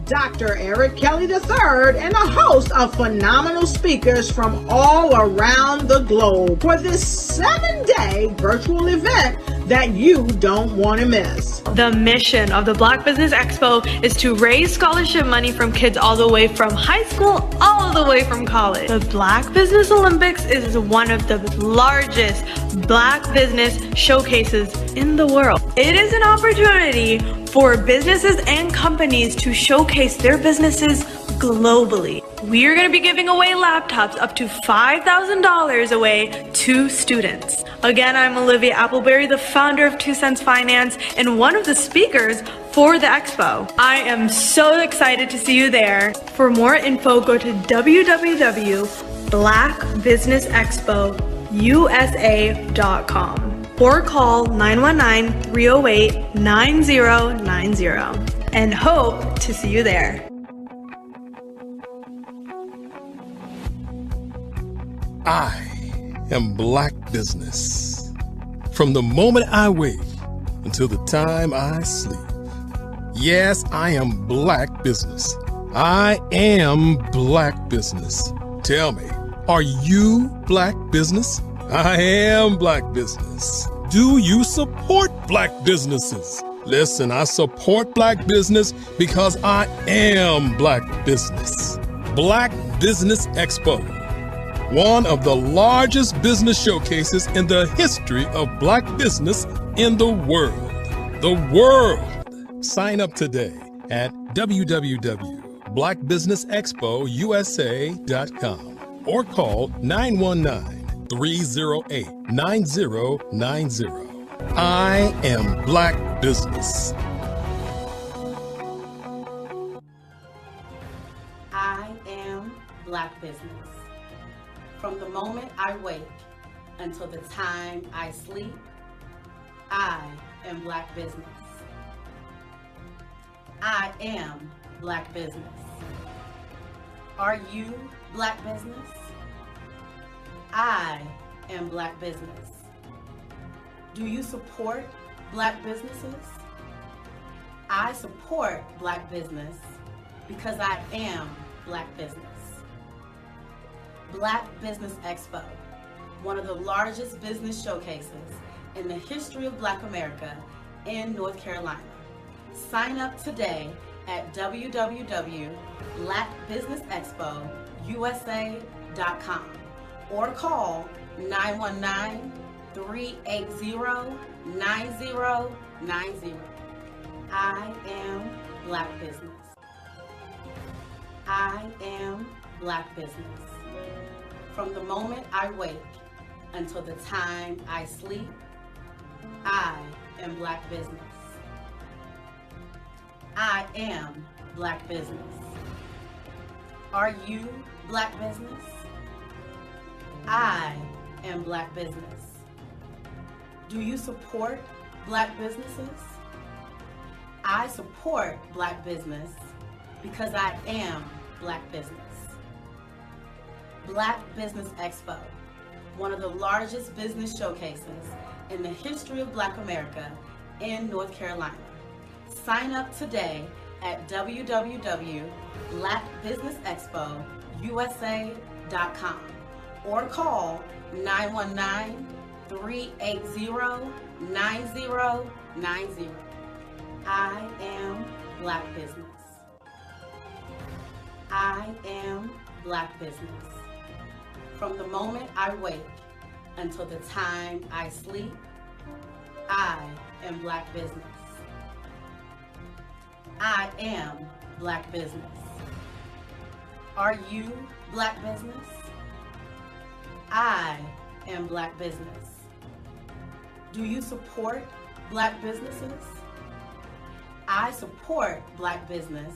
Dr. Eric Kelly III and a host of phenomenal speakers from all around the globe for this 7-day virtual event that you don't want to miss. The mission of the Black Business Expo is to raise scholarship money from kids all the way from high school all the way from college. The Black Business Olympics is one of the largest Black business showcases in the world. It is an opportunity for businesses and companies to showcase their businesses globally. We are going to be giving away laptops up to $5,000 away to students. Again, I'm Olivia Appleberry, the founder of 2 Cents Finance and one of the speakers for the expo. I am so excited to see you there. For more info, go to www.blackbusinessexpousa.com or call 919-308-9090 and hope to see you there. I am Black Business. From the moment I wake until the time I sleep. Yes, I am Black Business. I am Black Business. Tell me, are you Black Business? I am Black Business. Do you support Black businesses? Listen, I support Black business because I am Black Business. Black Business Expo, one of the largest business showcases in the history of Black business in the world. The world! Sign up today at www.blackbusinessexpousa.com or call 919-308-9090. I am Black Business. I am Black Business. From the moment I wake until the time I sleep, I am Black Business. I am Black Business. Are you Black Business? I am Black Business. Do you support Black businesses? I support Black business because I am Black business. Black Business Expo, one of the largest business showcases in the history of Black America in North Carolina. Sign up today at www.blackbusinessexpousa.com or call 919-380-9090. I am Black Business. I am Black Business. From the moment I wake until the time I sleep, I am Black Business. I am Black Business. Are you Black Business? I am Black Business. Do you support Black businesses? I support Black business because I am Black business. Black Business Expo, one of the largest business showcases in the history of Black America in North Carolina. Sign up today at www.blackbusinessexpousa.com or call 919-380-9090. I am Black Business. I am Black Business. From the moment I wake until the time I sleep, I am Black business. I am Black business. Are you Black business? I am Black business. Do you support Black businesses? I support Black business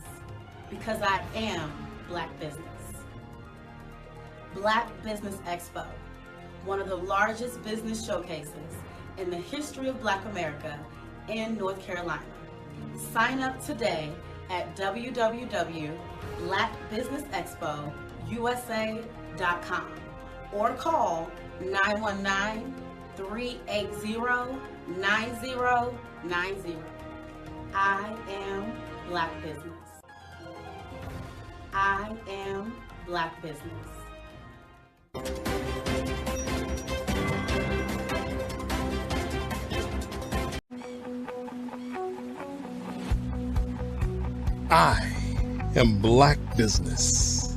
because I am Black business. Black Business Expo, one of the largest business showcases in the history of Black America in North Carolina. Sign up today at www.blackbusinessexpousa.com or call 919-380-9090. I am Black business. I am Black business. I am Black business.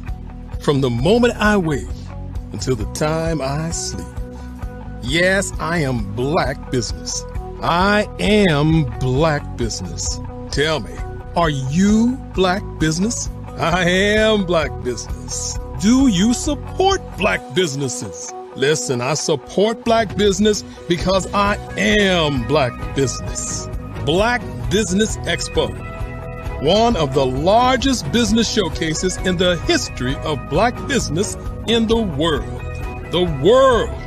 From the moment I wake until the time I sleep. Yes, I am Black business. I am Black business. Tell me, are you Black business? I am Black business. Do you support Black businesses? Listen, I support Black business because I am Black business. Black Business Expo, one of the largest business showcases in the history of Black business in the world. The world!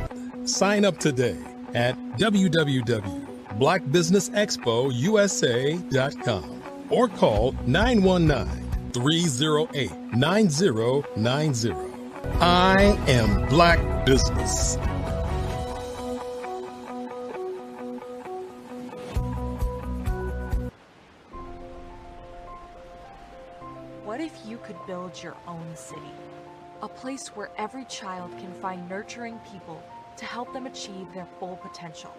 Sign up today at www.blackbusinessexpousa.com or call 919-308-9090. I am Black business. What if you could build your own city? A place where every child can find nurturing people to help them achieve their full potential.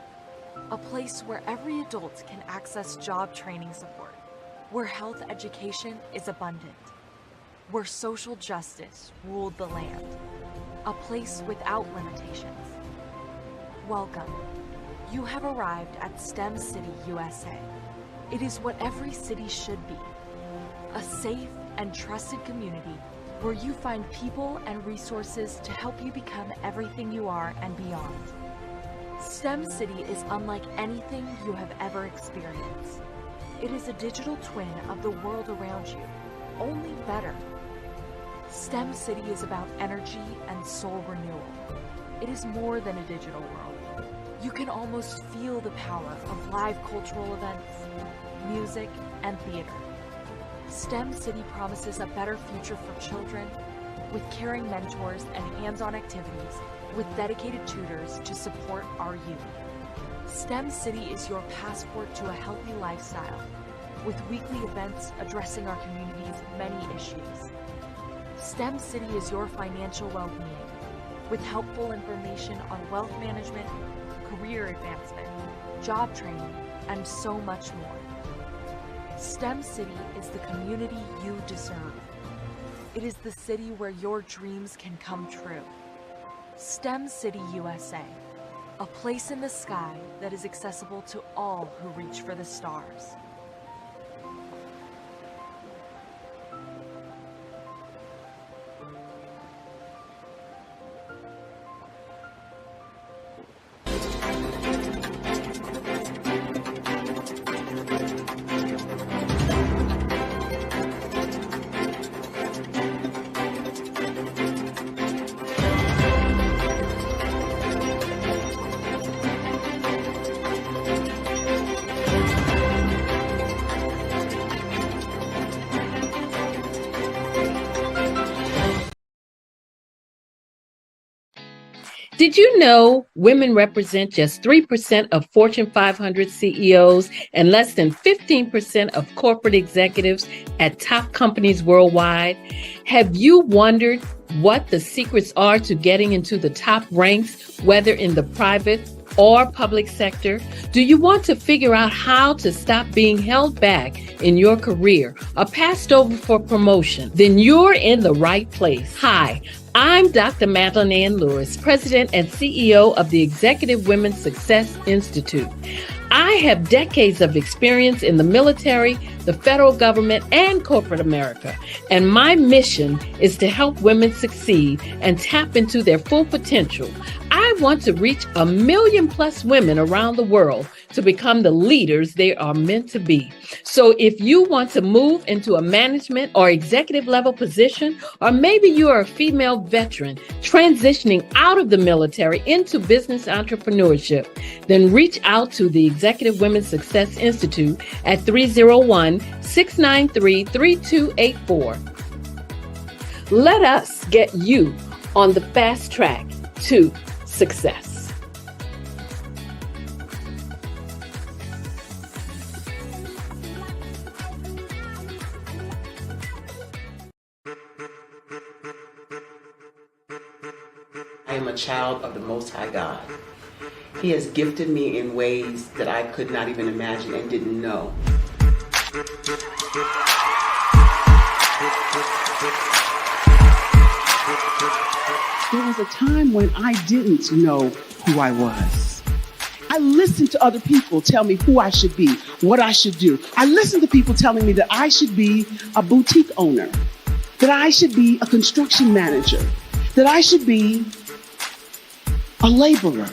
A place where every adult can access job training support, where health education is abundant, where social justice ruled the land. A place without limitations. Welcome. You have arrived at STEM City USA. It is what every city should be. A safe and trusted community where you find people and resources to help you become everything you are and beyond. STEM City is unlike anything you have ever experienced. It is a digital twin of the world around you, only better. STEM City is about energy and soul renewal. It is more than a digital world. You can almost feel the power of live cultural events, music, and theater. STEM City promises a better future for children with caring mentors and hands-on activities with dedicated tutors to support our youth. STEM City is your passport to a healthy lifestyle with weekly events addressing our community's many issues. STEM City is your financial well-being with helpful information on wealth management, career advancement, job training, and so much more. STEM City is the community you deserve. It is the city where your dreams can come true. STEM City USA, a place in the sky that is accessible to all who reach for the stars. Did you know women represent just 3% of Fortune 500 CEOs and less than 15% of corporate executives at top companies worldwide? Have you wondered what the secrets are to getting into the top ranks, whether in the private or public sector? Do you want to figure out how to stop being held back in your career or passed over for promotion? Then you're in the right place. Hi, I'm Dr. Madeline Ann Lewis, President and CEO of the Executive Women's Success Institute. I have decades of experience in the military, the federal government, and corporate America, and my mission is to help women succeed and tap into their full potential. I want to reach 1 million+ women around the world to become the leaders they are meant to be. So if you want to move into a management or executive level position, or maybe you are a female veteran transitioning out of the military into business entrepreneurship, then reach out to the Executive Women's Success Institute at 301-693-3284. Let us get you on the fast track to success. I am a child of the Most High God. He has gifted me in ways that I could not even imagine and didn't know. There was a time when I didn't know who I was. I listened to other people tell me who I should be, what I should do. I listened to people telling me that I should be a boutique owner, that I should be a construction manager, that I should be a laborer.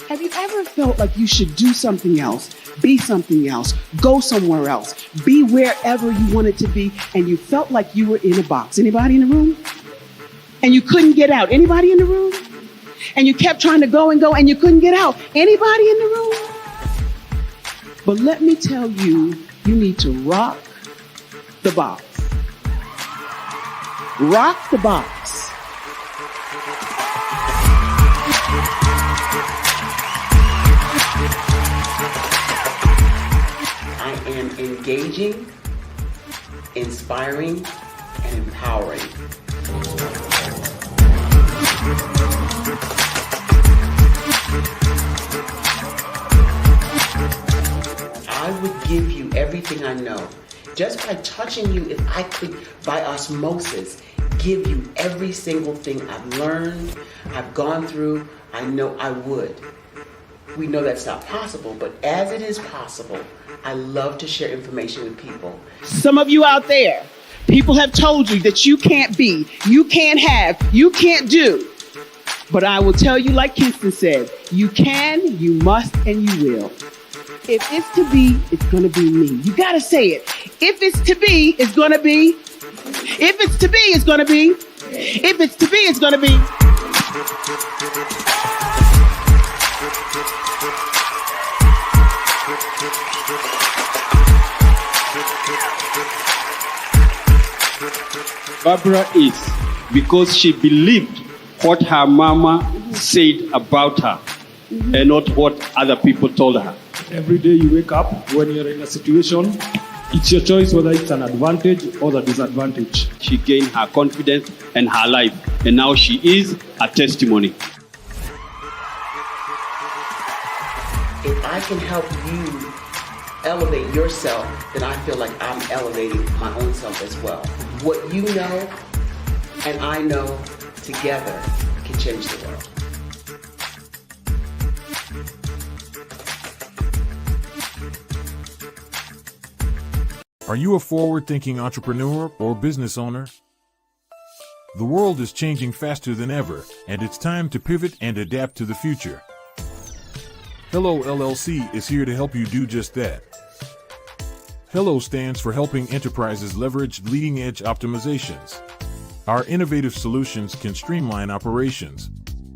Have you ever felt like you should do something else, be something else, go somewhere else, be wherever you wanted to be, and you felt like you were in a box? Anybody in the room? And you couldn't get out. Anybody in the room? And you kept trying to go and you couldn't get out. Anybody in the room? But let me tell you, you need to rock the box. Rock the box. I am engaging, inspiring, and empowering. I would give you everything I know. Just by touching you, if I could, by osmosis, give you every single thing I've learned, I've gone through, I know I would. We know that's not possible, but as it is possible, I love to share information with people. Some of you out there, people have told you that you can't be, you can't have, you can't do. But I will tell you, like Kinston said, you can, you must, and you will. If it's to be, it's going to be me. You got to say it. If it's to be, it's going to be. If it's to be, it's going to be. If it's to be, it's going to be. Barbara is because she believed what her mama said about her and not what other people told her. Every day you wake up, when you're in a situation, it's your choice whether it's an advantage or the disadvantage. She gained her confidence and her life, and now she is a testimony. If I can help you elevate yourself, then I feel like I'm elevating my own self as well. What you know and I know together can change the world. Are you a forward-thinking entrepreneur or business owner? The world is changing faster than ever, and it's time to pivot and adapt to the future. Hello LLC is here to help you do just that. Hello stands for helping enterprises leverage leading-edge optimizations. Our innovative solutions can streamline operations,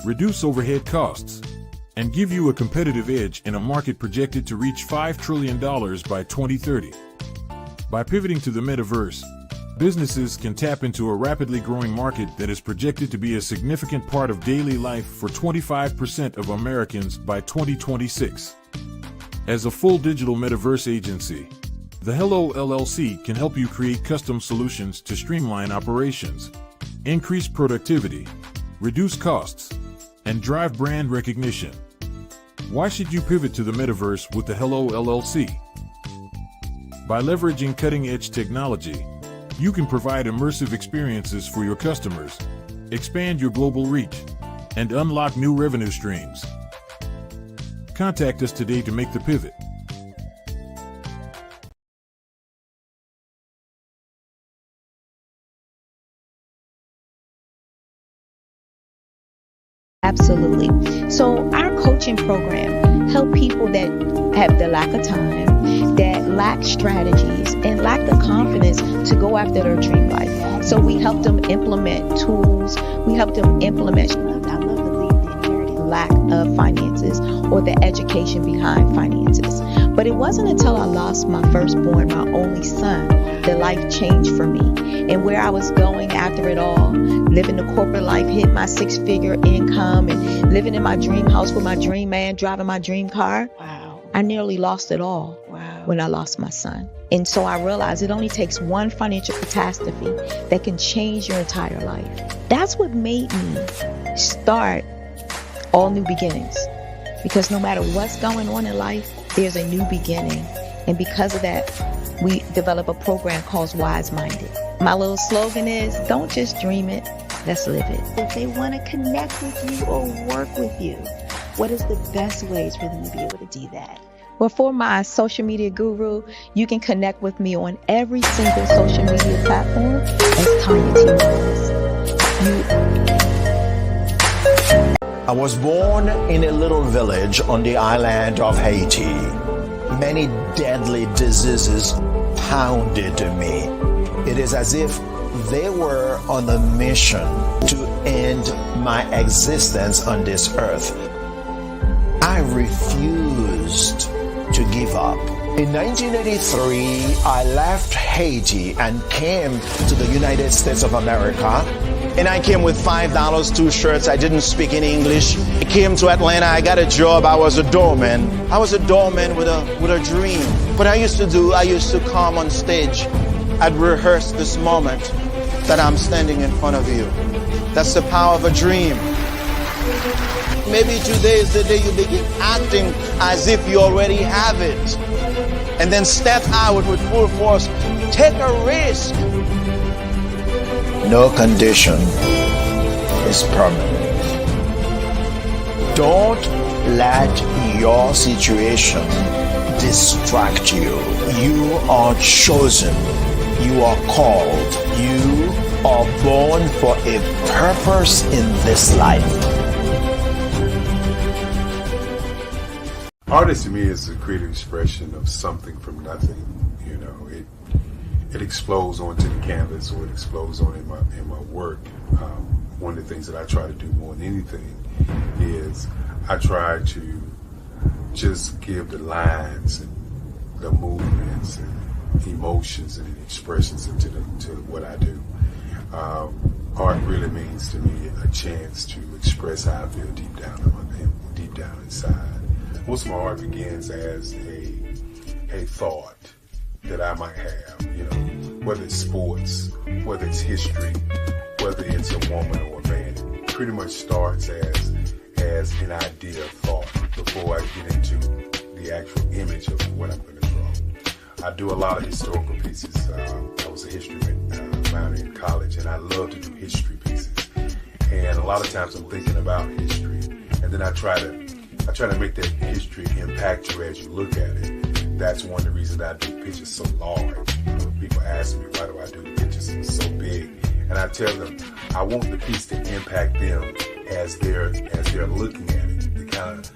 reduce overhead costs, and give you a competitive edge in a market projected to reach $5 trillion by 2030. By pivoting to the metaverse, businesses can tap into a rapidly growing market that is projected to be a significant part of daily life for 25% of Americans by 2026. As a full digital metaverse agency, the Hello LLC can help you create custom solutions to streamline operations, increase productivity, reduce costs, and drive brand recognition. Why should you pivot to the metaverse with the Hello LLC? By leveraging cutting-edge technology, you can provide immersive experiences for your customers, expand your global reach, and unlock new revenue streams. Contact us today to make the pivot. Absolutely. So our coaching program help people that have the lack of time, that lack strategies, and lack the confidence to go after their dream life. So we help them implement tools. We help them implement, I love to leave the inherited lack of finances or the education behind finances. But it wasn't until I lost my firstborn, my only son, that life changed for me. And where I was going after it all, living the corporate life, hit my 6-figure income, and living in my dream house with my dream man, driving my dream car. Wow. I nearly lost it all when I lost my son. And so I realized it only takes one financial catastrophe that can change your entire life. That's what made me start All New Beginnings. Because no matter what's going on in life, there's a new beginning. And because of that, we develop a program called Wise Minded. My little slogan is, don't just dream it, let's live it. If they want to connect with you or work with you, what is the best ways for them to be able to do that? Well, for my social media guru, you can connect with me on every single social media platform as Tanya T. Morris. I was born in a little village on the island of Haiti. Many deadly diseases pounded me. It is as if they were on a mission to end my existence on this earth. I refused to give up. In 1983, I left Haiti and came to the United States of America. And I came with $5, 2 shirts. I didn't speak in English. I came to Atlanta. I got a job. I was a doorman. I was a doorman with a dream. What I used to come on stage. I'd rehearse this moment that I'm standing in front of you. That's the power of a dream. Maybe today is the day you begin acting as if you already have it. And then step out with full force. Take a risk. No condition is permanent. Don't let your situation distract you. You are chosen. You are called. You are born for a purpose in this life. Artist to me is a creative expression of something from nothing. You know, it explodes onto the canvas, or it explodes on in my work. One of the things that I try to do more than anything is I try to just give the lines and the movements and emotions and expressions into what I do. Art really means to me a chance to express how I feel deep down inside. Most of my art begins as a thought that I might have, you know, whether it's sports, whether it's history, whether it's a woman or a man. It pretty much starts as an idea of thought before I get into the actual image of what I'm going to draw. I do a lot of historical pieces. I was a history minor in college, and I love to do history pieces. And a lot of times I'm thinking about history, and then I try to make that history impact you as you look at it. That's one of the reasons I do pictures so large. You know, people ask me, why do I do the pictures so big? And I tell them, I want the piece to impact them as they're looking at it, to kind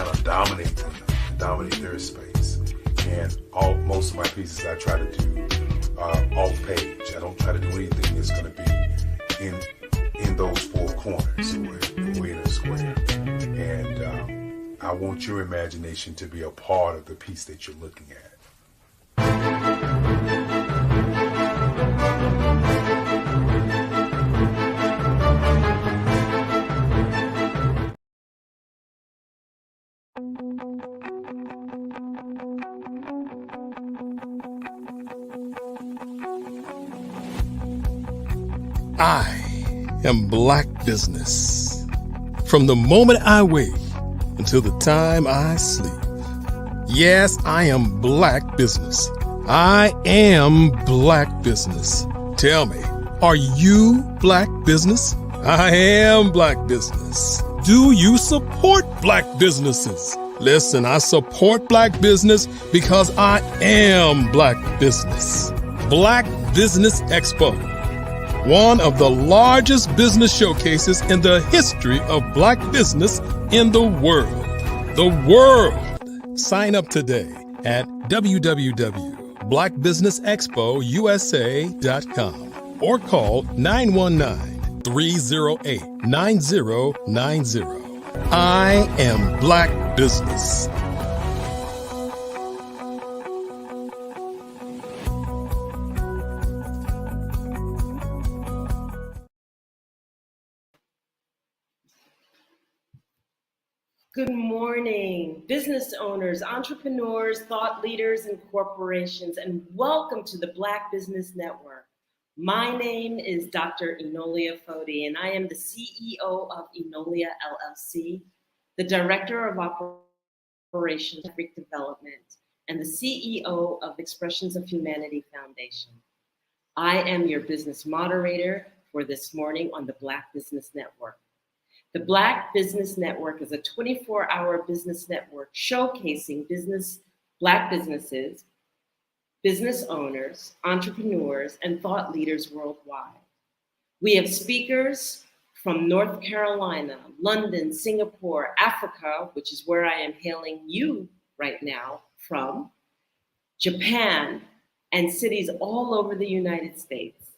of dominate them, dominate their space. And most of my pieces I try to do off page. I don't try to do anything that's going to be in those 4 corners or in a square. And I want your imagination to be a part of the piece that you're looking at. I am Black Business. From the moment I wake until the time I sleep. Yes, I am Black Business. I am Black Business. Tell me, are you Black Business? I am Black business. Do you support Black businesses? Listen, I support Black business because I am Black business. Black Business Expo, one of the largest business showcases in the history of Black business in the world. The world! Sign up today at www.blackbusinessexpousa.com or call 919-308-9090. I am Black business. Good morning, business owners, entrepreneurs, thought leaders, and corporations, and welcome to the Black Business Network. My name is Dr. Enolia Foti, and I am the CEO of Enolia LLC, the Director of Operations and Development, and the CEO of Expressions of Humanity Foundation. I am your business moderator for this morning on the Black Business Network. The Black Business Network is a 24-hour business network showcasing Black businesses, business owners, entrepreneurs, and thought leaders worldwide. We have speakers from North Carolina, London, Singapore, Africa, which is where I am hailing you right now from, Japan, and cities all over the United States.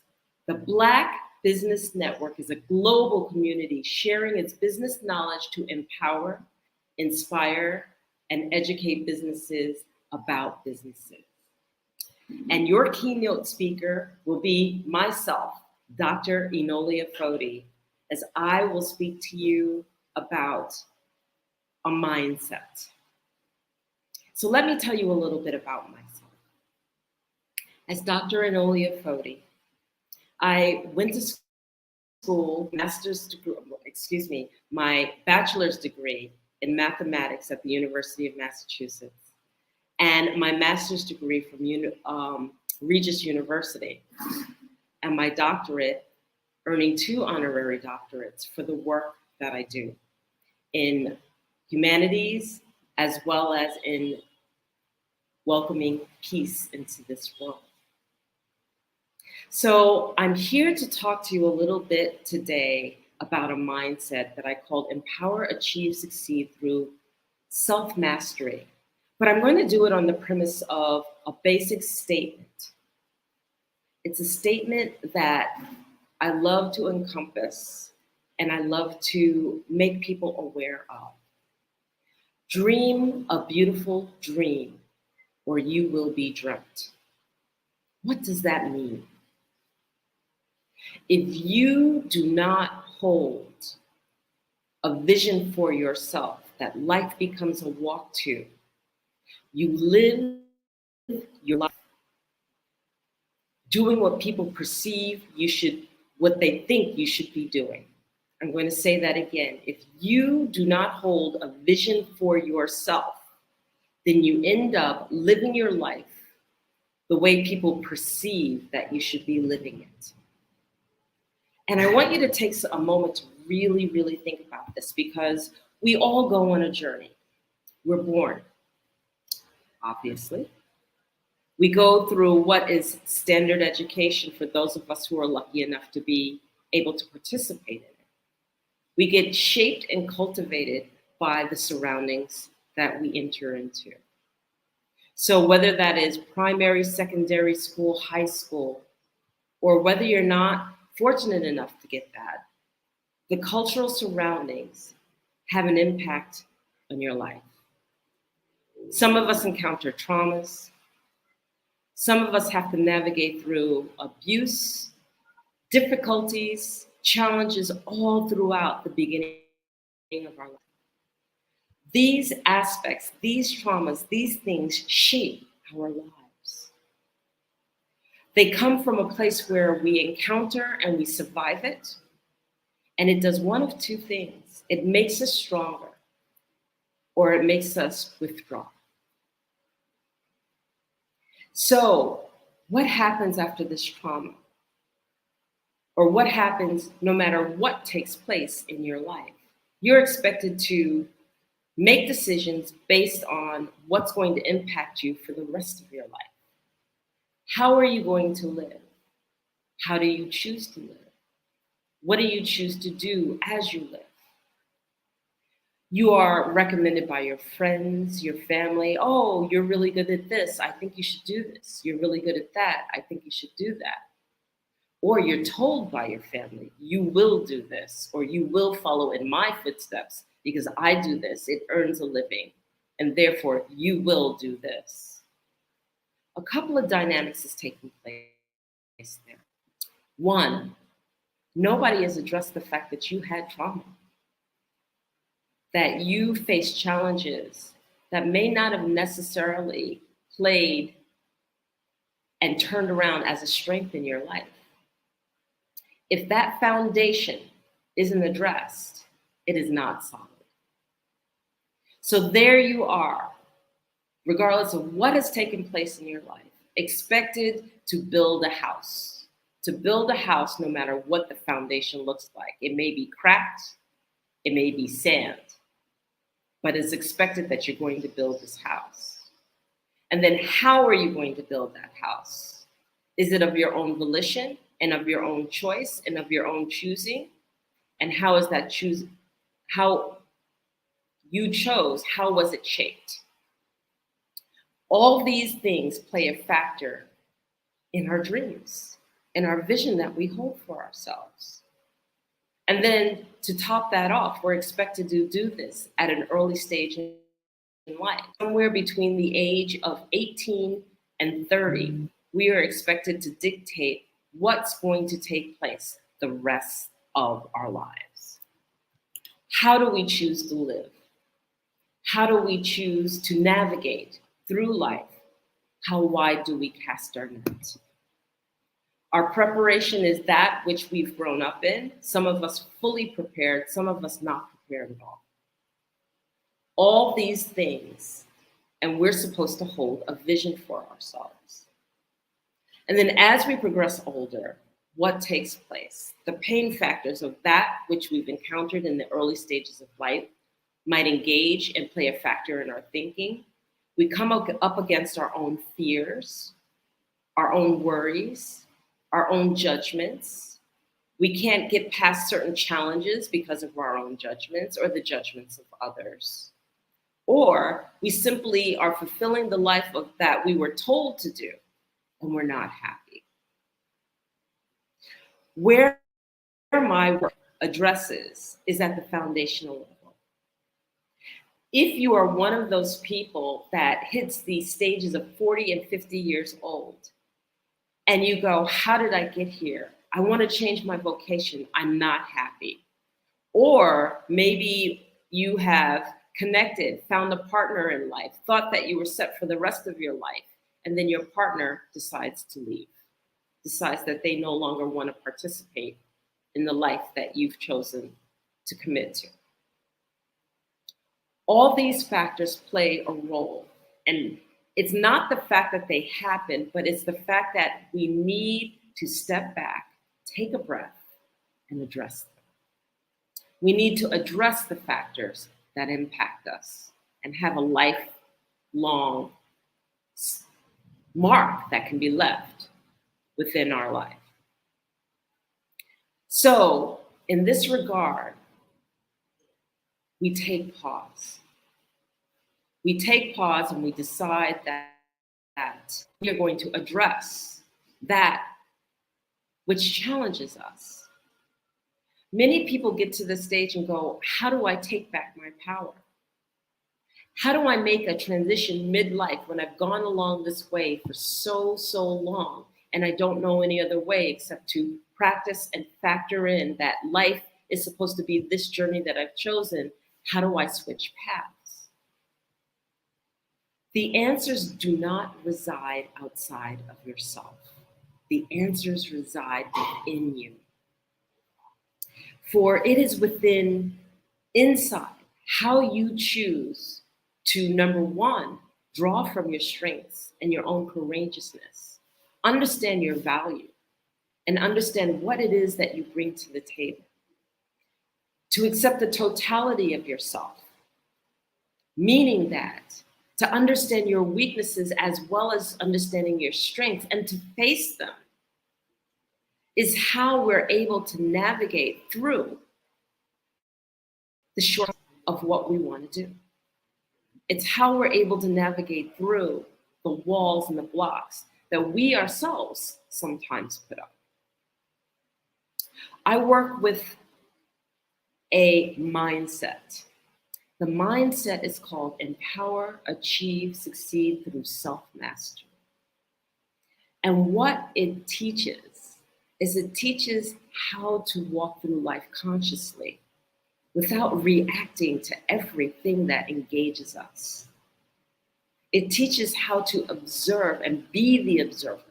The Black Business Network is a global community sharing its business knowledge to empower, inspire, and educate businesses about businesses. And your keynote speaker will be myself, Dr. Enolia Foti, as I will speak to you about a mindset. So let me tell you a little bit about myself. As Dr. Enolia Foti, I went to school, my bachelor's degree in mathematics at the University of Massachusetts, and my master's degree from Regis University, and my doctorate, earning 2 honorary doctorates for the work that I do in humanities as well as in welcoming peace into this world. So I'm here to talk to you a little bit today about a mindset that I called Empower, Achieve, Succeed through Self-Mastery. But I'm going to do it on the premise of a basic statement. It's a statement that I love to encompass and I love to make people aware of. Dream a beautiful dream or you will be dreamt. What does that mean? If you do not hold a vision for yourself that life becomes a walk to, you live your life doing what people perceive what they think you should be doing. I'm going to say that again. If you do not hold a vision for yourself, then you end up living your life the way people perceive that you should be living it. And I want you to take a moment to really, really think about this, because we all go on a journey. We're born, obviously. We go through what is standard education for those of us who are lucky enough to be able to participate in it. We get shaped and cultivated by the surroundings that we enter into. So whether that is primary, secondary school, high school, or whether you're not fortunate enough to get that, the cultural surroundings have an impact on your life. Some of us encounter traumas. Some of us have to navigate through abuse, difficulties, challenges all throughout the beginning of our life. These aspects, these traumas, these things shape our lives. They come from a place where we encounter and we survive it, and it does one of two things. It makes us stronger, or it makes us withdraw. So what happens after this trauma? or what happens no matter what takes place in your life. You're expected to make decisions based on what's going to impact you for the rest of your life. How are you going to live? How do you choose to live? What do you choose to do as you live? You are recommended by your friends, your family. Oh, you're really good at this. I think you should do this. You're really good at that. I think you should do that. Or you're told by your family, you will do this, or you will follow in my footsteps because I do this. It earns a living, and therefore you will do this. A couple of dynamics is taking place there. One, nobody has addressed the fact that you had trauma, that you faced challenges that may not have necessarily played and turned around as a strength in your life. If that foundation isn't addressed, it is not solid. So there you are, regardless of what has taken place in your life, expected to build a house. To build a house, no matter what the foundation looks like. It may be cracked, it may be sand, but it's expected that you're going to build this house. And then how are you going to build that house? Is it of your own volition and of your own choice and of your own choosing? And how is that how you chose, how was it shaped? All these things play a factor in our dreams, in our vision that we hold for ourselves. And then to top that off, we're expected to do this at an early stage in life. Somewhere between the age of 18 and 30, we are expected to dictate what's going to take place the rest of our lives. How do we choose to live? How do we choose to navigate through life? How wide do we cast our net? Our preparation is that which we've grown up in. Some of us fully prepared, some of us not prepared at all. All these things, and we're supposed to hold a vision for ourselves. And then as we progress older, what takes place? The pain factors of that which we've encountered in the early stages of life might engage and play a factor in our thinking. We come up against our own fears, our own worries, our own judgments. We can't get past certain challenges because of our own judgments or the judgments of others. Or we simply are fulfilling the life of that we were told to do, and we're not happy. Where my work addresses is at the foundational level. If you are one of those people that hits these stages of 40 and 50 years old, and you go, how did I get here? I want to change my vocation. I'm not happy. Or maybe you have connected, found a partner in life, thought that you were set for the rest of your life, and then your partner decides to leave, decides that they no longer want to participate in the life that you've chosen to commit to. All these factors play a role, and it's not the fact that they happen, but it's the fact that we need to step back, take a breath, and address them. We need to address the factors that impact us and have a lifelong mark that can be left within our life. So, in this regard, we take pause. We take pause and we decide that we are going to address that which challenges us. Many people get to the stage and go, how do I take back my power? How do I make a transition midlife when I've gone along this way for so long and I don't know any other way except to practice and factor in that life is supposed to be this journey that I've chosen. How do I switch paths? The answers do not reside outside of yourself. The answers reside within you. For it is inside how you choose to, number one, draw from your strengths and your own courageousness. Understand your value. and understand what it is that you bring to the table. To accept the totality of yourself, meaning that to understand your weaknesses as well as understanding your strengths and to face them is how we're able to navigate through the short of what we want to do. It's how we're able to navigate through the walls and the blocks that we ourselves sometimes put up. I work with a mindset. The mindset is called Empower, Achieve, Succeed through Self-Mastery. And what it teaches is it teaches how to walk through life consciously without reacting to everything that engages us. It teaches how to observe and be the observer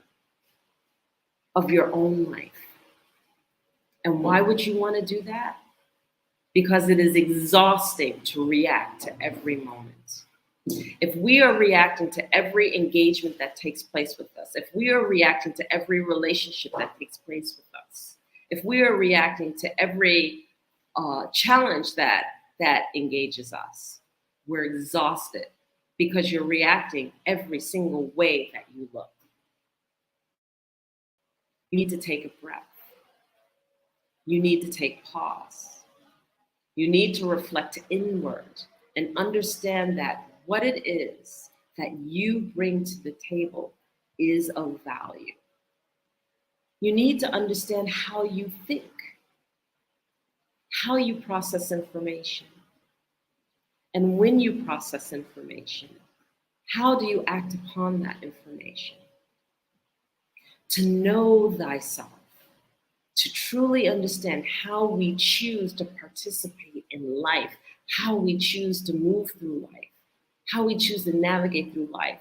of your own life. And why would you want to do that? Because it is exhausting to react to every moment. If we are reacting to every engagement that takes place with us, if we are reacting to every relationship that takes place with us, if we are reacting to every challenge that engages us, we're exhausted because you're reacting every single way that you look. You need to take a breath. You need to take pause. You need to reflect inward and understand that what it is that you bring to the table is of value. You need to understand how you think, how you process information. And when you process information, how do you act upon that information? To know thyself, to truly understand how we choose to participate in life, how we choose to move through life, how we choose to navigate through life,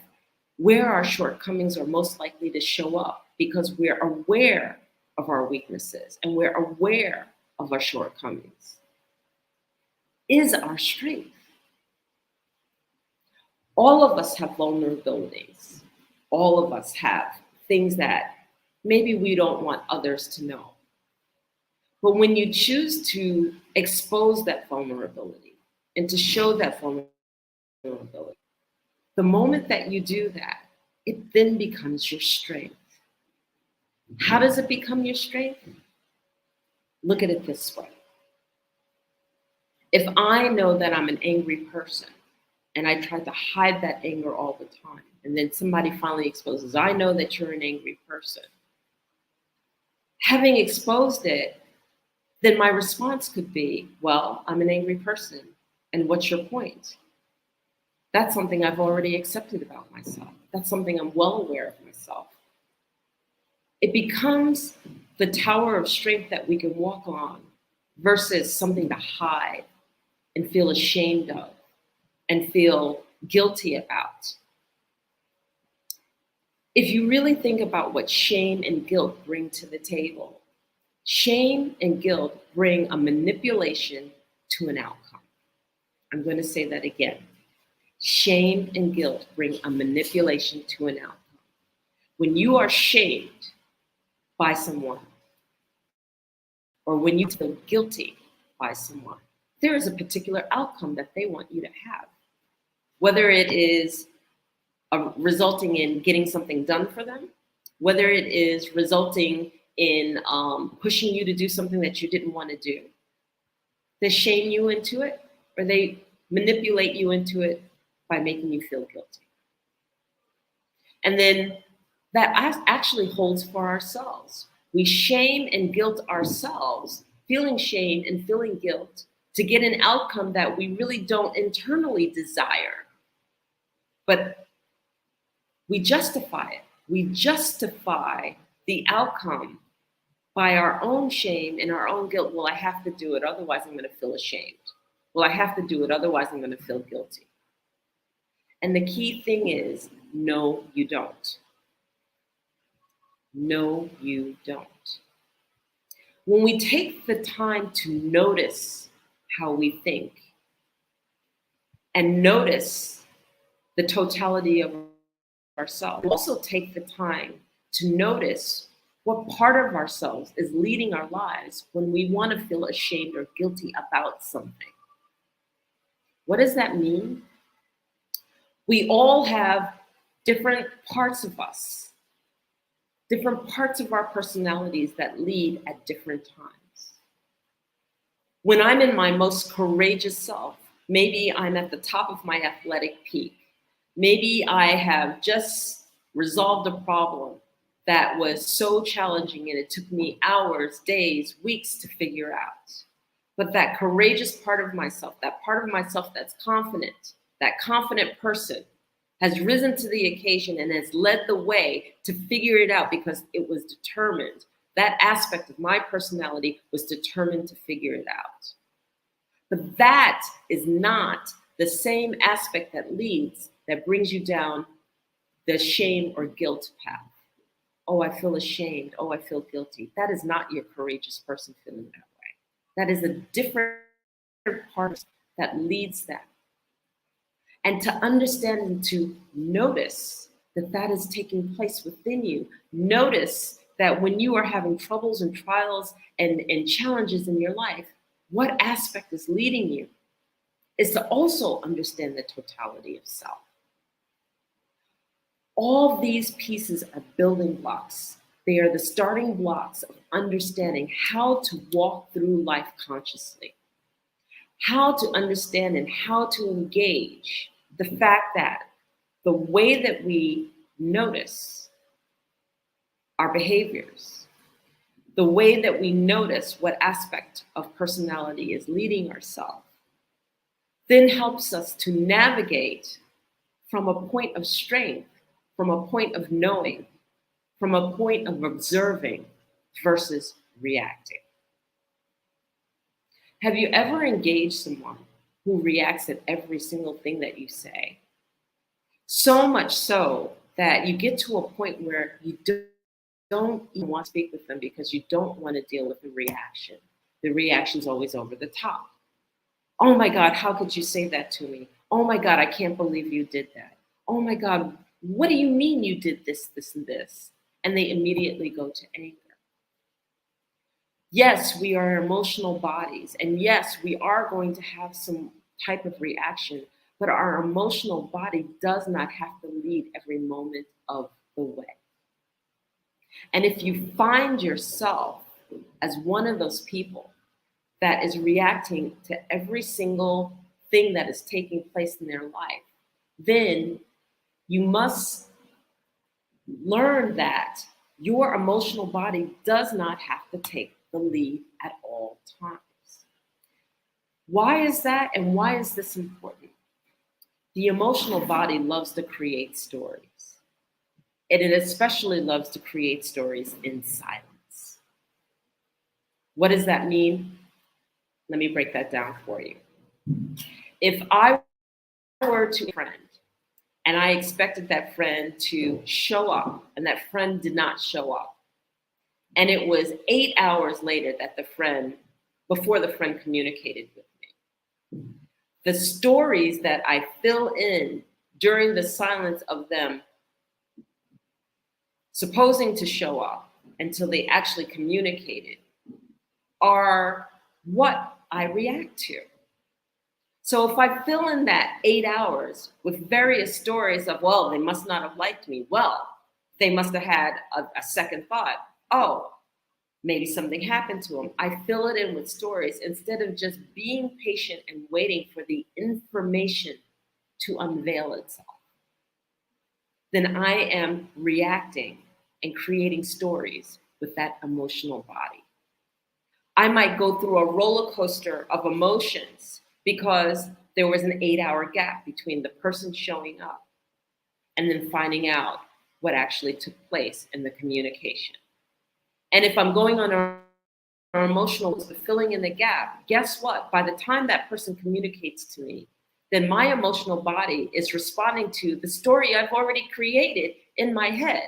where our shortcomings are most likely to show up because we're aware of our weaknesses and we're aware of our shortcomings, is our strength. All of us have vulnerabilities. All of us have things that maybe we don't want others to know. But when you choose to expose that vulnerability and to show that vulnerability, the moment that you do that, it then becomes your strength. How does it become your strength? Look at it this way. If I know that I'm an angry person and I try to hide that anger all the time, and then somebody finally exposes, I know that you're an angry person. Having exposed it, then my response could be, well, I'm an angry person. And what's your point? That's something I've already accepted about myself. That's something I'm well aware of myself. It becomes the tower of strength that we can walk on versus something to hide and feel ashamed of and feel guilty about. If you really think about what shame and guilt bring to the table, shame and guilt bring a manipulation to an outcome. I'm going to say that again. Shame and guilt bring a manipulation to an outcome. When you are shamed by someone, or when you feel guilty by someone, there is a particular outcome that they want you to have. Whether it is resulting in getting something done for them, whether it is resulting in pushing you to do something that you didn't want to do. They shame you into it, or they manipulate you into it by making you feel guilty. And then that actually holds for ourselves. We shame and guilt ourselves, feeling shame and feeling guilt to get an outcome that we really don't internally desire. But we justify it. We justify the outcome by our own shame and our own guilt. Well, I have to do it, otherwise I'm going to feel ashamed. Well, I have to do it, otherwise I'm going to feel guilty. And the key thing is, no, you don't. No, you don't. When we take the time to notice how we think and notice the totality of ourselves, we also take the time to notice What part of ourselves is leading our lives when we want to feel ashamed or guilty about something? What does that mean? We all have different parts of us, different parts of our personalities that lead at different times. When I'm in my most courageous self, maybe I'm at the top of my athletic peak. Maybe I have just resolved a problem that was so challenging and it took me hours, days, weeks to figure out. But that courageous part of myself, that part of myself that's confident, that confident person has risen to the occasion and has led the way to figure it out because it was determined. That aspect of my personality was determined to figure it out. But that is not the same aspect that leads, that brings you down the shame or guilt path. Oh, I feel ashamed. Oh, I feel guilty. That is not your courageous person feeling that way. That is a different part that leads that. And to understand and to notice that that is taking place within you. Notice that when you are having troubles and trials and challenges in your life, what aspect is leading you is to also understand the totality of self. All these pieces are building blocks. They are the starting blocks of understanding how to walk through life consciously, how to understand and how to engage the fact that the way that we notice our behaviors, the way that we notice what aspect of personality is leading ourselves, then helps us to navigate from a point of strength, from a point of knowing, from a point of observing versus reacting. Have you ever engaged someone who reacts at every single thing that you say? So much so that you get to a point where you don't even want to speak with them because you don't want to deal with the reaction. The reaction's always over the top. Oh my God, how could you say that to me? Oh my God, I can't believe you did that. Oh my God, what do you mean you did this, this, and this? And they immediately go to anger. Yes, we are emotional bodies. And yes, we are going to have some type of reaction, but our emotional body does not have to lead every moment of the way. And if you find yourself as one of those people that is reacting to every single thing that is taking place in their life, then you must learn that your emotional body does not have to take the lead at all times. Why is that, and why is this important? The emotional body loves to create stories, and it especially loves to create stories in silence. What does that mean? Let me break that down for you. If I were to a friend and I expected that friend to show up and that friend did not show up, and it was 8 hours later that before the friend communicated with me, the stories that I fill in during the silence of them supposing to show up until they actually communicated are what I react to. So if I fill in that 8 hours with various stories of, well, they must not have liked me. Well, they must have had a second thought. Oh, maybe something happened to them. I fill it in with stories instead of just being patient and waiting for the information to unveil itself. Then I am reacting and creating stories with that emotional body. I might go through a roller coaster of emotions because there was an 8-hour gap between the person showing up and then finding out what actually took place in the communication. And if I'm going on an emotional, filling in the gap, guess what? By the time that person communicates to me, then my emotional body is responding to the story I've already created in my head.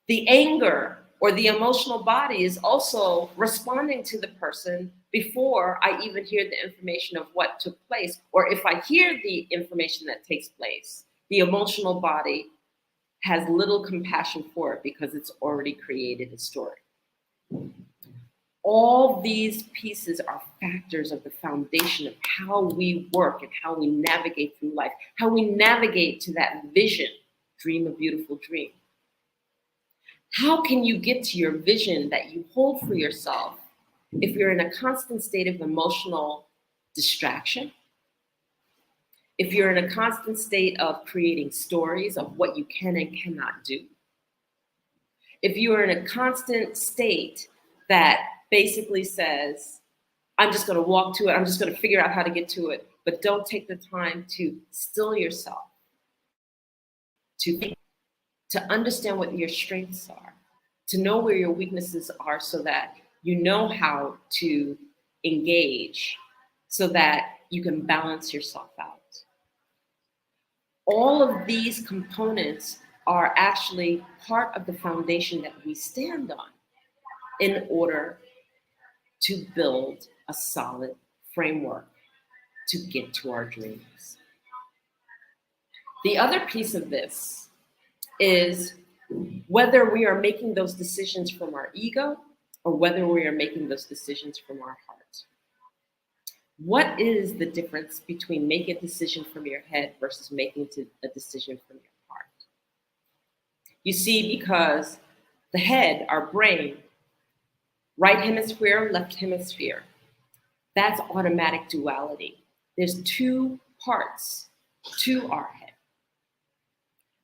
The anger or the emotional body is also responding to the person before I even hear the information of what took place. Or if I hear the information that takes place, the emotional body has little compassion for it because it's already created a story. All these pieces are factors of the foundation of how we work and how we navigate through life, how we navigate to that vision, dream a beautiful dream. How can you get to your vision that you hold for yourself if you're in a constant state of emotional distraction? If you're in a constant state of creating stories of what you can and cannot do? If you are in a constant state that basically says, I'm just going to walk to it, I'm just going to figure out how to get to it, but don't take the time to still yourself, to think, to understand what your strengths are, to know where your weaknesses are so that you know how to engage so that you can balance yourself out. All of these components are actually part of the foundation that we stand on in order to build a solid framework to get to our dreams. The other piece of this is whether we are making those decisions from our ego or whether we are making those decisions from our heart. What is the difference between making a decision from your head versus making a decision from your heart? You see, because the head, our brain, right hemisphere, left hemisphere, that's automatic duality. There's two parts to our head.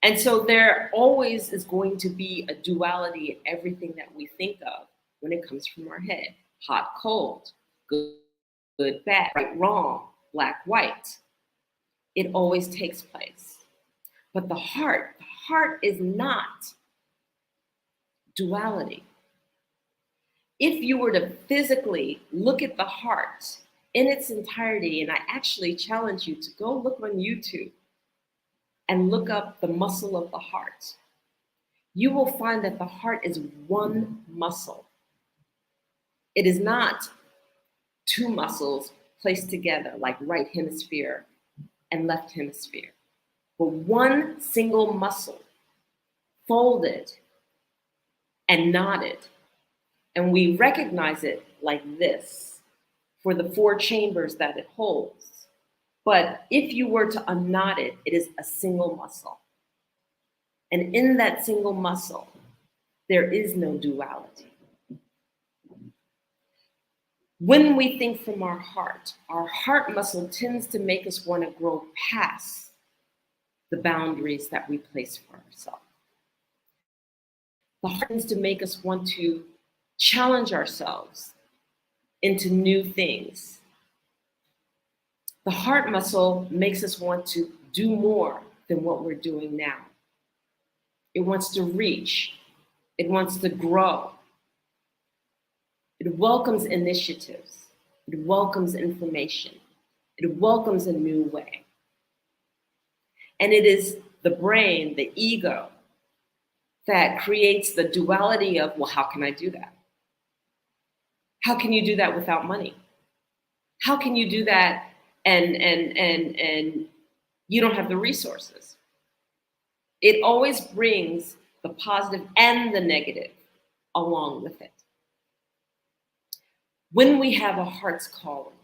And so there always is going to be a duality in everything that we think of when it comes from our head. Hot, cold, good, bad, right, wrong, black, white. It always takes place. But the heart is not duality. If you were to physically look at the heart in its entirety, and I actually challenge you to go look on YouTube and look up the muscle of the heart, you will find that the heart is one muscle. It is not two muscles placed together like right hemisphere and left hemisphere, but one single muscle folded and knotted. And we recognize it like this for the 4 chambers that it holds. But if you were to unknot it, it is a single muscle. And in that single muscle, there is no duality. When we think from our heart muscle tends to make us want to grow past the boundaries that we place for ourselves. The heart tends to make us want to challenge ourselves into new things. The heart muscle makes us want to do more than what we're doing now. It wants to reach. It wants to grow. It welcomes initiatives. It welcomes information. It welcomes a new way. And it is the brain, the ego, that creates the duality of, well, how can I do that? How can you do that without money? How can you do that and you don't have the resources? It always brings the positive and the negative along with it. When we have a heart's calling,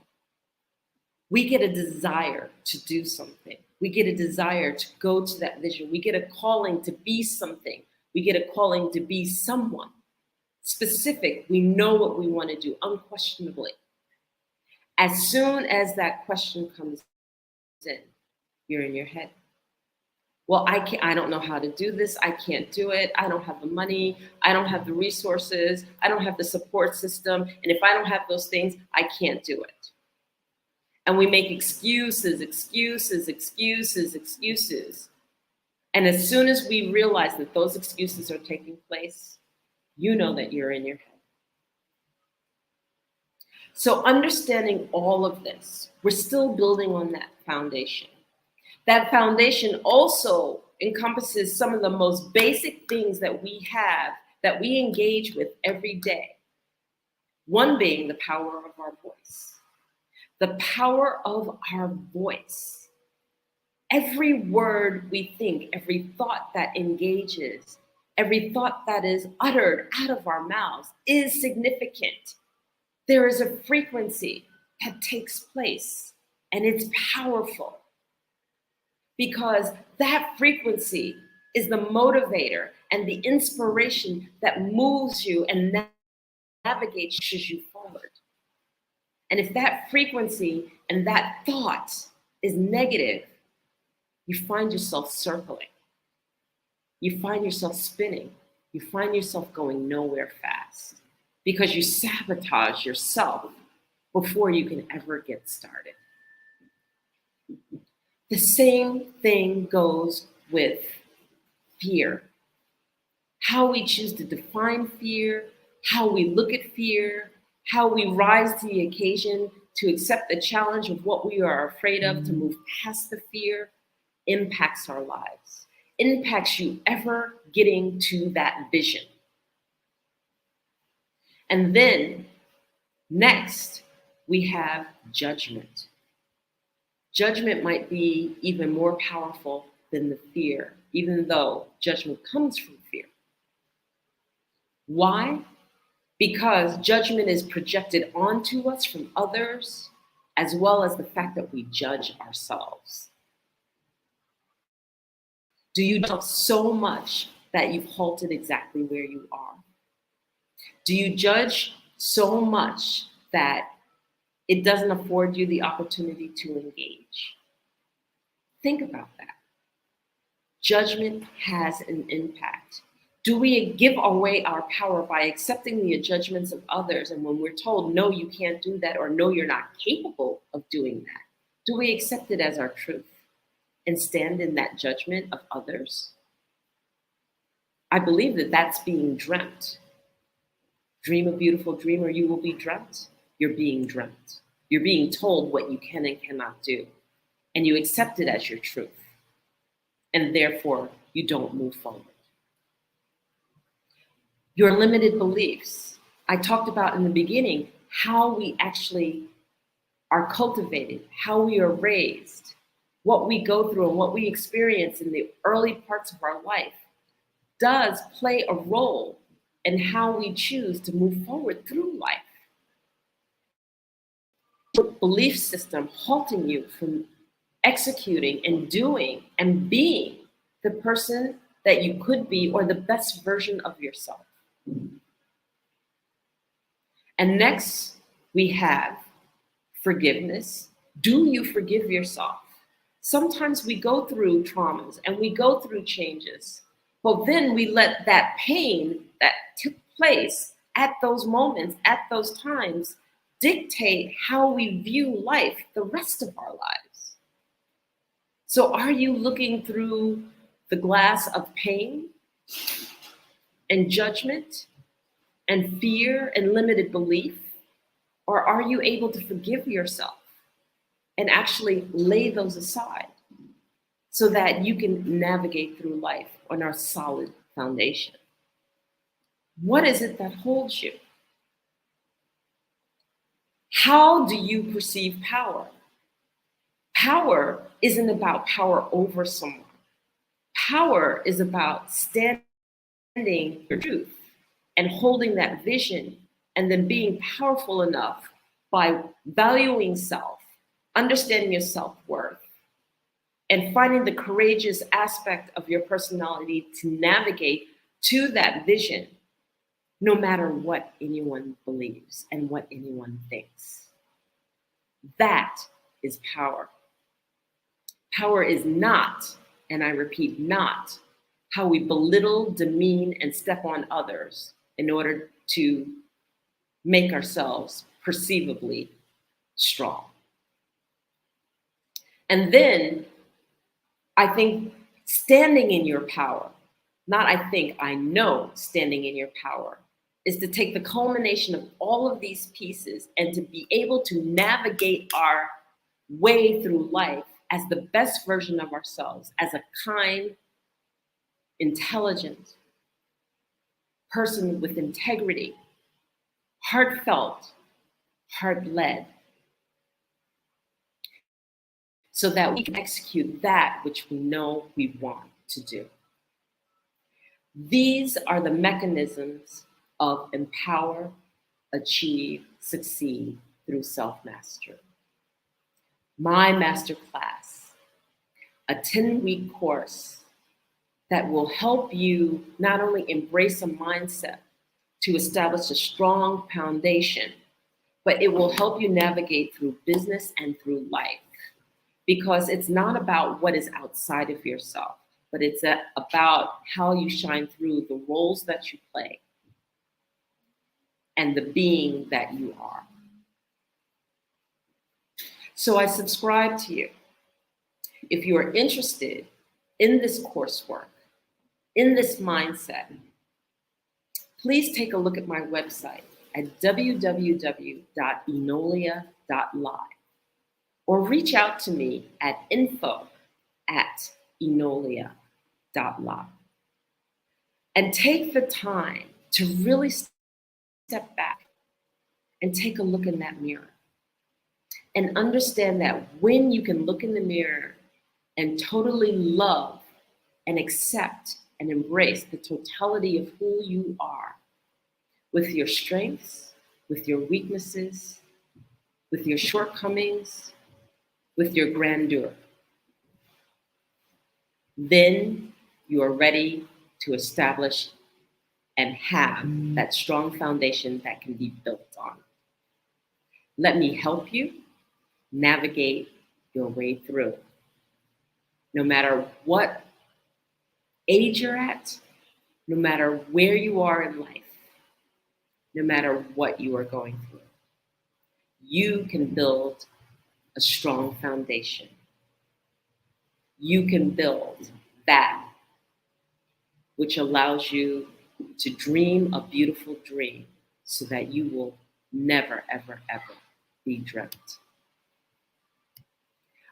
we get a desire to do something. We get a desire to go to that vision. We get a calling to be something. We get a calling to be someone specific. We know what we want to do unquestionably. As soon as that question comes in, you're in your head. Well, I don't know how to do this. I can't do it. I don't have the money. I don't have the resources. I don't have the support system. And if I don't have those things, I can't do it. And we make excuses. And as soon as we realize that those excuses are taking place, you know that you're in your head. So understanding all of this, we're still building on that foundation. That foundation also encompasses some of the most basic things that we have, that we engage with every day. One being the power of our voice. The power of our voice. Every word we think, every thought that engages, every thought that is uttered out of our mouths is significant. There is a frequency that takes place, and it's powerful because that frequency is the motivator and the inspiration that moves you and navigates you forward. And if that frequency and that thought is negative, you find yourself circling. You find yourself spinning. You find yourself going nowhere fast because you sabotage yourself before you can ever get started. The same thing goes with fear. How we choose to define fear, how we look at fear, how we rise to the occasion to accept the challenge of what we are afraid of, to move past the fear, impacts our lives, impacts you ever getting to that vision. And then next, we have judgment. Judgment might be even more powerful than the fear, even though judgment comes from fear. Why? Because judgment is projected onto us from others, as well as the fact that we judge ourselves. Do you judge so much that you've halted exactly where you are? Do you judge so much that it doesn't afford you the opportunity to engage? Think about that. Judgment has an impact. Do we give away our power by accepting the judgments of others? And when we're told, no, you can't do that, or no, you're not capable of doing that, do we accept it as our truth and stand in that judgment of others? I believe that that's being dreamt. Dream a beautiful dream or you will be dreamt. You're being dreamt. You're being told what you can and cannot do. And you accept it as your truth. And therefore, you don't move forward. Your limited beliefs. I talked about in the beginning how we actually are cultivated, how we are raised, what we go through and what we experience in the early parts of our life does play a role in how we choose to move forward through life. Your belief system halting you from executing and doing and being the person that you could be or the best version of yourself. And next, we have forgiveness. Do you forgive yourself? Sometimes we go through traumas and we go through changes, but then we let that pain that took place at those moments, at those times, dictate how we view life the rest of our lives. So are you looking through the glass of pain and judgment and fear and limited belief? Or are you able to forgive yourself and actually lay those aside so that you can navigate through life on a solid foundation? What is it that holds you? How do you perceive power? Power isn't about power over someone. Power is about standing your truth and holding that vision and then being powerful enough by valuing self, understanding your self-worth, and finding the courageous aspect of your personality to navigate to that vision, no matter what anyone believes and what anyone thinks. That is power. Power is not, and I repeat, not how we belittle, demean, and step on others in order to make ourselves perceivably strong. And then I think standing in your power, not I think, I know standing in your power, is to take the culmination of all of these pieces and to be able to navigate our way through life as the best version of ourselves, as a kind, intelligent person with integrity, heartfelt, heart-led. so that we can execute that which we know we want to do. These are the mechanisms of empower, achieve, succeed through self-mastery. My masterclass, a 10-week course that will help you not only embrace a mindset to establish a strong foundation, but it will help you navigate through business and through life. Because it's not about what is outside of yourself, but it's about how you shine through the roles that you play and the being that you are. So I subscribe to you. If you are interested in this coursework, in this mindset, please take a look at my website at www.enolia.live or reach out to me at info@enolia.live. And take the time to really step back and take a look in that mirror and understand that when you can look in the mirror and totally love and accept and embrace the totality of who you are, with your strengths, with your weaknesses, with your shortcomings, with your grandeur, then you are ready to establish and have that strong foundation that can be built on. Let me help you navigate your way through. No matter what age you're at, no matter where you are in life, no matter what you are going through, you can build a strong foundation. You can build that which allows you to dream a beautiful dream so that you will never, ever, ever be dreamt.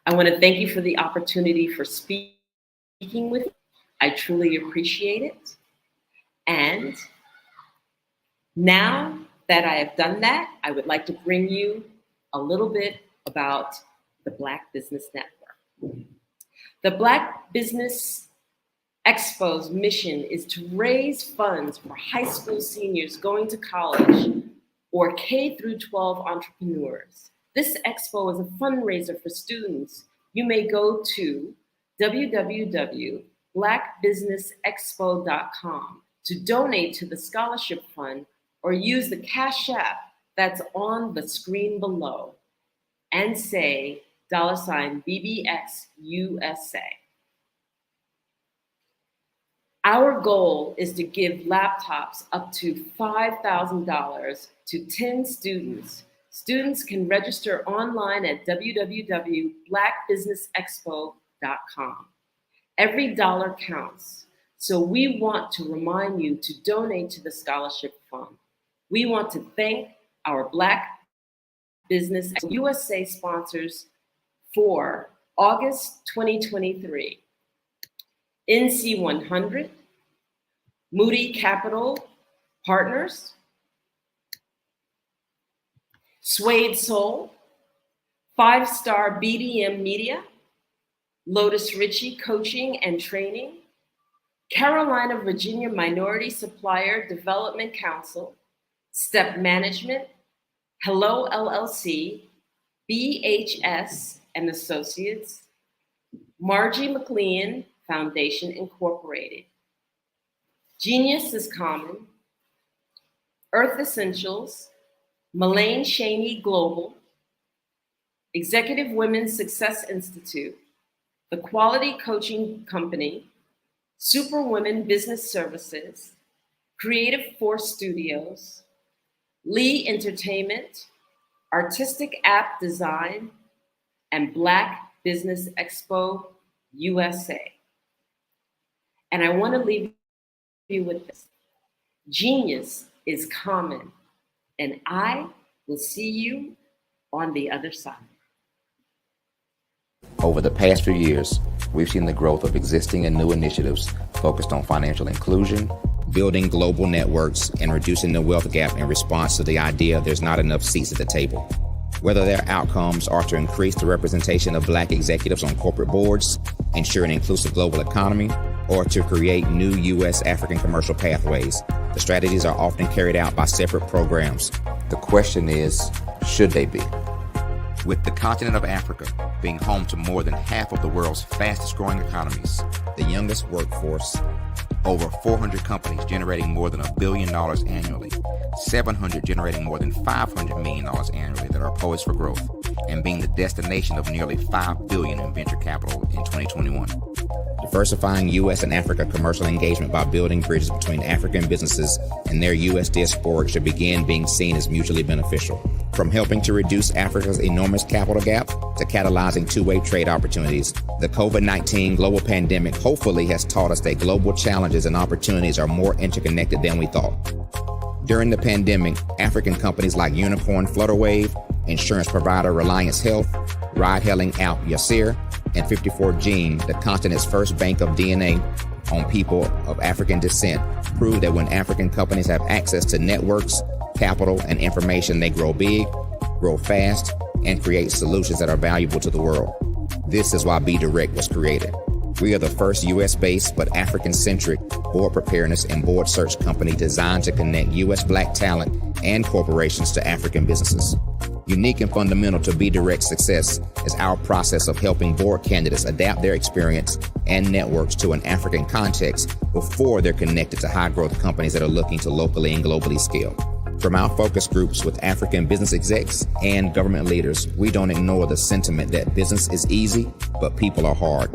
I want to thank you for the opportunity for speaking with me. I truly appreciate it. And now that I have done that, I would like to bring you a little bit about the Black Business Network. The Black Business Expo's mission is to raise funds for high school seniors going to college or K through 12 entrepreneurs. This expo is a fundraiser for students. You may go to www.blackbusinessexpo.com to donate to the scholarship fund or use the Cash App that's on the screen below and say $BBX USA. Our goal is to give laptops up to $5,000 to 10 students. Students can register online at www.blackbusinessexpo.com. Every dollar counts. So we want to remind you to donate to the scholarship fund. We want to thank our Black Business USA sponsors for August 2023. NC 100, Moody Capital Partners, Suede Soul, 5-Star BDM Media, Lotus Ritchie Coaching and Training, Carolina, Virginia Minority Supplier Development Council, Step Management, Hello LLC, BHS and Associates, Margie McLean Foundation Incorporated, Genius is Common, Earth Essentials, Mullane Cheney Global, Executive Women's Success Institute, The Quality Coaching Company, Superwomen Business Services, Creative Force Studios, Lee Entertainment, Artistic App Design, and Black Business Expo USA. And I want to leave you with this. Genius is common, and I will see you on the other side. Over the past few years, we've seen the growth of existing and new initiatives focused on financial inclusion, building global networks, and reducing the wealth gap in response to the idea there's not enough seats at the table. whether their outcomes are to increase the representation of Black executives on corporate boards, ensure an inclusive global economy, or to create new U.S. African commercial pathways. The strategies are often carried out by separate programs. The question is, should they be? With the continent of Africa being home to more than half of the world's fastest growing economies, the youngest workforce, over 400 companies generating more than $1 billion annually, 700 generating more than $500 million annually that are poised for growth, and being the destination of nearly $5 billion in venture capital in 2021. Diversifying U.S. and Africa commercial engagement by building bridges between African businesses and their U.S. diaspora should begin being seen as mutually beneficial. From helping to reduce Africa's enormous capital gap to catalyzing two-way trade opportunities, the COVID-19 global pandemic hopefully has taught us that global challenges and opportunities are more interconnected than we thought. During the pandemic, African companies like Unicorn Flutterwave, insurance provider Reliance Health, ride-hailing app Yasir, and 54Gene, the continent's first bank of DNA on people of African descent, proved that when African companies have access to networks, capital, and information, they grow big, grow fast, and create solutions that are valuable to the world. This is why BDirect was created. We are the first U.S.-based but African-centric board preparedness and board search company designed to connect U.S. Black talent and corporations to African businesses. Unique and fundamental to BDirect's success is our process of helping board candidates adapt their experience and networks to an African context before they're connected to high-growth companies that are looking to locally and globally scale. From our focus groups with African business execs and government leaders, we don't ignore the sentiment that business is easy, but people are hard.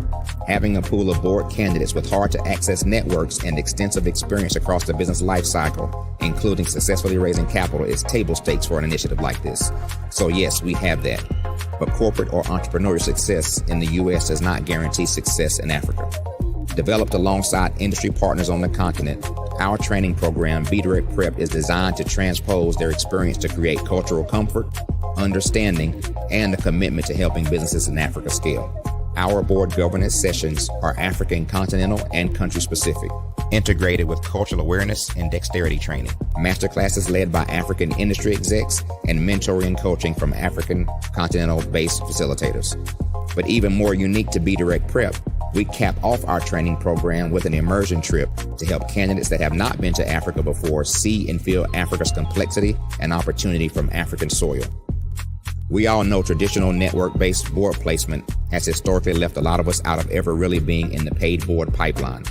Having a pool of board candidates with hard-to-access networks and extensive experience across the business life cycle, including successfully raising capital, is table stakes for an initiative like this. So yes, we have that. But corporate or entrepreneurial success in the U.S. does not guarantee success in Africa. Developed alongside industry partners on the continent, our training program, BDirect Prep, is designed to transpose their experience to create cultural comfort, understanding, and a commitment to helping businesses in Africa scale. Our board governance sessions are African, continental, and country-specific, integrated with cultural awareness and dexterity training, masterclasses led by African industry execs, and mentoring and coaching from African continental-based facilitators. But even more unique to BDirect Prep, we cap off our training program with an immersion trip to help candidates that have not been to Africa before see and feel Africa's complexity and opportunity from African soil. We all know traditional network-based board placement has historically left a lot of us out of ever really being in the paid board pipeline.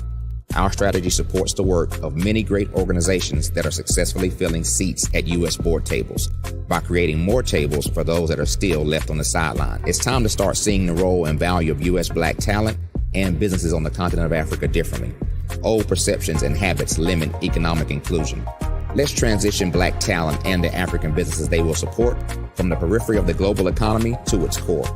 Our strategy supports the work of many great organizations that are successfully filling seats at U.S. board tables by creating more tables for those that are still left on the sideline. It's time to start seeing the role and value of U.S. Black talent and businesses on the continent of Africa differently. Old perceptions and habits limit economic inclusion. Let's transition Black talent and the African businesses they will support from the periphery of the global economy to its core.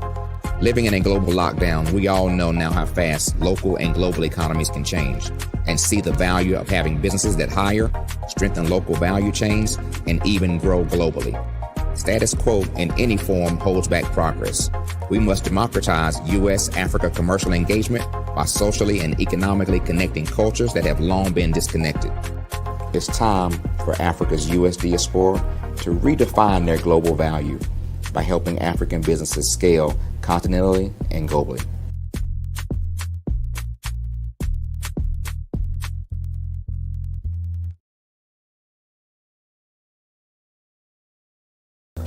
Living in a global lockdown, we all know now how fast local and global economies can change, and see the value of having businesses that hire, strengthen local value chains, and even grow globally. Status quo in any form holds back progress. We must democratize U.S.-Africa commercial engagement by socially and economically connecting cultures that have long been disconnected. It's time for Africa's U.S. diaspora to redefine their global value by helping African businesses scale continentally and globally.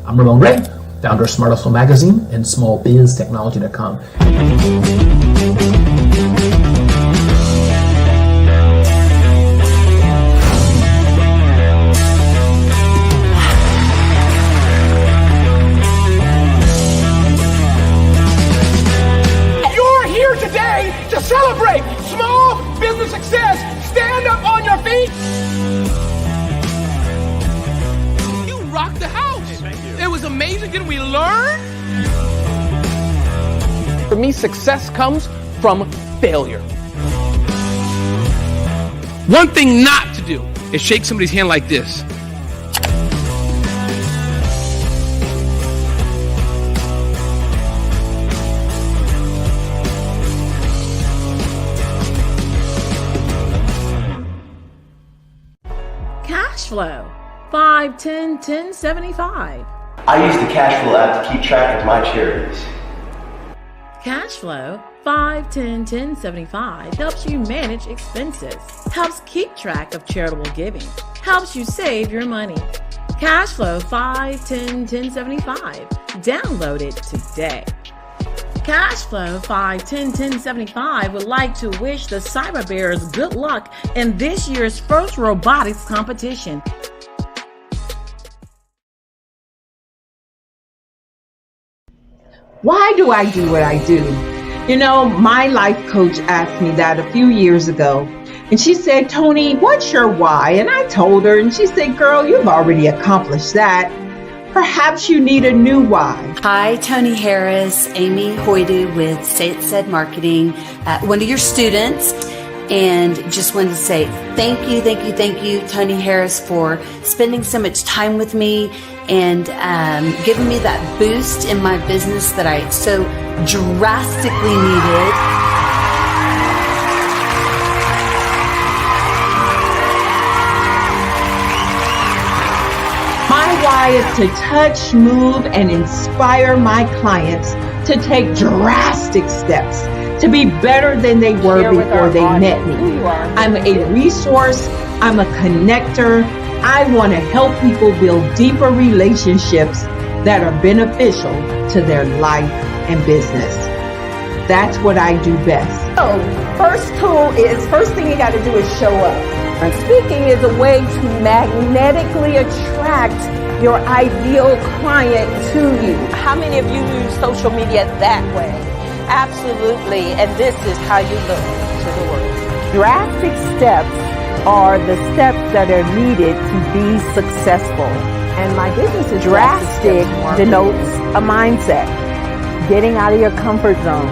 I'm Ramon Ray, founder of Smart Hustle Magazine and smallbiztechnology.com. You're here today to celebrate small business success. Stand up on your feet. You rocked the house. It was amazing. Didn't we learn? For me, success comes from failure. One thing not to do is shake somebody's hand like this. Cash flow, 5, 10, 10, 75. I use the cash flow app to keep track of my charities. Cashflow 5-10-10-75 helps you manage expenses, helps keep track of charitable giving, helps you save your money. Cashflow 5-10-10-75. Download it today. Cashflow 5-10-10-75 would like to wish the Cyber Bears good luck in this year's first robotics competition. Why do I do what I do? You know, my life coach asked me that a few years ago. And she said, Tony, what's your why? And I told her, and she said, girl, you've already accomplished that. Perhaps you need a new why. Hi, Tony Harris, Amy Hoydu with Say It Said Marketing, one of your students. And just wanted to say thank you, Tony Harris, for spending so much time with me and giving me that boost in my business that I so drastically needed. My why is to touch, move, and inspire my clients to take drastic steps to be better than they were before they met me. I'm a resource. I'm a connector. I want to help people build deeper relationships that are beneficial to their life and business. That's what I do best. So, first thing you got to do is show up. And speaking is a way to magnetically attract your ideal client to you. How many of you use social media that way? Absolutely, and this is how you look to the world. Drastic steps are the steps that are needed to be successful. And my business is drastic denotes a mindset. Getting out of your comfort zone.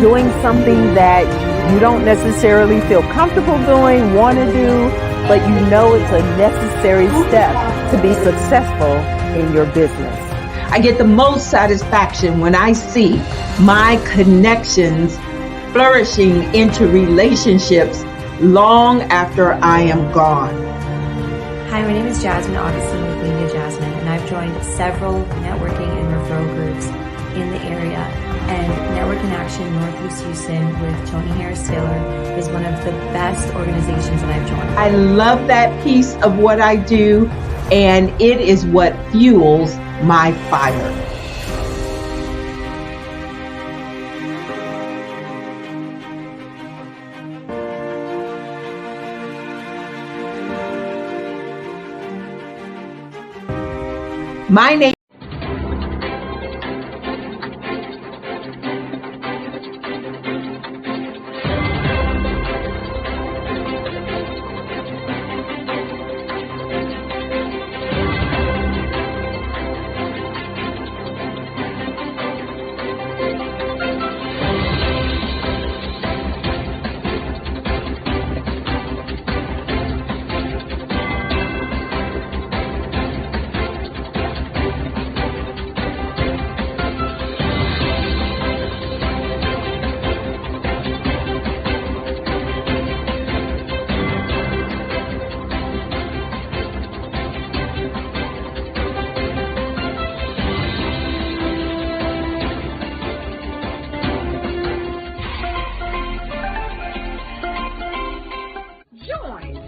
Doing something that you don't necessarily feel comfortable doing, want to do, but you know it's a necessary step to be successful in your business. I get the most satisfaction when I see my connections flourishing into relationships long after I am gone. Hi, my name is Jasmine Augustine with Media Jasmine, and I've joined several networking and referral groups in the area. And Network in Action Northeast Houston with Tony Harris Taylor is one of the best organizations that I've joined. I love that piece of what I do, and it is what fuels my fire. My name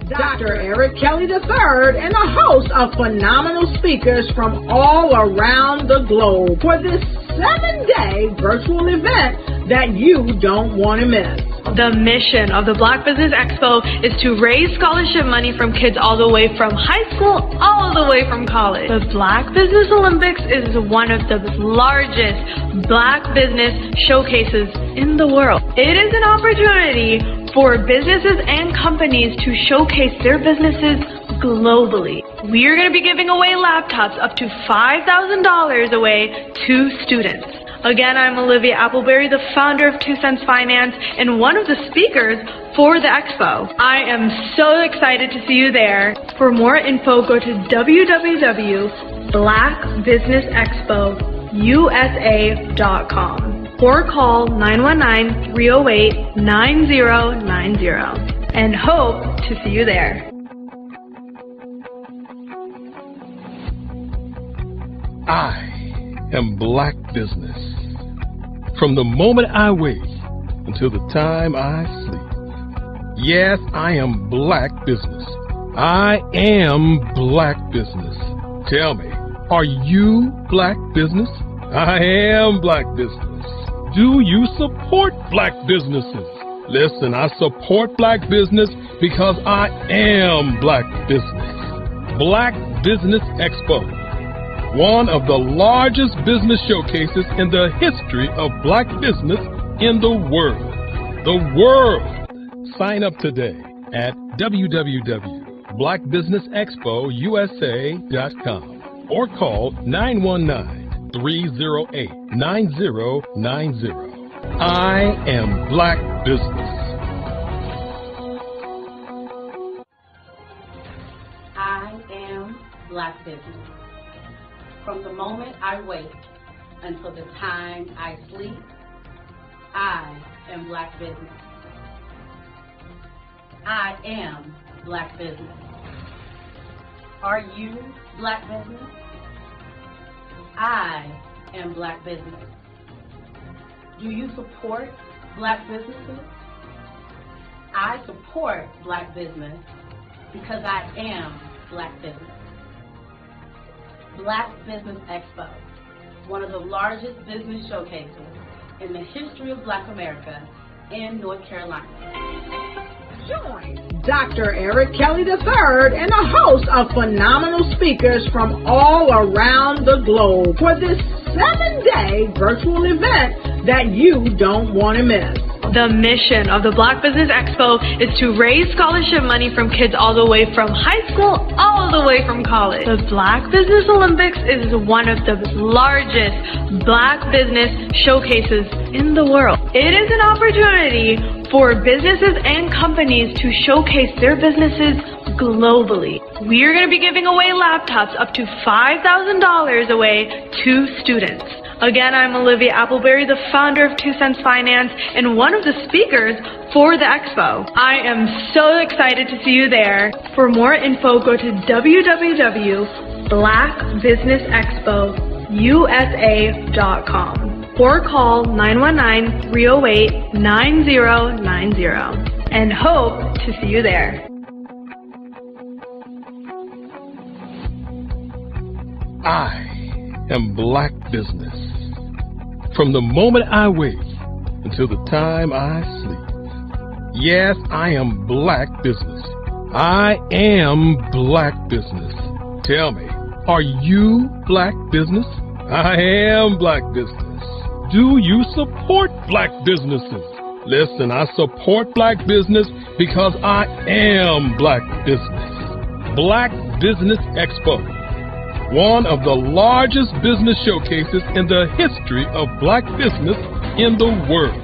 Dr. Eric Kelly III and a host of phenomenal speakers from all around the globe for this 7-day virtual event that you don't want to miss. The mission of the Black Business Expo is to raise scholarship money from kids all the way from high school, all the way from college. The Black Business Olympics is one of the largest Black business showcases in the world. It is an opportunity for businesses and companies to showcase their businesses globally. We are going to be giving away laptops up to $5,000 away to students. Again, I'm Olivia Appleberry, the founder of 2 Cents Finance and one of the speakers for the expo. I am so excited to see you there. For more info, go to www.blackbusinessexpousa.com or call 919-308-9090 and hope to see you there. I am Black Business. From the moment I wake until the time I sleep. Yes, I am Black Business. I am Black Business. Tell me, are you Black Business? I am Black Business. Do you support Black businesses? Listen, I support Black business because I am Black Business. Black Business Expo, one of the largest business showcases in the history of Black business in the world. The world! Sign up today at www.blackbusinessexpousa.com or call 919-308-9090. I am Black Business. I am Black Business. From the moment I wake until the time I sleep, I am Black Business. I am Black Business. Are you Black Business? I am Black Business. Do you support Black businesses? I support Black business because I am Black Business. Black Business Expo, one of the largest business showcases in the history of Black America in North Carolina. Join Dr. Eric Kelly III and a host of phenomenal speakers from all around the globe for this 7-day virtual event that you don't want to miss. The mission of the Black Business Expo is to raise scholarship money from kids all the way from high school all the way from college. The Black Business Olympics is one of the largest Black business showcases in the world. It is an opportunity for businesses and companies to showcase their businesses globally. We are going to be giving away laptops up to $5,000 away to students. Again, I'm Olivia Appleberry, the founder of 2 Cents Finance and one of the speakers for the expo. I am so excited to see you there. For more info, go to www.blackbusinessexpousa.com or call 919-308-9090 and hope to see you there. I am Black Business. From the moment I wake until the time I sleep. Yes, I am Black Business. I am Black Business. Tell me, are you Black Business? I am Black Business. Do you support Black businesses? Listen, I support Black business because I am Black Business. Black Business Expo, one of the largest business showcases in the history of Black business in the world.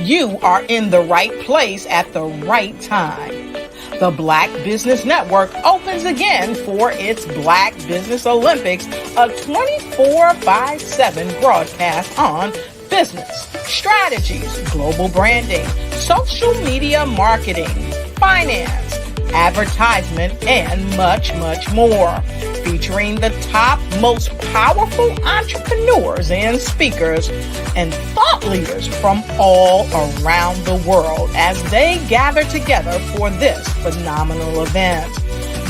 You are in the right place at the right time. The Black Business Network opens again for its Black Business Olympics, a 24/7 broadcast on business, strategies, global branding, social media marketing, finance, advertisement, and much, much more. Featuring the top, most powerful entrepreneurs and speakers and thought leaders from all around the world as they gather together for this phenomenal event.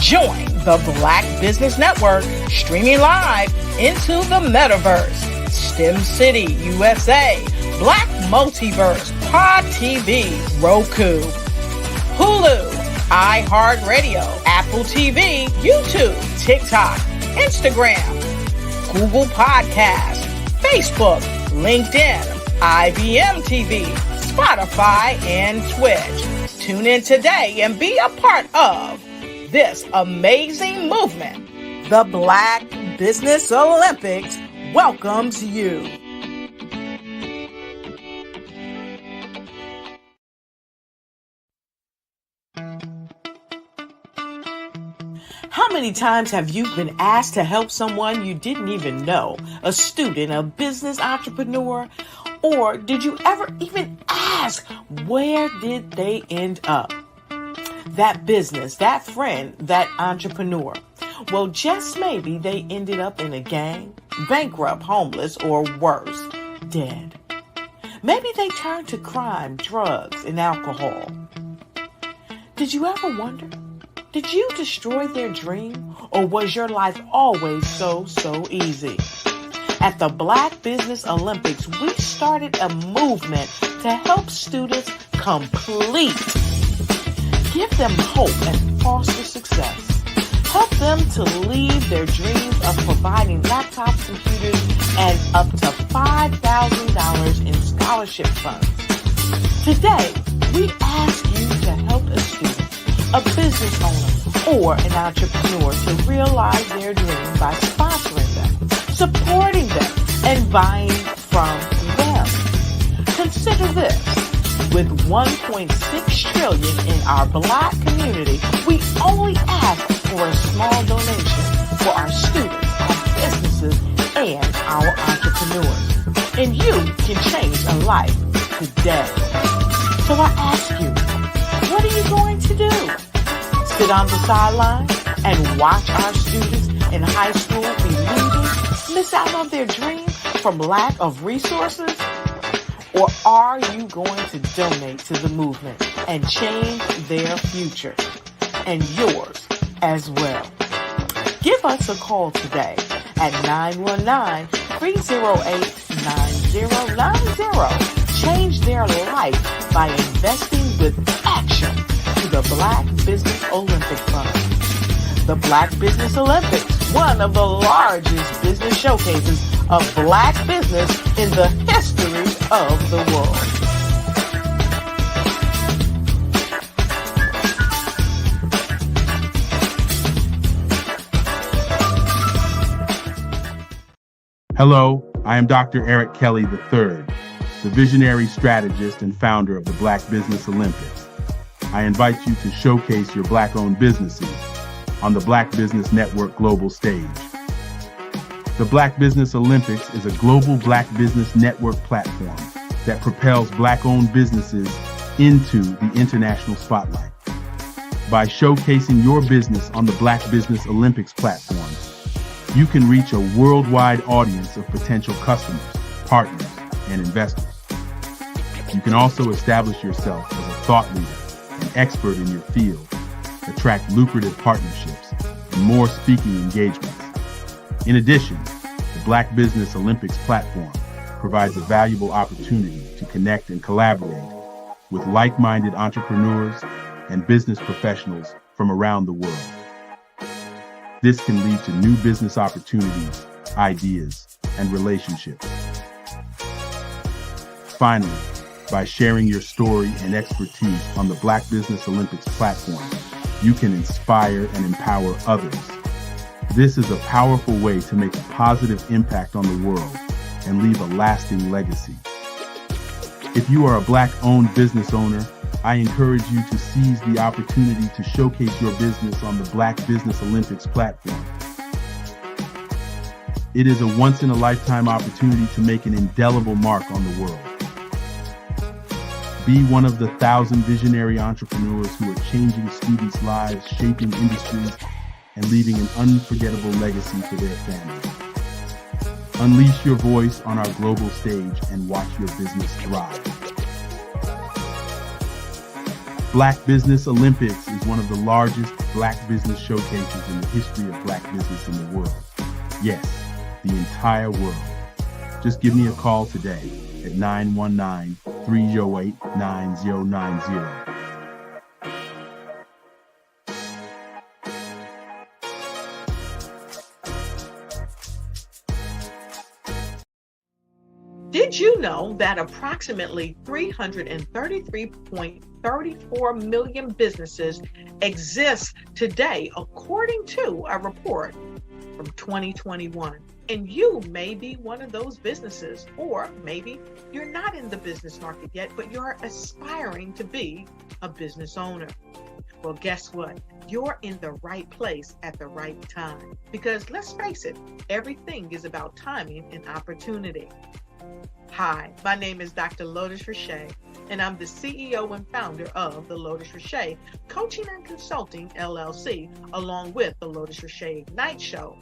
Join the Black Business Network streaming live into the metaverse, STEM City, USA, Black Multiverse, Pod TV, Roku, Hulu, iHeartRadio, Apple TV, YouTube, TikTok, Instagram, Google Podcasts, Facebook, LinkedIn, IBM TV, Spotify, and Twitch. Tune in today and be a part of this amazing movement. The Black Business Olympics welcomes you. How many many times have you been asked to help someone you didn't even know? A student, a business entrepreneur? Or did you ever even ask, where did they end up? That business, that friend, that entrepreneur. Well, just maybe they ended up in a gang, bankrupt, homeless, or worse, dead. Maybe they turned to crime, drugs, and alcohol. Did you ever wonder? Did you destroy their dream, or was your life always so easy? At the Black Business Olympics, we started a movement to help students complete. Give them hope and foster success. Help them to leave their dreams of providing laptops, computers, and up to $5,000 in scholarship funds. Today, we ask you to help a student, a business owner, or an entrepreneur to realize their dream by sponsoring them, supporting them, and buying from them. Consider this. With $1.6 trillion in our Black community, we only ask for a small donation for our students, our businesses, and our entrepreneurs. And you can change a life today. So I ask you, what are you going to do? Sit on the sideline and watch our students in high school be losers, miss out on their dream from lack of resources? Or are you going to donate to the movement and change their future and yours as well? Give us a call today at 919-308-9090. Change their life by investing with action to the Black Business Olympic Fund. The Black Business Olympics, one of the largest business showcases of Black business in the history of the world. Hello, I am Dr. Eric Kelly III, the visionary strategist and founder of the Black Business Olympics. I invite you to showcase your Black-owned businesses on the Black Business Network global stage. The Black Business Olympics is a global Black Business Network platform that propels Black-owned businesses into the international spotlight. By showcasing your business on the Black Business Olympics platform, you can reach a worldwide audience of potential customers, partners, and investors. You can also establish yourself as a thought leader, an expert in your field, attract lucrative partnerships, and more speaking engagements. In addition, the Black Business Olympics platform provides a valuable opportunity to connect and collaborate with like-minded entrepreneurs and business professionals from around the world. This can lead to new business opportunities, ideas, and relationships. Finally, by sharing your story and expertise on the Black Business Olympics platform, you can inspire and empower others. This is a powerful way to make a positive impact on the world and leave a lasting legacy. If you are a Black-owned business owner, I encourage you to seize the opportunity to showcase your business on the Black Business Olympics platform. It is a once-in-a-lifetime opportunity to make an indelible mark on the world. Be one of the 1,000 visionary entrepreneurs who are changing students' lives, shaping industries, and leaving an unforgettable legacy for their families. Unleash your voice on our global stage and watch your business thrive. Black Business Olympics is one of the largest Black business showcases in the history of Black business in the world. Yes, the entire world. Just give me a call today at 919-308-9090. Did you know that approximately 333.34 million businesses exist today, according to a report from 2021? And you may be one of those businesses, or maybe you're not in the business market yet, but you're aspiring to be a business owner. Well, guess what? you're in the right place at the right time. Because let's face it, everything is about timing and opportunity. Hi, my name is Dr. Lotus Richey, and I'm the CEO and founder of the Lotus Richey Coaching and Consulting LLC, along with the Lotus Richey Ignite Show.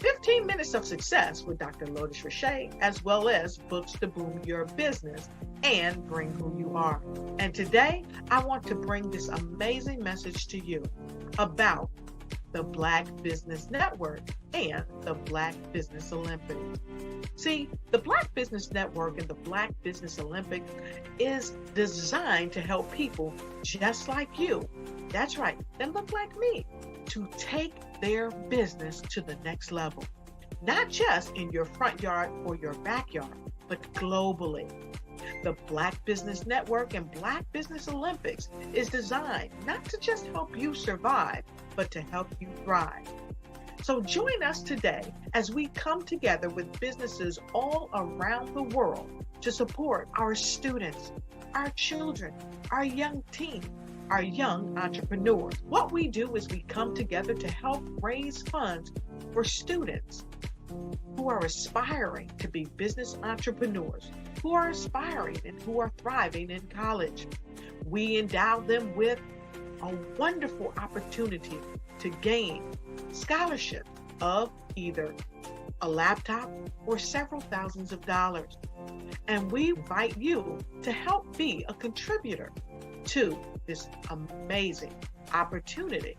15 minutes of success with Dr. Lotus Richey, as well as books to boom your business and bring who you are. And today, I want to bring this amazing message to you about the Black Business Network and the Black Business Olympics. See, the Black Business Network and the Black Business Olympics is designed to help people just like you, that's right, that look like me, to take their business to the next level. Not just in your front yard or your backyard, but globally. The Black Business Network and Black Business Olympics is designed not to just help you survive, but to help you thrive. So join us today as we come together with businesses all around the world to support our students, our children, our young teens, our young entrepreneurs. What we do is we come together to help raise funds for students who are aspiring to be business entrepreneurs, who are aspiring and who are thriving in college. We endow them with a wonderful opportunity to gain scholarship of either a laptop or several thousands of dollars. And we invite you to help be a contributor to this amazing opportunity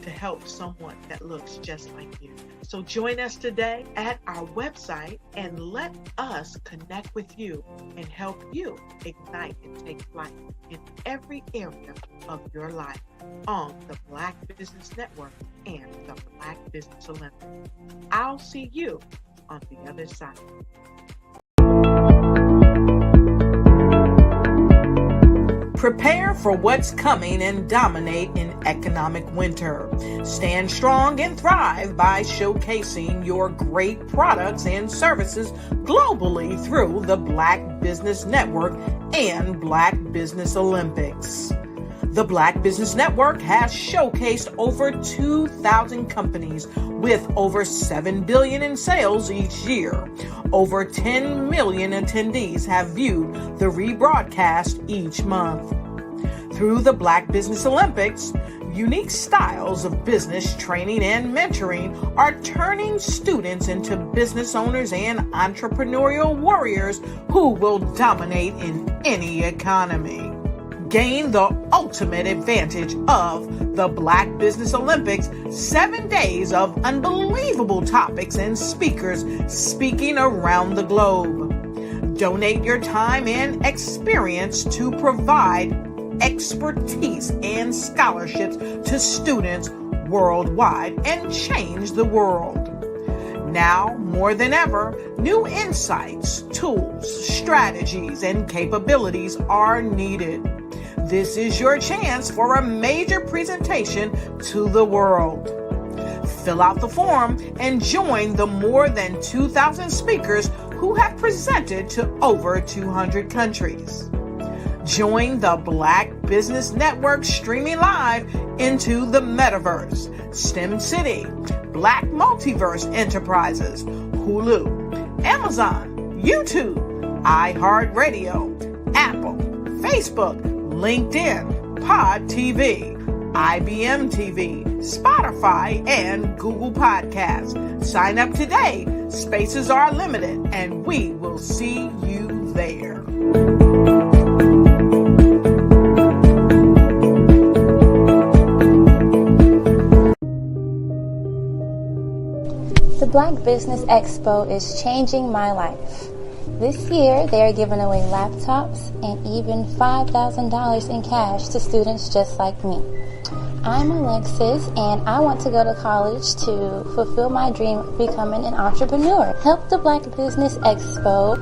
to help someone that looks just like you. So join us today at our website and let us connect with you and help you ignite and take flight in every area of your life on the Black Business Network and the Black Business Olympics. I'll see you on the other side. Prepare for what's coming and dominate in economic winter. Stand strong and thrive by showcasing your great products and services globally through the Black Business Network and Black Business Olympics. The Black Business Network has showcased over 2,000 companies with over $7 billion in sales each year. Over 10 million attendees have viewed the rebroadcast each month. Through the Black Business Olympics, unique styles of business training and mentoring are turning students into business owners and entrepreneurial warriors who will dominate in any economy. Gain the ultimate advantage of the Black Business Olympics, 7 days of unbelievable topics and speakers speaking around the globe. Donate your time and experience to provide expertise and scholarships to students worldwide and change the world. Now, more than ever, new insights, tools, strategies, and capabilities are needed. This is your chance for a major presentation to the world. Fill out the form and join the more than 2,000 speakers who have presented to over 200 countries. Join the Black Business Network streaming live into the Metaverse, STEM City, Black Multiverse Enterprises, Hulu, Amazon, YouTube, iHeartRadio, Apple, Facebook, LinkedIn, Pod TV, IBM TV, Spotify, and Google Podcasts. Sign up today. Spaces are limited, and we will see you there. The Black Business Expo is changing my life. This year, they are giving away laptops and even $5,000 in cash to students just like me. I'm Alexis, and I want to go to college to fulfill my dream of becoming an entrepreneur. Help the Black Business Expo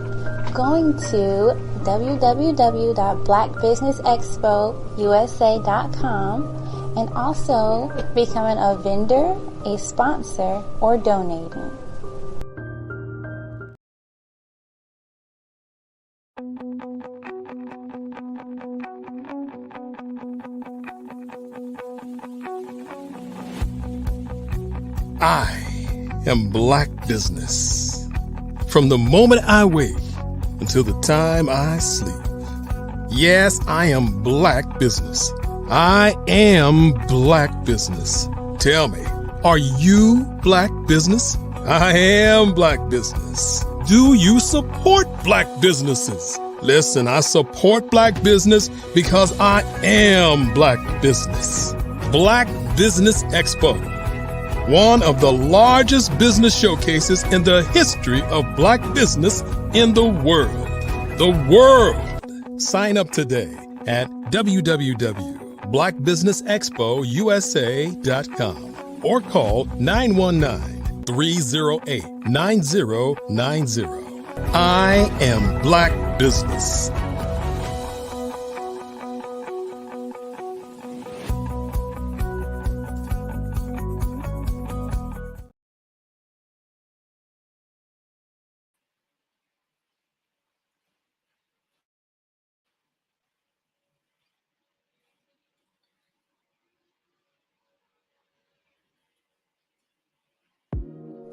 going to www.blackbusinessexpousa.com and also becoming a vendor, a sponsor, or donating. am Black business. From the moment I wake until the time I sleep. Yes, I am Black business. I am Black business. Tell me, are you Black business? I am Black business. Do you support Black businesses? Listen, I support Black business because I am Black business. Black Business Expo, one of the largest business showcases in the history of Black business in the world. The world! Sign up today at www.blackbusinessexpousa.com or call 919-308-9090. I am Black business.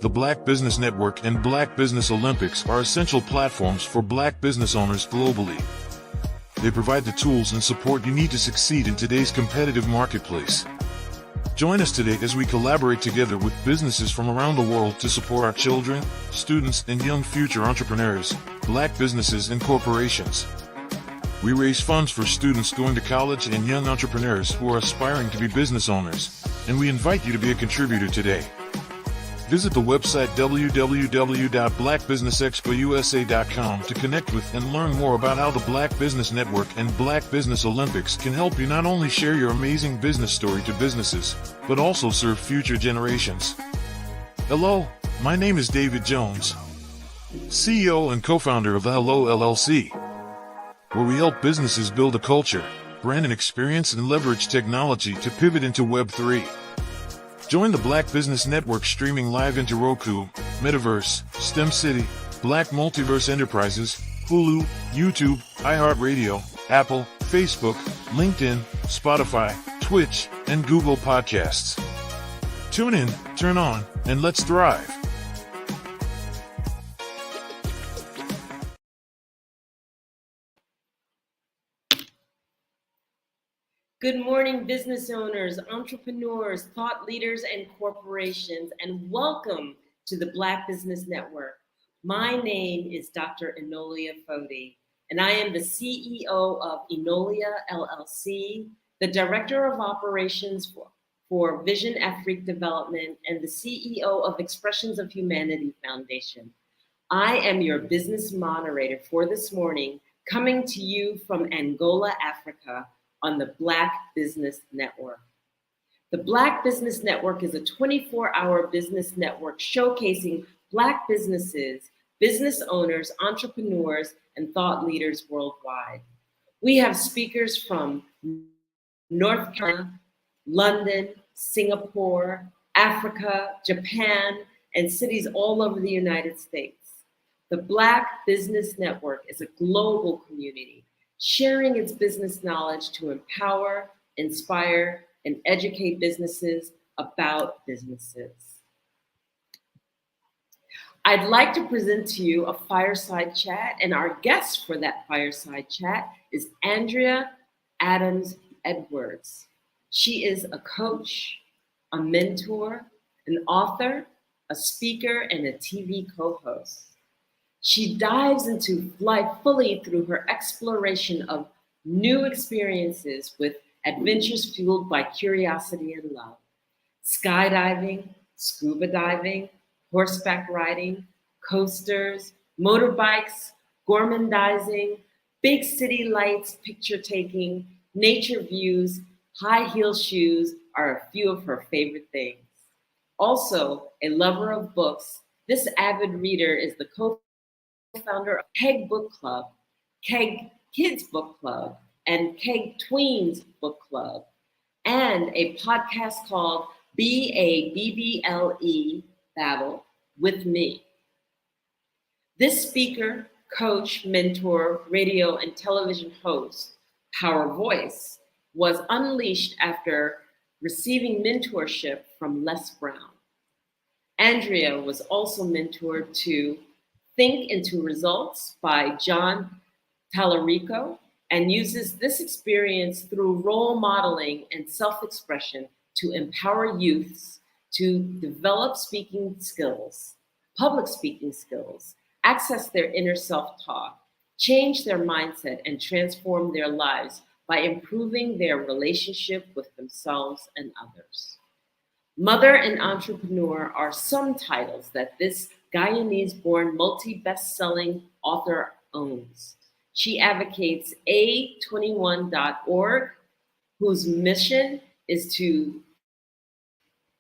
The Black Business Network and Black Business Olympics are essential platforms for Black business owners globally. They provide the tools and support you need to succeed in today's competitive marketplace. Join us today as we collaborate together with businesses from around the world to support our children, students, and young future entrepreneurs, Black businesses and corporations. We raise funds for students going to college and young entrepreneurs who are aspiring to be business owners, and we invite you to be a contributor today. Visit the website www.blackbusinessexpousa.com to connect with and learn more about how the Black Business Network and Black Business Olympics can help you not only share your amazing business story to businesses, but also serve future generations. Hello, my name is David Jones, CEO and co-founder of the Hello LLC, where we help businesses build a culture, brand and experience, and leverage technology to pivot into Web3. Join the Black Business Network streaming live into Roku, Metaverse, STEM City, Black Multiverse Enterprises, Hulu, YouTube, iHeartRadio, Apple, Facebook, LinkedIn, Spotify, Twitch, and Google Podcasts. Tune in, turn on, and let's thrive. Good morning, business owners, entrepreneurs, thought leaders, and corporations, and welcome to the Black Business Network. My name is Dr. Enolia Foti, and I am the CEO of Enolia LLC, the Director of Operations for Vision Afrique Development, and the CEO of Expressions of Humanity Foundation. I am your business moderator for this morning, coming to you from Angola, Africa, on the Black Business Network. The Black Business Network is a 24-hour business network showcasing Black businesses, business owners, entrepreneurs, and thought leaders worldwide. We have speakers from North Carolina, London, Singapore, Africa, Japan, and cities all over the United States. The Black Business Network is a global community sharing its business knowledge to empower, inspire, and educate businesses about businesses. I'd like to present to you a fireside chat, and our guest for that fireside chat is Andrea Adams Edwards. She is a coach, a mentor, an author, a speaker, and a TV co-host. She dives into life fully through her exploration of new experiences with adventures fueled by curiosity and love. Skydiving, scuba diving, horseback riding, coasters, motorbikes, gourmandizing, big city lights, picture taking, nature views, high heel shoes are a few of her favorite things. Also, a lover of books, this avid reader is the co-founder of Keg Book Club, Keg Kids Book Club, and Keg Tweens Book Club, and a podcast called BABBLE Battle with Me. This speaker, coach, mentor, radio, and television host, Power Voice, was unleashed after receiving mentorship from Les Brown. Andrea was also mentored to Think into Results by John Tallarico and uses this experience through role modeling and self-expression to empower youths to develop speaking skills, public speaking skills, access their inner self-talk, change their mindset, and transform their lives by improving their relationship with themselves and others. Mother and Entrepreneur are some titles that this Guyanese-born multi-best-selling author owns. She advocates A21.org, whose mission is to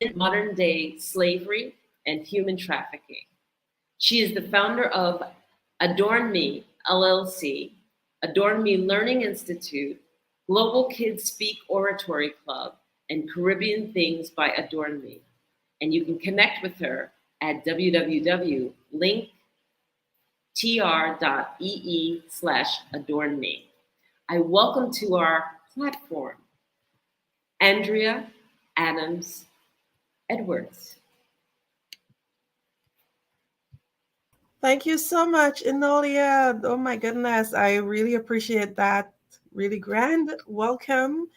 end modern-day slavery and human trafficking. She is the founder of Adorn Me, LLC, Adorn Me Learning Institute, Global Kids Speak Oratory Club, and Caribbean Things by Adorn Me. And you can connect with her at www.linktr.ee/adornme. I welcome to our platform Andrea Adams Edwards. Thank you so much, Enolia. Oh my goodness, I really appreciate that really grand welcome.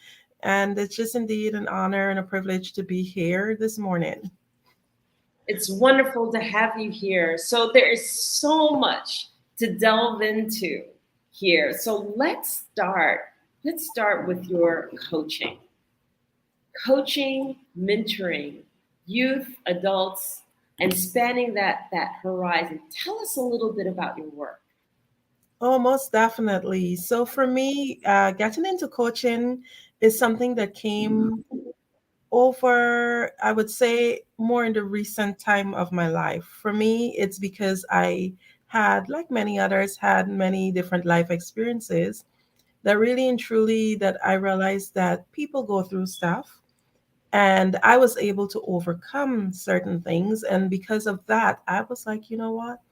And it's just indeed an honor and a privilege to be here this morning. It's wonderful to have you here. So there is so much to delve into here. So let's start with your coaching. Coaching, mentoring, youth, adults, and spanning that horizon. Tell us a little bit about your work. Oh, most definitely. So for me, getting into coaching is something that came over, I would say, more in the recent time of my life. For me, it's because I had, like many others, had many different life experiences that really and truly that I realized that people go through stuff. And I was able to overcome certain things. And because of that, I was like, you know what?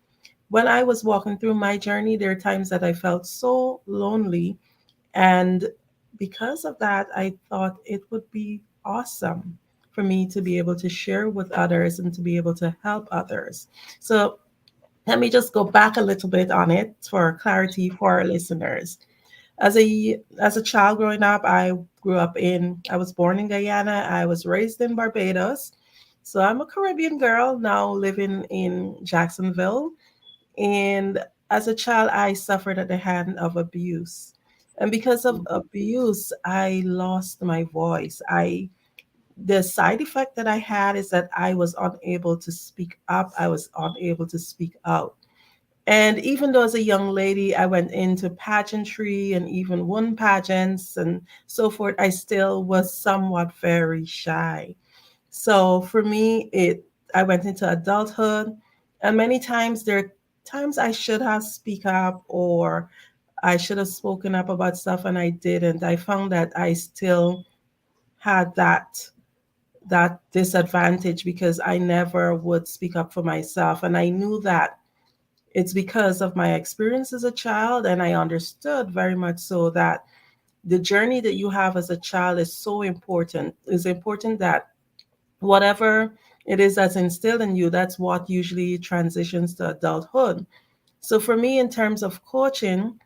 When I was walking through my journey, there are times that I felt so lonely. And because of that, I thought it would be awesome for me to be able to share with others and to be able to help others. So let me just go back a little bit on it for clarity for our listeners. As a child growing up, I was born in Guyana. I was raised in Barbados. So I'm a Caribbean girl now living in Jacksonville. And as a child, I suffered at the hand of abuse. And because of abuse, I lost my voice. The side effect that I had is that I was unable to speak up. I was unable to speak out. And even though as a young lady, I went into pageantry and even won pageants and so forth, I still was somewhat very shy. So for me, I went into adulthood, and many times there are times I should have speak up or I should have spoken up about stuff and I didn't. I found that I still had that disadvantage because I never would speak up for myself. And I knew that it's because of my experience as a child, and I understood very much so that the journey that you have as a child is so important. It's important that whatever it is that's instilled in you, that's what usually transitions to adulthood. So for me, in terms of coaching,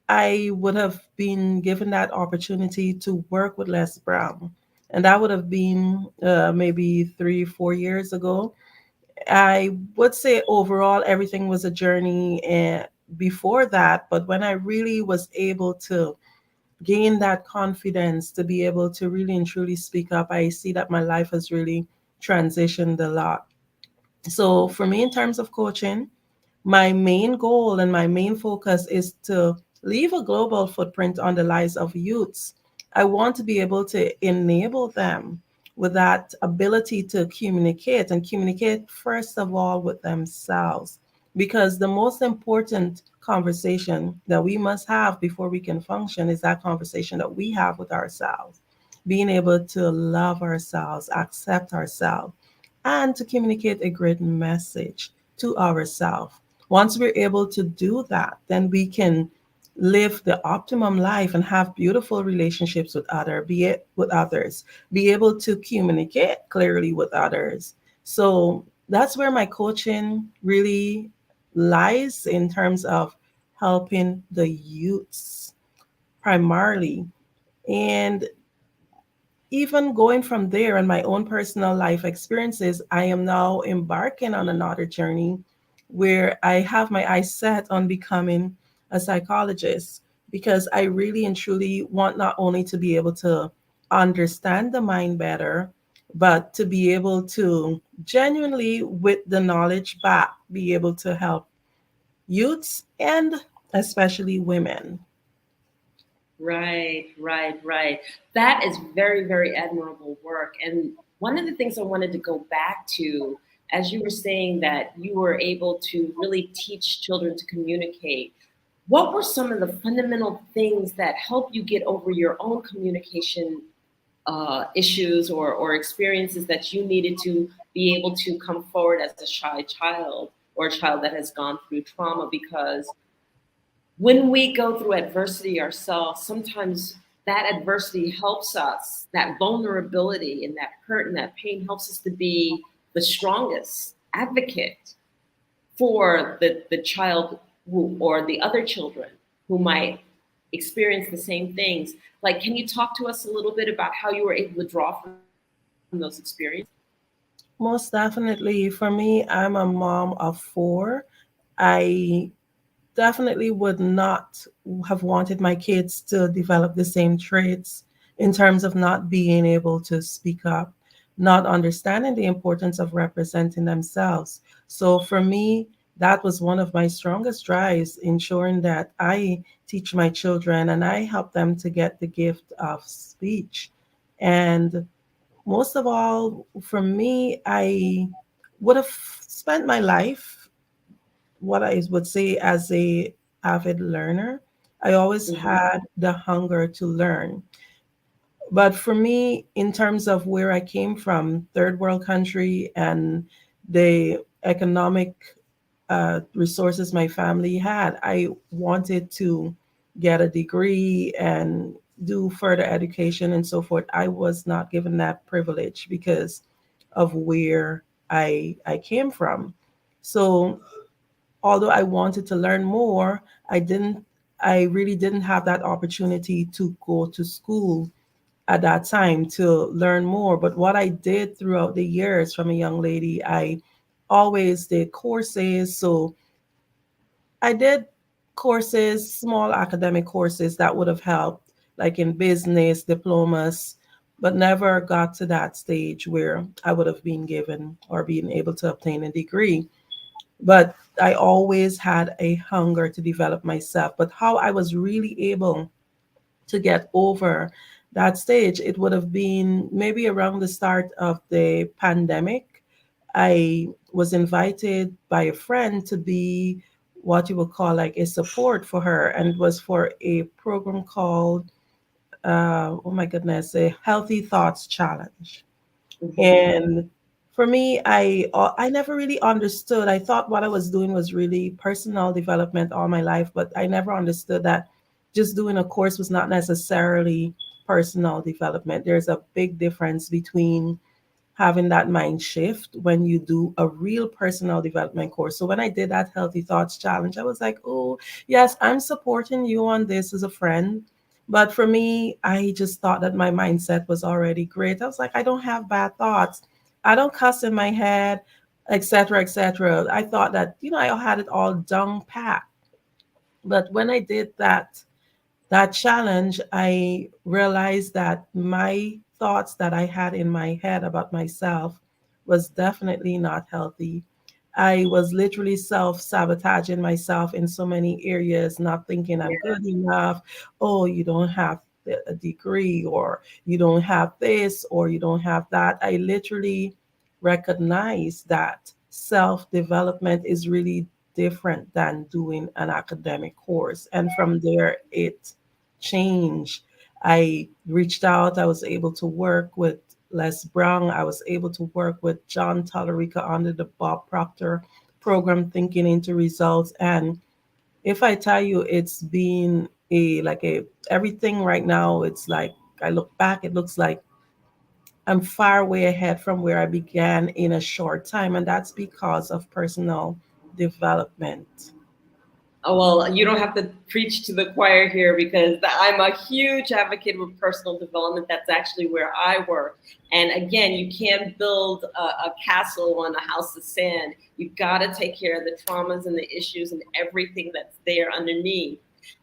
I would have been given that opportunity to work with Les Brown. And that would have been maybe 3-4 years ago. I would say overall, everything was a journey before that. But when I really was able to gain that confidence to be able to really and truly speak up, I see that my life has really transitioned a lot. So for me, in terms of coaching, my main goal and my main focus is to leave a global footprint on the lives of youths. I want to be able to enable them with that ability to communicate and communicate first of all with themselves. Because the most important conversation that we must have before we can function is that conversation that we have with ourselves. Being able to love ourselves, accept ourselves, and to communicate a great message to ourselves. Once we're able to do that, then we can live the optimum life and have beautiful relationships with others, be able to communicate clearly with others. So that's where my coaching really lies in terms of helping the youths primarily. And even going from there and my own personal life experiences, I am now embarking on another journey where I have my eyes set on becoming a psychologist because I really and truly want not only to be able to understand the mind better, but to be able to genuinely, with the knowledge back, be able to help youths and especially women. Right, right, right. That is very, very admirable work. And one of the things I wanted to go back to, as you were saying that you were able to really teach children to communicate, what were some of the fundamental things that help you get over your own communication issues or experiences that you needed to be able to come forward as a shy child or a child that has gone through trauma? Because when we go through adversity ourselves, sometimes that adversity helps us, that vulnerability and that hurt and that pain helps us to be the strongest advocate for the child who, or the other children who might experience the same things. Like, can you talk to us a little bit about how you were able to draw from those experiences? Most definitely. For me, I'm a mom of four. I definitely would not have wanted my kids to develop the same traits in terms of not being able to speak up, not understanding the importance of representing themselves. So for me, that was one of my strongest drives, ensuring that I teach my children and I help them to get the gift of speech. And most of all, for me, I would have spent my life, what I would say, as a avid learner. I always had the hunger to learn. But for me, in terms of where I came from, third world country, and the economic resources my family had, I wanted to get a degree and do further education and so forth. I was not given that privilege because of where I came from. So although I wanted to learn more, I really didn't have that opportunity to go to school at that time to learn more. But what I did throughout the years from a young lady, I always did courses. So I did courses, small academic courses that would have helped, like in business, diplomas, but never got to that stage where I would have been given or being able to obtain a degree. But I always had a hunger to develop myself. But how I was really able to get over that stage, it would have been maybe around the start of the pandemic. I was invited by a friend to be what you would call like a support for her, and it was for a program called, oh my goodness, a Healthy Thoughts Challenge. And for me, I never really understood. I thought what I was doing was really personal development all my life, but I never understood that just doing a course was not necessarily personal development. There's a big difference between having that mind shift when you do a real personal development course. So when I did that Healthy Thoughts Challenge, I was like, oh, yes, I'm supporting you on this as a friend. But for me, I just thought that my mindset was already great. I was like, I don't have bad thoughts. I don't cuss in my head, etc., etc. I thought that, I had it all down pat. But when I did that challenge, I realized that my thoughts that I had in my head about myself was definitely not healthy. I was literally self sabotaging myself in so many areas, not thinking I'm good enough. Oh, you don't have a degree, or you don't have this, or you don't have that. I literally recognize that self development is really different than doing an academic course. And from there, it changed. I reached out. I was able to work with Les Brown. I was able to work with John Tallarica under the Bob Proctor program, Thinking into Results. And if I tell you, it's been everything right now. It's like, I look back, it looks like I'm far way ahead from where I began in a short time, and that's because of personal development. Oh, well, you don't have to preach to the choir here because I'm a huge advocate with personal development. That's actually where I work. And again, you can't build a castle on a house of sand. You've got to take care of the traumas and the issues and everything that's there underneath.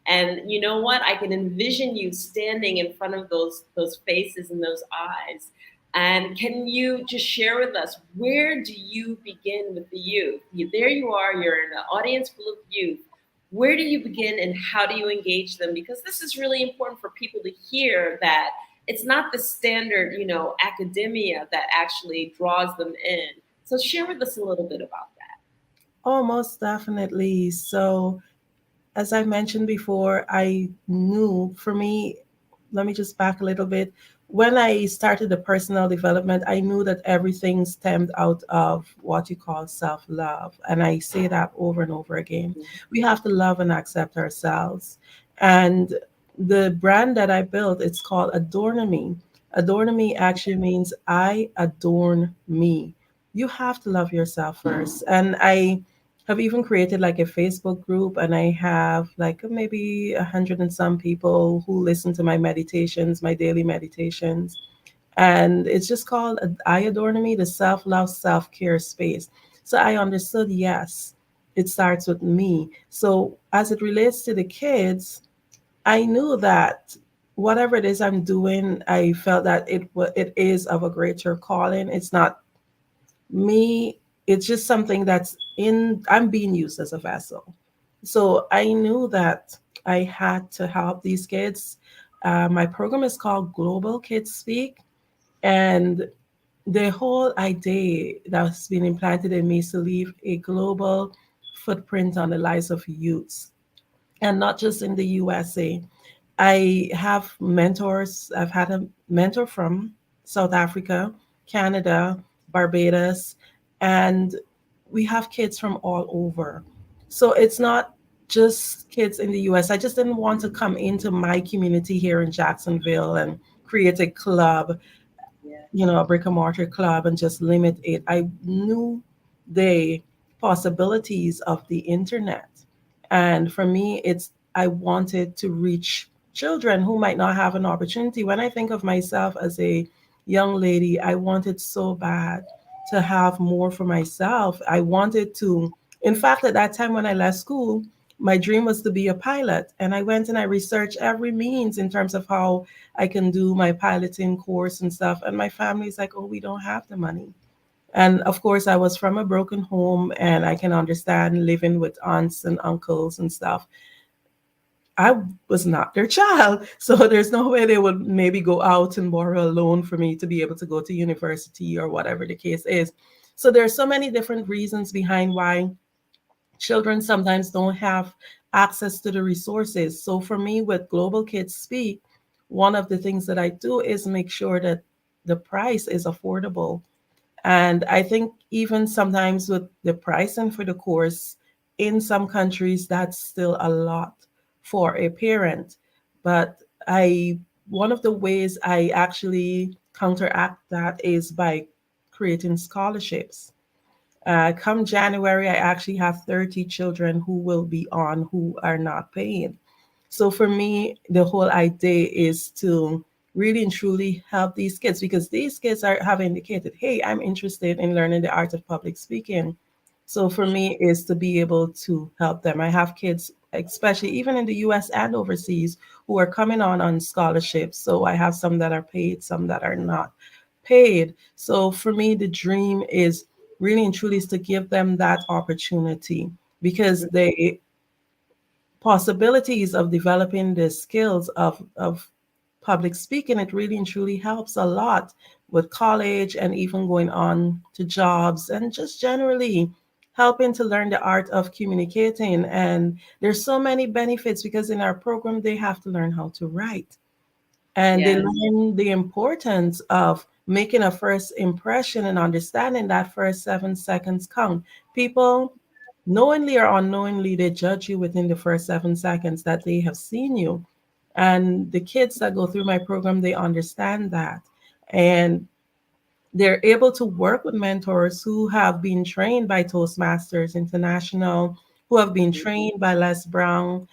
And you know what? I can envision you standing in front of those faces and those eyes. And can you just share with us, where do you begin with the youth? There you are, you're in an audience full of youth. Where do you begin and how do you engage them? Because this is really important for people to hear, that it's not the standard, academia that actually draws them in. So share with us a little bit about that. Oh, most definitely. So, as I mentioned before, I knew, for me, let me just back a little bit. When I started the personal development, I knew that everything stemmed out of what you call self love. And I say that over and over again. We have to love and accept ourselves. And the brand that I built, it's called Adorn Me. Adorn Me actually means I adorn me. You have to love yourself first. And I have even created like a Facebook group, and I have like maybe 100 and some people who listen to my meditations, my daily meditations. And it's just called I Adorn Me, the self-love, self-care space. So I understood, yes, it starts with me. So as it relates to the kids, I knew that whatever it is I'm doing, I felt that it is of a greater calling. It's not me, it's just something that's in, I'm being used as a vessel. So I knew that I had to help these kids. My program is called Global Kids Speak, and the whole idea that's been implanted in me is to leave a global footprint on the lives of youths, and not just in the USA. I have mentors. I've had a mentor from South Africa, Canada, Barbados, and we have kids from all over. So it's not just kids in the US. I just didn't want to come into my community here in Jacksonville and create a club, a brick and mortar club, and just limit it. I knew the possibilities of the internet. And for me, I wanted to reach children who might not have an opportunity. When I think of myself as a young lady, I wanted so bad to have more for myself. I wanted to, in fact, at that time when I left school, my dream was to be a pilot. And I went and I researched every means in terms of how I can do my piloting course and stuff. And my family's like, oh, we don't have the money. And of course, I was from a broken home, and I can understand living with aunts and uncles and stuff. I was not their child. So there's no way they would maybe go out and borrow a loan for me to be able to go to university or whatever the case is. So there's so many different reasons behind why children sometimes don't have access to the resources. So for me, with Global Kids Speak, one of the things that I do is make sure that the price is affordable. And I think even sometimes with the pricing for the course, in some countries, that's still a lot for a parent. But one of the ways I actually counteract that is by creating scholarships. Come January, I actually have 30 children who will be on who are not paying. So for me, the whole idea is to really and truly help these kids, because these kids have indicated, hey, I'm interested in learning the art of public speaking. So for me is to be able to help them. I have kids, especially even in the US and overseas, who are coming on scholarships. So I have some that are paid, some that are not paid. So for me, the dream is really and truly is to give them that opportunity, because the possibilities of developing the skills of public speaking, it really and truly helps a lot with college and even going on to jobs and just generally helping to learn the art of communicating. And there's so many benefits, because in our program they have to learn how to write, and they learn the importance of making a first impression and understanding that first 7 seconds count. People, knowingly or unknowingly, they judge you within the first 7 seconds that they have seen you. And the kids that go through my program, they understand that. And they're able to work with mentors who have been trained by Toastmasters International, who have been trained by Les Brown,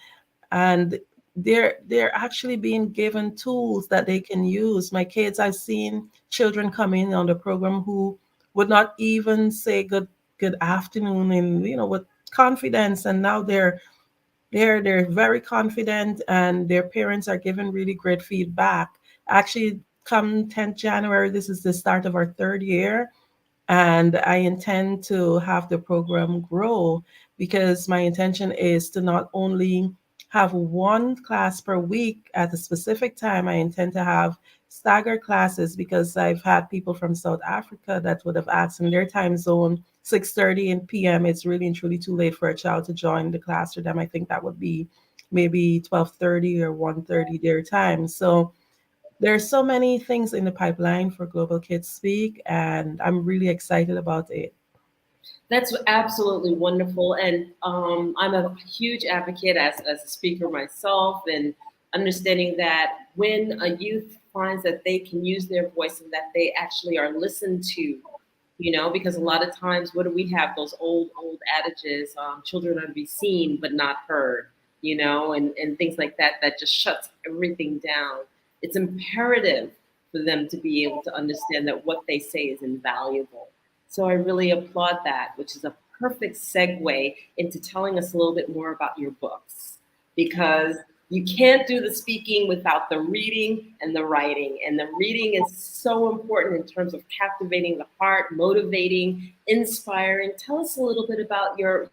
and they're actually being given tools that they can use. My kids, I've seen children come in on the program who would not even say good afternoon, and with confidence, and now they're very confident, and their parents are giving really great feedback. Actually, come 10th January, this is the start of our third year, and I intend to have the program grow, because my intention is to not only have one class per week at a specific time. I intend to have staggered classes, because I've had people from South Africa that would have asked in their time zone 6:30 in p.m. It's really and truly too late for a child to join the class for them. I think that would be maybe 12:30 or 1:30 their time. So there are so many things in the pipeline for Global Kids Speak, and I'm really excited about it. That's absolutely wonderful. And I'm a huge advocate as a speaker myself, and understanding that when a youth finds that they can use their voice and that they actually are listened to, because a lot of times, what do we have? Those old adages, children are to be seen but not heard, and things like that, that just shuts everything down. It's imperative for them to be able to understand that what they say is invaluable. So I really applaud that, which is a perfect segue into telling us a little bit more about your books, because you can't do the speaking without the reading and the writing. And the reading is so important in terms of captivating the heart, motivating, inspiring. Tell us a little bit about your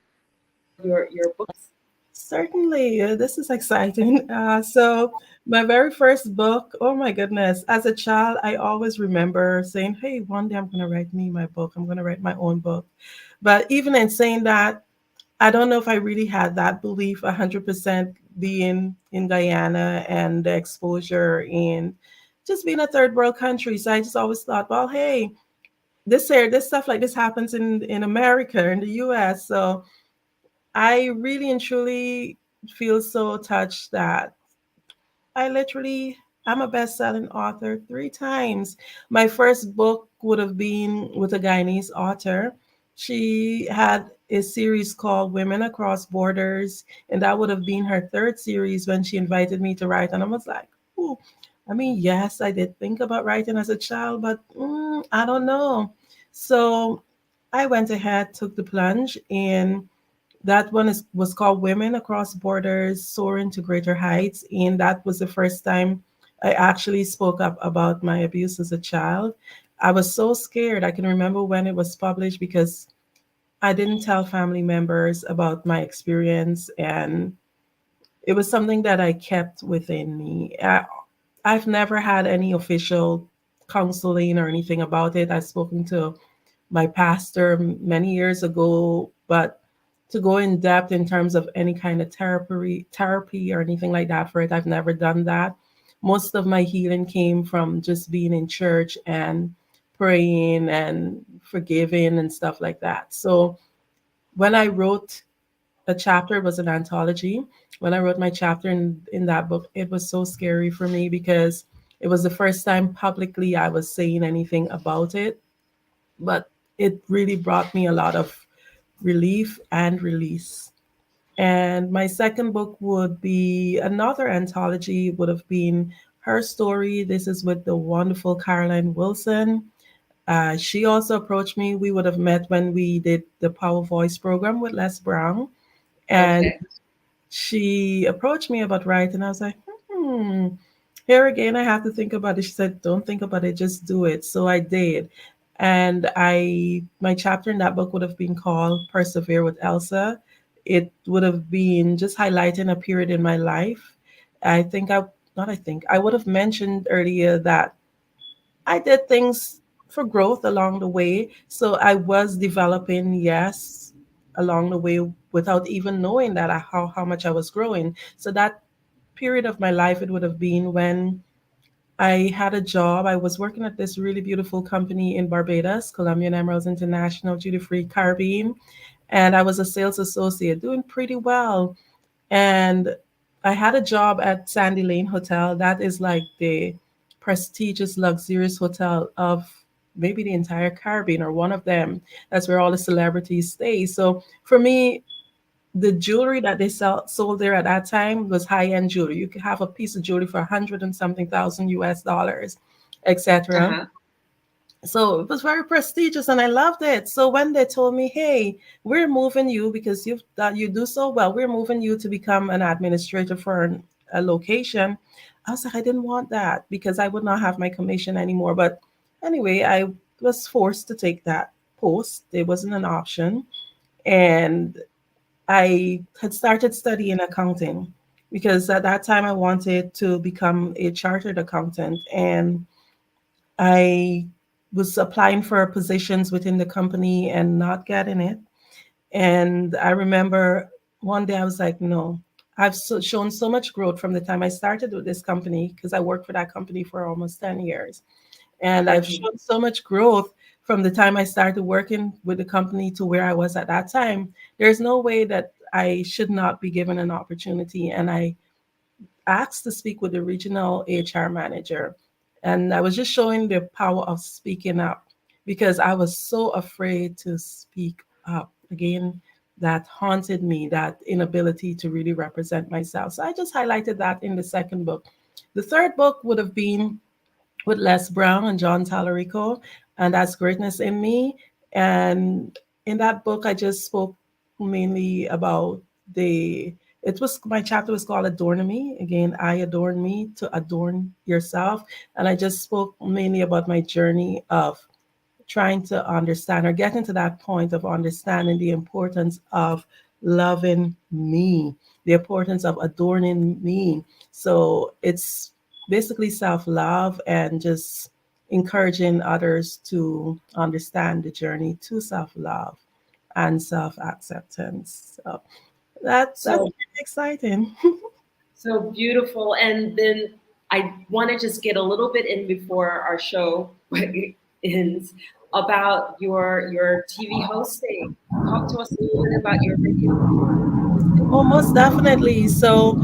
books. Certainly, this is exciting. So, my very first book, oh my goodness, as a child, I always remember saying, hey, one day I'm going to write me my book. I'm going to write my own book. But even in saying that, I don't know if I really had that belief 100%, being in Guyana and the exposure in just being a third world country. So I just always thought, well, hey, this stuff like this happens in America, in the US. So I really and truly feel so touched that I'm a best-selling author 3 times. My first book would have been with a Guyanese author. She had a series called Women Across Borders, and that would have been her third series when she invited me to write. And I was like, ooh, I mean, yes, I did think about writing as a child, but I don't know. So I went ahead, took the plunge, and that one was called Women Across Borders Soaring to Greater Heights. And that was the first time I actually spoke up about my abuse as a child. I was so scared. I can remember when it was published, because I didn't tell family members about my experience. And it was something that I kept within me. I've never had any official counseling or anything about it. I've spoken to my pastor many years ago, but to go in depth in terms of any kind of therapy or anything like that for it, I've never done that. Most of my healing came from just being in church and praying and forgiving and stuff like that. So when I wrote a chapter, it was an anthology. When I wrote my chapter in that book, it was so scary for me, because it was the first time publicly I was saying anything about it. But it really brought me a lot of relief and release. And my second book would be another anthology, would have been Her Story. This is with the wonderful Caroline Wilson. She also approached me. We would have met when we did the Power Voice program with Les Brown. And Okay. she approached me about writing. I was like, hmm, here again, I have to think about it. She said, don't think about it, just do it. So I did. And my chapter in that book would have been called Persevere with Elsa. It would have been just highlighting a period in my life. I would have mentioned earlier that I did things for growth along the way. So I was developing, yes, along the way without even knowing that how much I was growing. So that period of my life, it would have been when I had a job. I was working at this really beautiful company in Barbados, Colombian Emeralds International, duty free Caribbean. And I was a sales associate doing pretty well. And I had a job at Sandy Lane Hotel. That is like the prestigious, luxurious hotel of maybe the entire Caribbean or one of them. That's where all the celebrities stay. So for me, the jewelry that they sold there at that time was high-end jewelry. You could have a piece of jewelry for 100 and something thousand US dollars, etc. Uh-huh. So it was very prestigious and I loved it. So when they told me, hey, we're moving you because you do so well, we're moving you to become an administrator for a location. I was like, I didn't want that because I would not have my commission anymore. But anyway, I was forced to take that post. It wasn't an option. And I had started studying accounting because at that time I wanted to become a chartered accountant. And I was applying for positions within the company and not getting it. And I remember one day I was like, no, I've shown so much growth from the time I started with this company because I worked for that company for almost 10 years. And I've shown so much growth from the time I started working with the company to where I was at that time. There's no way that I should not be given an opportunity. And I asked to speak with the regional HR manager. And I was just showing the power of speaking up because I was so afraid to speak up. Again, that haunted me, that inability to really represent myself. So I just highlighted that in the second book. The third book would have been with Les Brown and John Tallarico, and that's Greatness in Me. And in that book, I just spoke mainly about my chapter was called Adorn Me. Again, I adorn me to adorn yourself. And I just spoke mainly about my journey of trying to understand or getting to that point of understanding the importance of loving me, the importance of adorning me. So it's basically self-love and just encouraging others to understand the journey to self-love and self-acceptance. So that's pretty exciting. So beautiful. And then I want to just get a little bit in before our show ends about your TV hosting. Talk to us a little bit about your radio. Oh, most definitely. So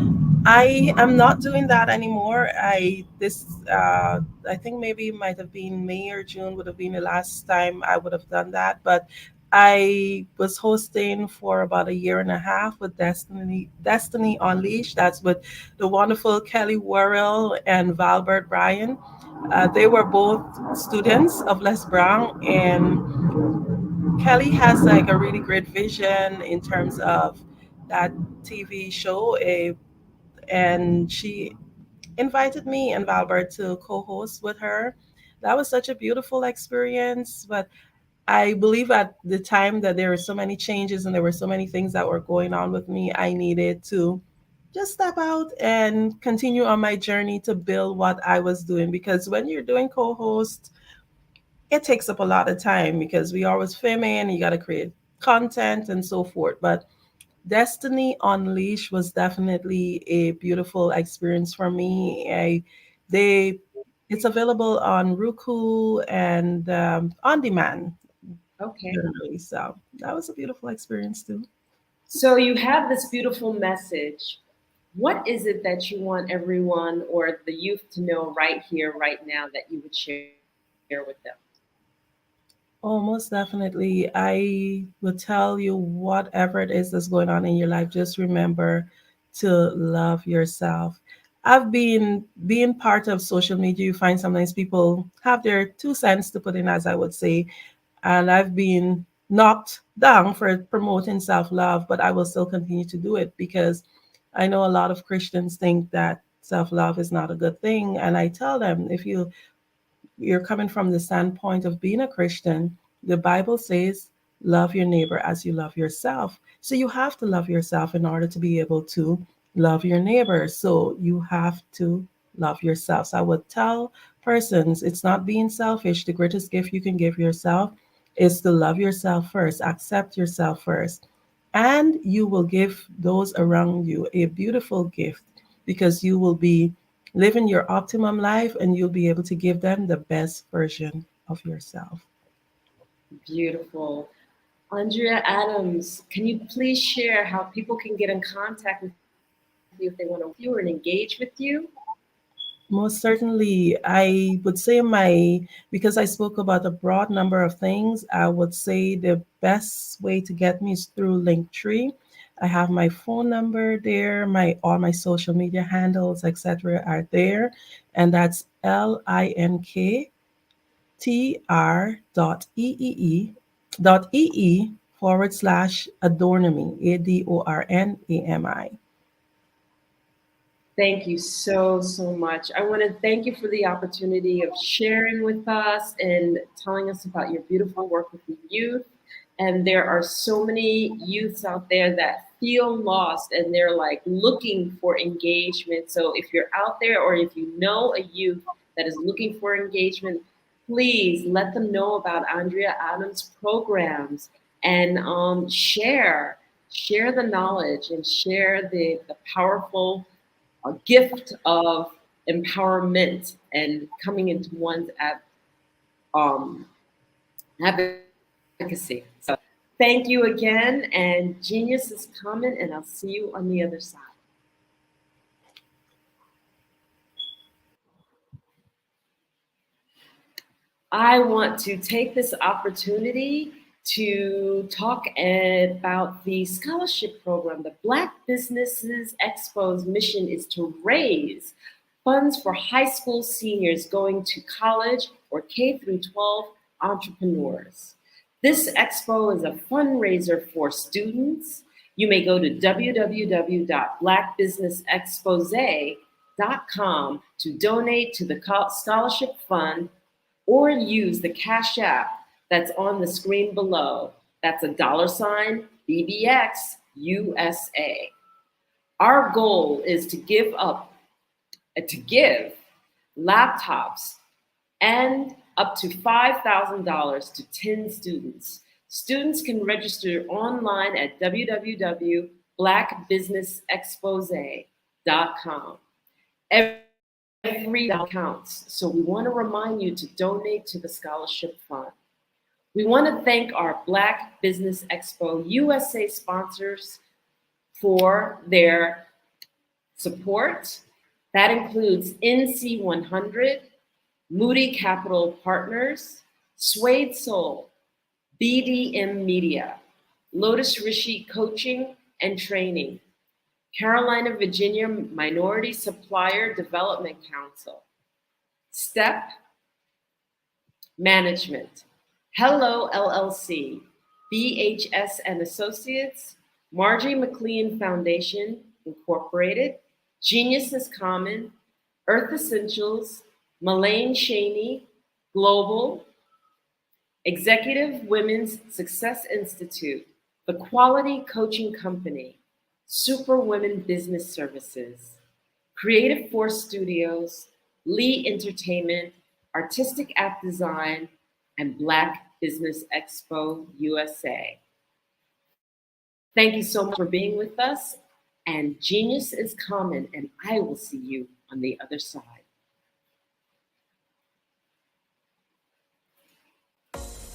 I am not doing that anymore. I think maybe it might have been May or June would have been the last time I would have done that. But I was hosting for about a year and a half with Destiny Unleashed. That's with the wonderful Kelly Worrell and Valbert Bryan. They were both students of Les Brown, and Kelly has like a really great vision in terms of that TV show, and she invited me and Valbert to co-host with her. That was such a beautiful experience, but I believe at the time that there were so many changes and there were so many things that were going on with me, I needed to just step out and continue on my journey to build what I was doing. Because when you're doing co-host, it takes up a lot of time because we always filming, you got to create content and so forth. But Destiny Unleashed was definitely a beautiful experience for me. It's available on Roku and on demand. Okay. Generally, so that was a beautiful experience too. So you have this beautiful message. What is it that you want everyone or the youth to know right here, right now, that you would share with them? Oh, most definitely. I will tell you whatever it is that's going on in your life, just remember to love yourself. I've been being part of social media, you find sometimes people have their 2 cents to put in, as I would say, and I've been knocked down for promoting self-love, but I will still continue to do it because I know a lot of Christians think that self-love is not a good thing. And I tell them, if you're coming from the standpoint of being a Christian, the Bible says, love your neighbor as you love yourself. So you have to love yourself in order to be able to love your neighbor. So you have to love yourself. So I would tell persons, it's not being selfish. The greatest gift you can give yourself is to love yourself first, accept yourself first. And you will give those around you a beautiful gift because you will be living your optimum life and you'll be able to give them the best version of yourself. Beautiful. Andrea Adams, can you please share how people can get in contact with you if they want to view and engage with you? Most certainly, I would say because I spoke about a broad number of things, I would say the best way to get me is through Linktree. I have my phone number there, all my social media handles, etc. are there, and that's linktr.ee.ee/adornami, ADORNAMI. Thank you so, so much. I want to thank you for the opportunity of sharing with us and telling us about your beautiful work with the youth. And there are so many youths out there that feel lost and they're like looking for engagement. So if you're out there or if you know a youth that is looking for engagement, please let them know about Andrea Adams' programs and share the knowledge and share the powerful a gift of empowerment and coming into one's advocacy. So thank you again, and genius is coming, and I'll see you on the other side. I want to take this opportunity to talk about the scholarship program. The Black Businesses Expo's mission is to raise funds for high school seniors going to college or K through 12 entrepreneurs. This expo is a fundraiser for students. You may go to www.blackbusinessexpose.com to donate to the scholarship fund or use the Cash App that's on the screen below. That's $BBX USA. Our goal is to give laptops and up to $5,000 to 10 students. Students can register online at www.blackbusinessexpose.com. Every dollar counts, so we want to remind you to donate to the scholarship fund. We want to thank our Black Business Expo USA sponsors for their support. That includes NC100, Moody Capital Partners, Suede Soul, BDM Media, Lotus Rishi Coaching and Training, Carolina, Virginia Minority Supplier Development Council, STEP Management, Hello LLC, BHS and Associates, Margie McLean Foundation Incorporated, Genius is Common, Earth Essentials, Malaine Cheney Global, Executive Women's Success Institute, The Quality Coaching Company, Super Women Business Services, Creative Force Studios, Lee Entertainment, Artistic App Design, and Black Business Expo USA. Thank you so much for being with us, and genius is common, and I will see you on the other side.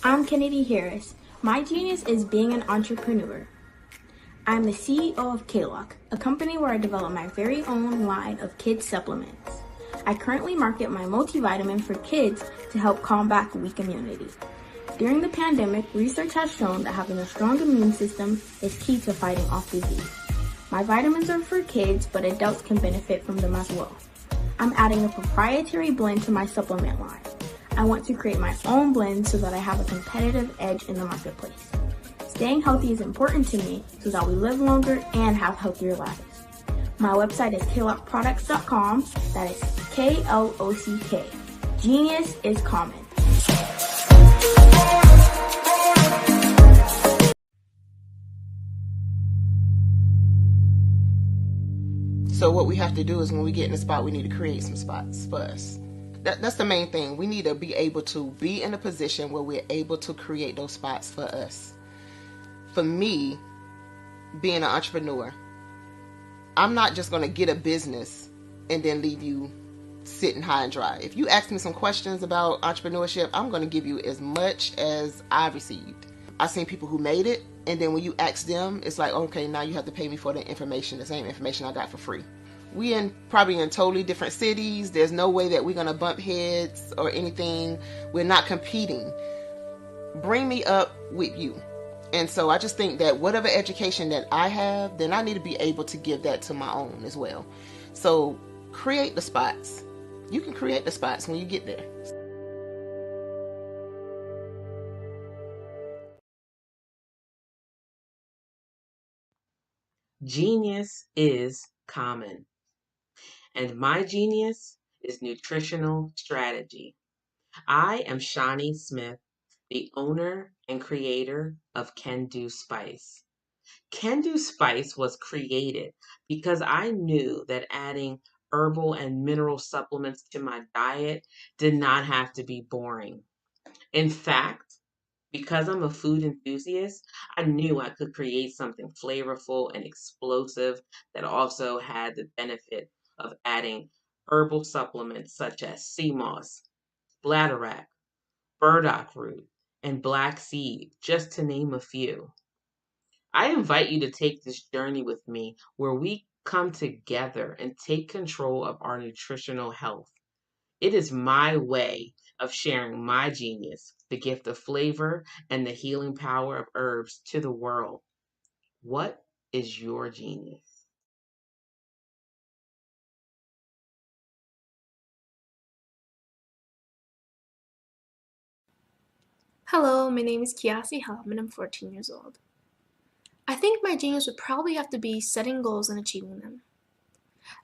I'm Kennedy Harris. My genius is being an entrepreneur. I'm the CEO of K-Lock, a company where I develop my very own line of kids supplements. I currently market my multivitamin for kids to help combat weak immunity. During the pandemic, research has shown that having a strong immune system is key to fighting off disease. My vitamins are for kids, but adults can benefit from them as well. I'm adding a proprietary blend to my supplement line. I want to create my own blend so that I have a competitive edge in the marketplace. Staying healthy is important to me so that we live longer and have healthier lives. My website is klockproducts.com. That is KLOCK. Genius is common. So what we have to do is when we get in a spot, we need to create some spots for us. That's the main thing. We need to be able to be in a position where we're able to create those spots for us. For me, being an entrepreneur, I'm not just going to get a business and then leave you sitting high and dry. If you ask me some questions about entrepreneurship, I'm going to give you as much as I've received. I've seen people who made it, and then when you ask them, it's like, okay, now you have to pay me for the information, the same information I got for free. We probably in totally different cities. There's no way that we're going to bump heads or anything. We're not competing. Bring me up with you. And so I just think that whatever education that I have, then I need to be able to give that to my own as well. So create the spots. You can create the spots when you get there. Genius is common. And my genius is nutritional strategy. I am Shawnee Smith, the owner and creator of Can Do Spice. Can Do Spice was created because I knew that adding herbal and mineral supplements to my diet did not have to be boring. In fact, because I'm a food enthusiast, I knew I could create something flavorful and explosive that also had the benefit of adding herbal supplements such as sea moss, bladderwrack, burdock root, and black seed, just to name a few. I invite you to take this journey with me where we come together and take control of our nutritional health. It is my way of sharing my genius, the gift of flavor and the healing power of herbs to the world. What is your genius? Hello, my name is Kiasi Helm and I'm 14 years old. I think my genius would probably have to be setting goals and achieving them.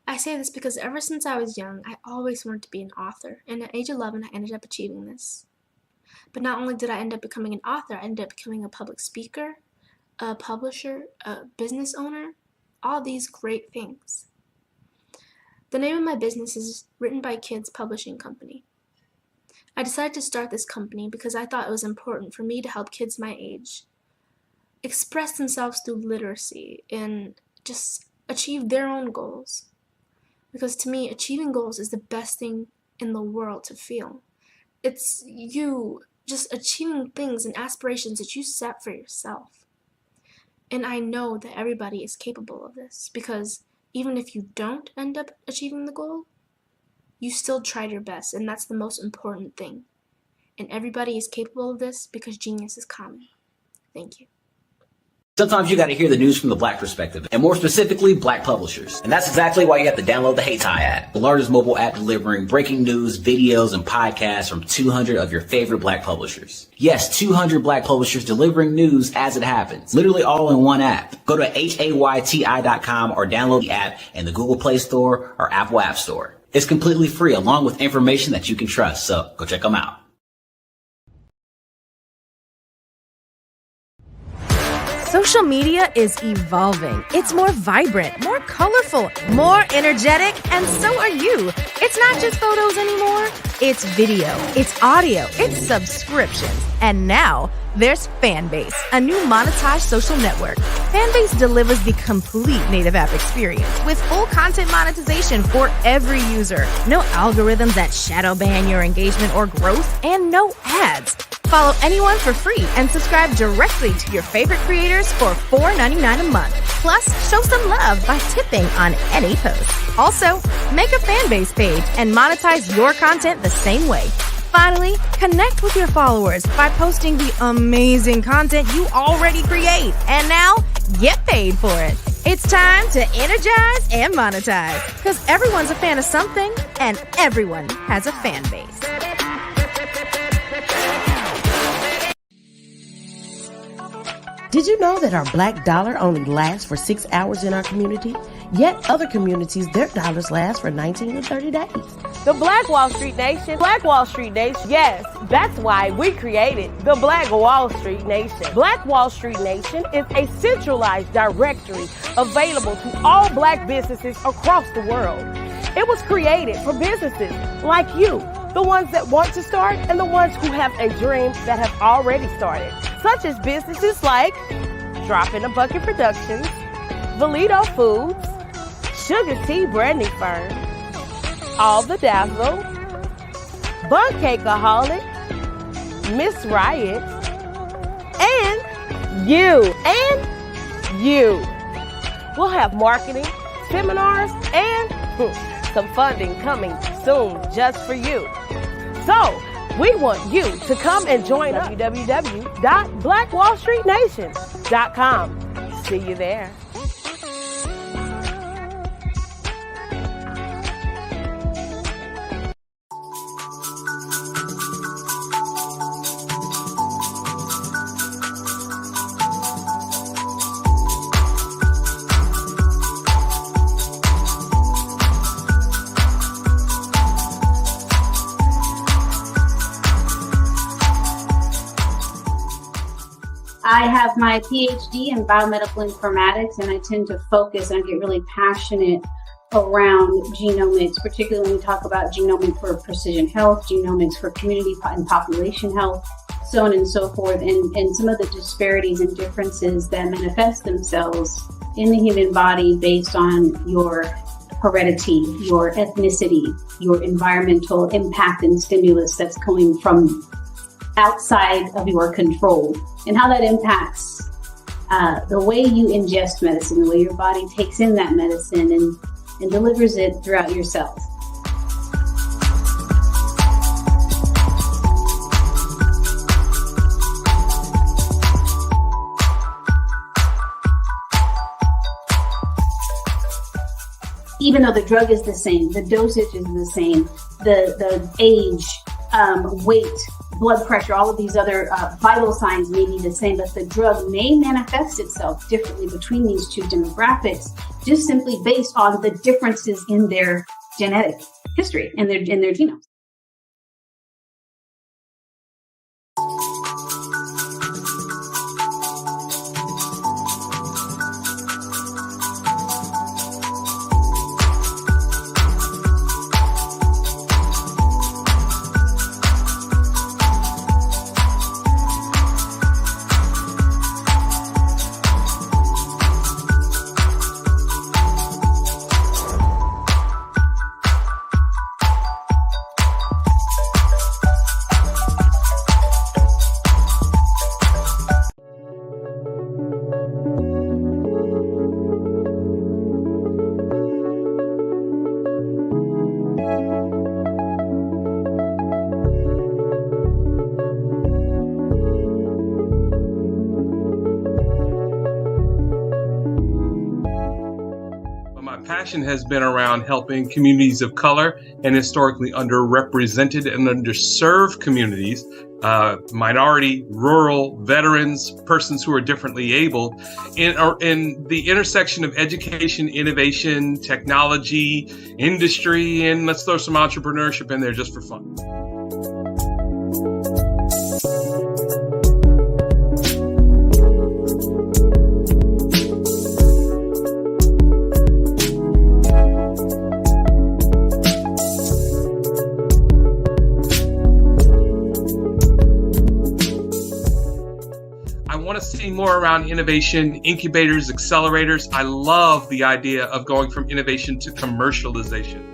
I say this because ever since I was young, I always wanted to be an author, and at age 11, I ended up achieving this. But not only did I end up becoming an author, I ended up becoming a public speaker, a publisher, a business owner, all these great things. The name of my business is Written by Kids Publishing Company. I decided to start this company because I thought it was important for me to help kids my age express themselves through literacy and just achieve their own goals. Because to me, achieving goals is the best thing in the world to feel. It's you just achieving things and aspirations that you set for yourself. And I know that everybody is capable of this because even if you don't end up achieving the goal, you still tried your best, and that's the most important thing. And everybody is capable of this because genius is common. Thank you. Sometimes you got to hear the news from the Black perspective, and more specifically, Black publishers. And that's exactly why you have to download the Hey Tie app, the largest mobile app delivering breaking news, videos, and podcasts from 200 of your favorite Black publishers. Yes, 200 Black publishers delivering news as it happens, literally all in one app. Go to HAYTI.com or download the app in the Google Play Store or Apple App Store. It's completely free, along with information that you can trust, so go check them out. Social media is evolving. It's more vibrant, more colorful, more energetic, and so are you. It's not just photos anymore. It's video, it's audio, it's subscriptions. And now there's Fanbase, a new monetized social network. Fanbase delivers the complete native app experience with full content monetization for every user. No algorithms that shadow ban your engagement or growth, and no ads. Follow anyone for free and subscribe directly to your favorite creators for $4.99 a month. Plus, show some love by tipping on any post. Also, make a Fanbase page and monetize your content the same way. Finally, connect with your followers by posting the amazing content you already create. And now, get paid for it. It's time to energize and monetize. Because everyone's a fan of something, and everyone has a fan base. Did you know that our black dollar only lasts for 6 hours in our community? Yet other communities, their dollars last for 19 to 30 days. The Black Wall Street Nation. Black Wall Street Nation. Yes, that's why we created the Black Wall Street Nation. Black Wall Street Nation is a centralized directory available to all black businesses across the world. It was created for businesses like you, the ones that want to start and the ones who have a dream that have already started, such as businesses like Drop in a Bucket Productions, Valito Foods, Sugar Tea Branding Firm, All the Dazzle, Buncakeaholic, Miss Riot, and you. We'll have marketing, seminars, and some funding coming soon just for you. So, we want you to come and join us. www.blackwallstreetnation.com. See you there. I have my PhD in biomedical informatics, and I tend to focus and get really passionate around genomics, particularly when we talk about genomics for precision health, genomics for community and population health, so on and so forth, and some of the disparities and differences that manifest themselves in the human body based on your heredity, your ethnicity, your environmental impact and stimulus that's coming from outside of your control, and how that impacts the way you ingest medicine, the way your body takes in that medicine and delivers it throughout your cells. Even though the drug is the same, the dosage is the same, the age, weight, blood pressure, all of these other vital signs may be the same, but the drug may manifest itself differently between these two demographics, just simply based on the differences in their genetic history and their genomes. Passion has been around helping communities of color and historically underrepresented and underserved communities, minority, rural, veterans, persons who are differently able, in the intersection of education, innovation, technology, industry, and let's throw some entrepreneurship in there just for fun. See more around innovation, incubators, accelerators. I love the idea of going from innovation to commercialization.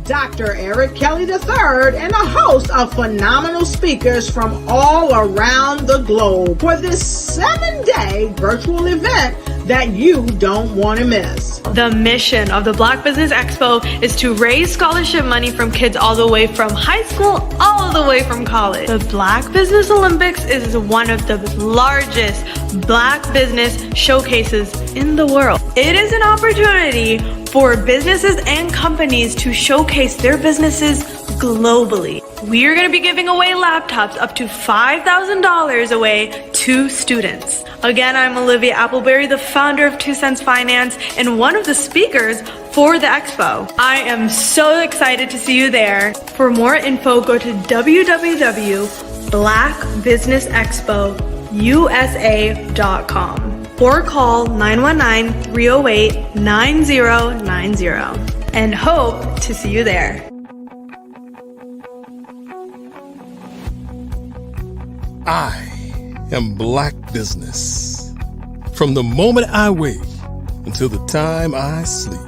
Dr. Eric Kelly III and a host of phenomenal speakers from all around the globe for this 7-day virtual event that you don't want to miss. The mission of the Black Business Expo is to raise scholarship money from kids all the way from high school, all the way from college. The Black Business Olympics is one of the largest Black business showcases in the world. It is an opportunity for businesses and companies to showcase their businesses globally. We are going to be giving away laptops up to $5,000 away to students. Again, I'm Olivia Appleberry, the founder of 2 Cents Finance and one of the speakers for the expo. I am so excited to see you there. For more info, go to www.blackbusinessexpousa.com or call 919-308-9090 and hope to see you there. I am Black Business. From the moment I wake until the time I sleep.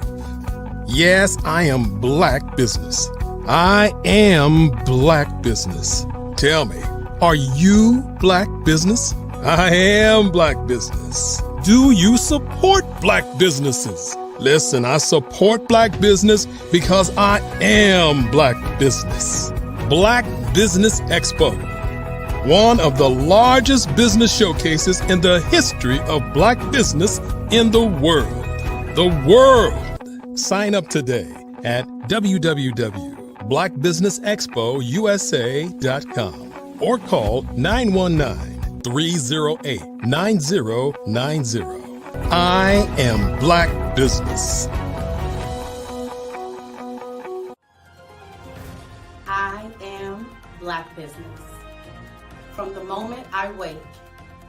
Yes, I am Black Business. I am Black Business. Tell me, are you Black Business? I am Black Business. Do you support Black businesses? Listen, I support Black business because I am Black Business. Black Business Expo, one of the largest business showcases in the history of Black business in the world. The world! Sign up today at www.blackbusinessexpousa.com or call 919-308-9090. I am Black Business. I am Black Business. From the moment I wake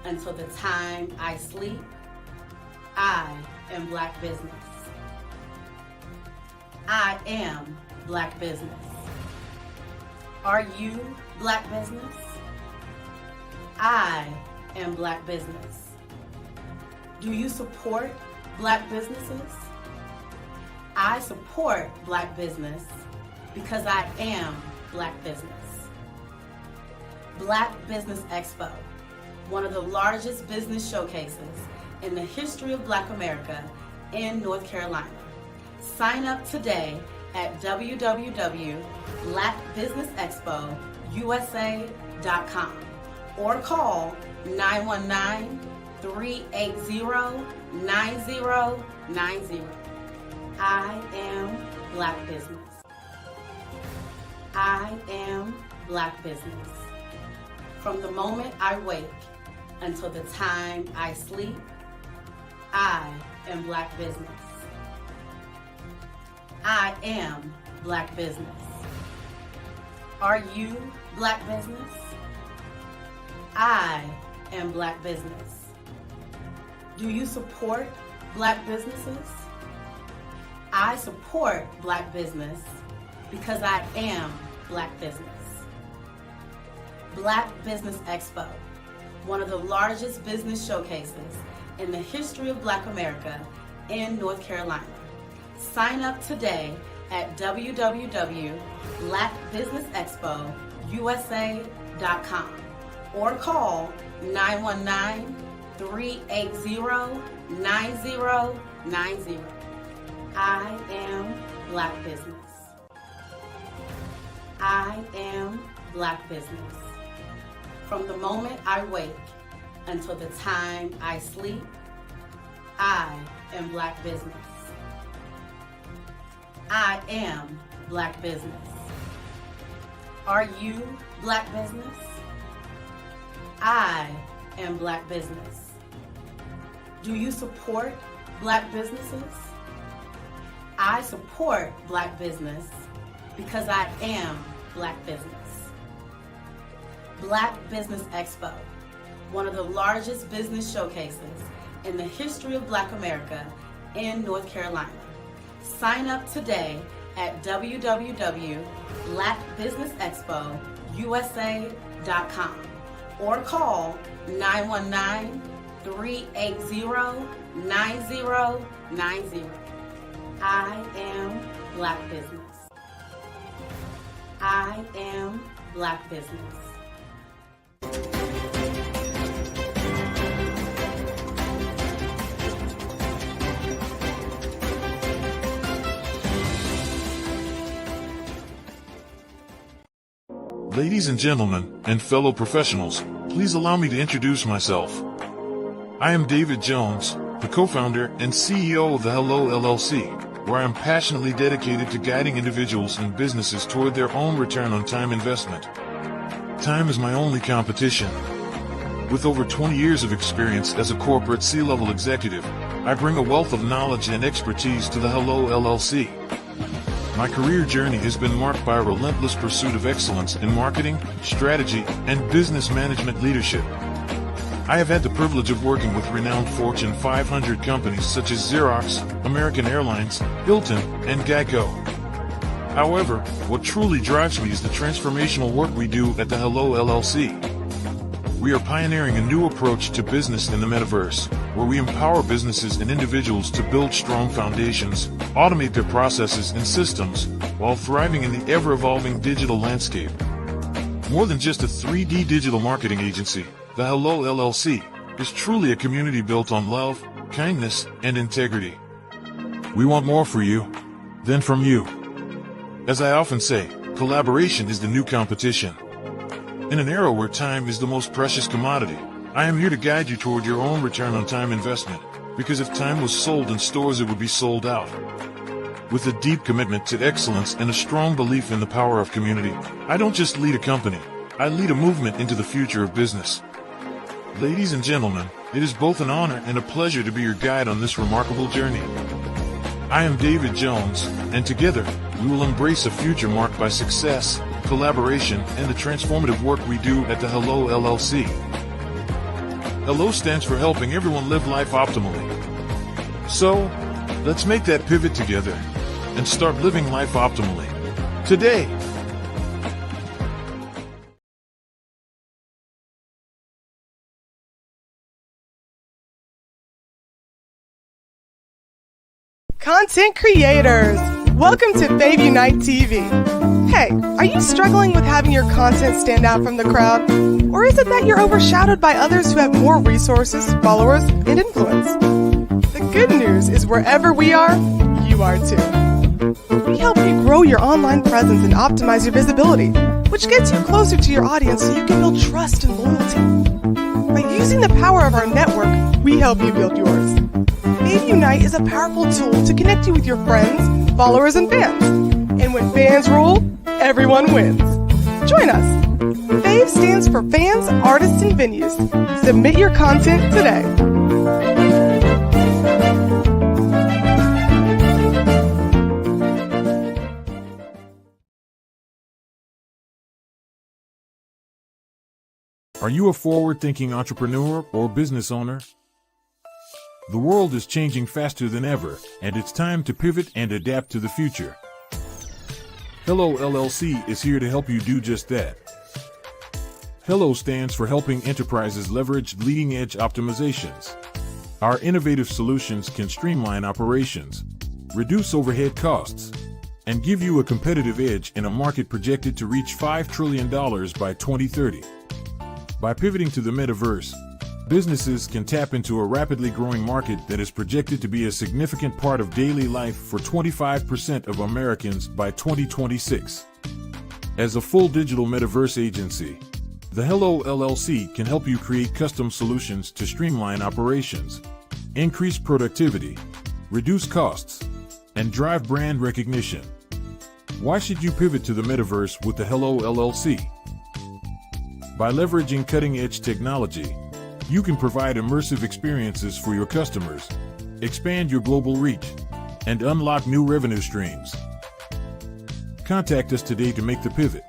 until the time I sleep, I am Black Business. I am Black Business. Are you Black Business? I am Black Business. Do you support Black businesses? I support Black business because I am Black Business. Black Business Expo, one of the largest business showcases in the history of Black America in North Carolina. Sign up today at www.blackbusinessexpousa.com or call 919-380-9090. I am Black Business. I am Black Business. From the moment I wake until the time I sleep, I am Black Business. I am Black Business. Are you Black Business? I am Black Business. Do you support Black businesses? I support Black business because I am Black Business. Black Business Expo, one of the largest business showcases in the history of Black America in North Carolina. Sign up today at www.blackbusinessexpousa.com or call 919-380-9090. I am Black Business. I am Black Business. From the moment I wake until the time I sleep, I am Black Business. I am Black Business. Are you Black Business? I am Black Business. Do you support Black businesses? I support Black business because I am Black Business. Black Business Expo, one of the largest business showcases in the history of Black America in North Carolina. Sign up today at www.blackbusinessexpousa.com or call 919-380-9090. I am Black Business. I am Black Business. Ladies and gentlemen, and fellow professionals, please allow me to introduce myself. I am David Jones, the co-founder and CEO of the Hello LLC, where I am passionately dedicated to guiding individuals and businesses toward their own return on time investment. Time is my only competition. With over 20 years of experience as a corporate C-level executive, I bring a wealth of knowledge and expertise to the Hello LLC. My career journey has been marked by a relentless pursuit of excellence in marketing, strategy, and business management leadership. I have had the privilege of working with renowned Fortune 500 companies such as Xerox, American Airlines, Hilton, and Geico. However, what truly drives me is the transformational work we do at the Hello LLC. We are pioneering a new approach to business in the metaverse, where we empower businesses and individuals to build strong foundations, automate their processes and systems, while thriving in the ever-evolving digital landscape. More than just a 3D digital marketing agency, the Hello LLC is truly a community built on love, kindness, and integrity. We want more for you than from you. As I often say, collaboration is the new competition. In an era where time is the most precious commodity, I am here to guide you toward your own return on time investment, because if time was sold in stores, it would be sold out. With a deep commitment to excellence and a strong belief in the power of community, I don't just lead a company, I lead a movement into the future of business. Ladies and gentlemen, it is both an honor and a pleasure to be your guide on this remarkable journey. I am David Jones, and together, we will embrace a future marked by success, collaboration, and the transformative work we do at the Hello LLC. Hello stands for helping everyone live life optimally. So, let's make that pivot together and start living life optimally today. Content creators, welcome to Fave Unite TV. Hey, are you struggling with having your content stand out from the crowd? Or is it that you're overshadowed by others who have more resources, followers, and influence? The good news is wherever we are, you are too. We help you grow your online presence and optimize your visibility, which gets you closer to your audience so you can build trust and loyalty. By using the power of our network, we help you build yours. Fave Unite is a powerful tool to connect you with your friends, followers, and fans. And when fans rule, everyone wins. Join us. Fave stands for fans, artists, and venues. Submit your content today. Are you a forward-thinking entrepreneur or business owner? The world is changing faster than ever, and it's time to pivot and adapt to the future. Hello LLC is here to help you do just that. Hello stands for helping enterprises leverage leading-edge optimizations. Our innovative solutions can streamline operations, reduce overhead costs, and give you a competitive edge in a market projected to reach $5 trillion by 2030. By pivoting to the metaverse, businesses can tap into a rapidly growing market that is projected to be a significant part of daily life for 25% of Americans by 2026. As a full digital metaverse agency, the Hello LLC can help you create custom solutions to streamline operations, increase productivity, reduce costs, and drive brand recognition. Why should you pivot to the metaverse with the Hello LLC? By leveraging cutting-edge technology, you can provide immersive experiences for your customers, expand your global reach, and unlock new revenue streams. Contact us today to make the pivot.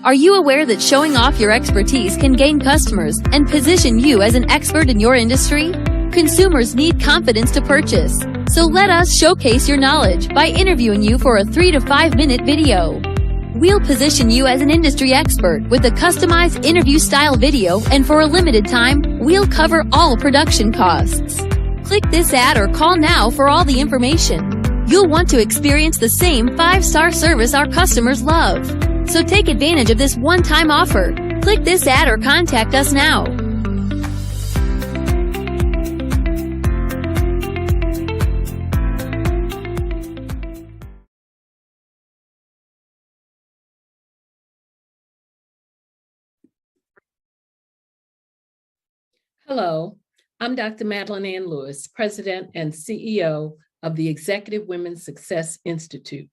Are you aware that showing off your expertise can gain customers and position you as an expert in your industry? Consumers need confidence to purchase, so let us showcase your knowledge by interviewing you for a 3 to 5 minute video. We'll position you as an industry expert with a customized interview-style video, and for a limited time, we'll cover all production costs. Click this ad or call now for all the information. you'll want to experience the same 5-star service our customers love. So take advantage of this one-time offer. Click this ad or contact us now. Hello, I'm Dr. Madeline Ann Lewis, President and CEO of the Executive Women's Success Institute.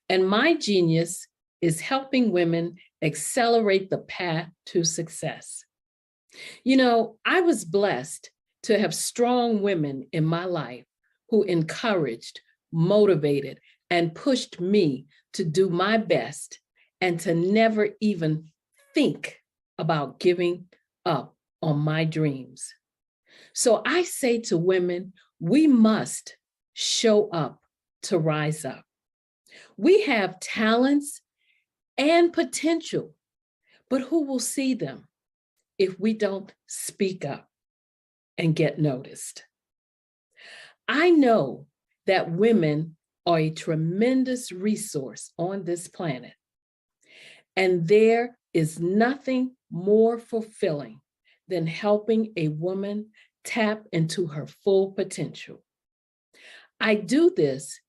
And my genius is helping women accelerate the path to success. You know, I was blessed to have strong women in my life who encouraged, motivated, and pushed me to do my best and to never even think about giving up on my dreams. So I say to women, we must show up to rise up. We have talents and potential, but who will see them if we don't speak up and get noticed? I know that women are a tremendous resource on this planet, and there is nothing more fulfilling than helping a woman tap into her full potential. I do this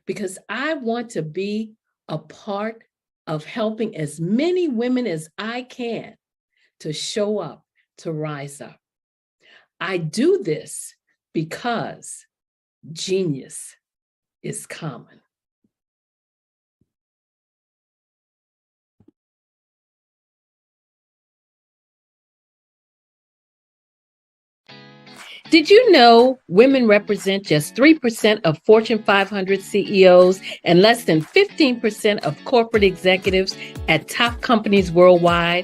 because I want to be a part of helping as many women as I can to show up, to rise up. I do this because genius is common. Did you know women represent just 3% of Fortune 500 CEOs and less than 15% of corporate executives at top companies worldwide?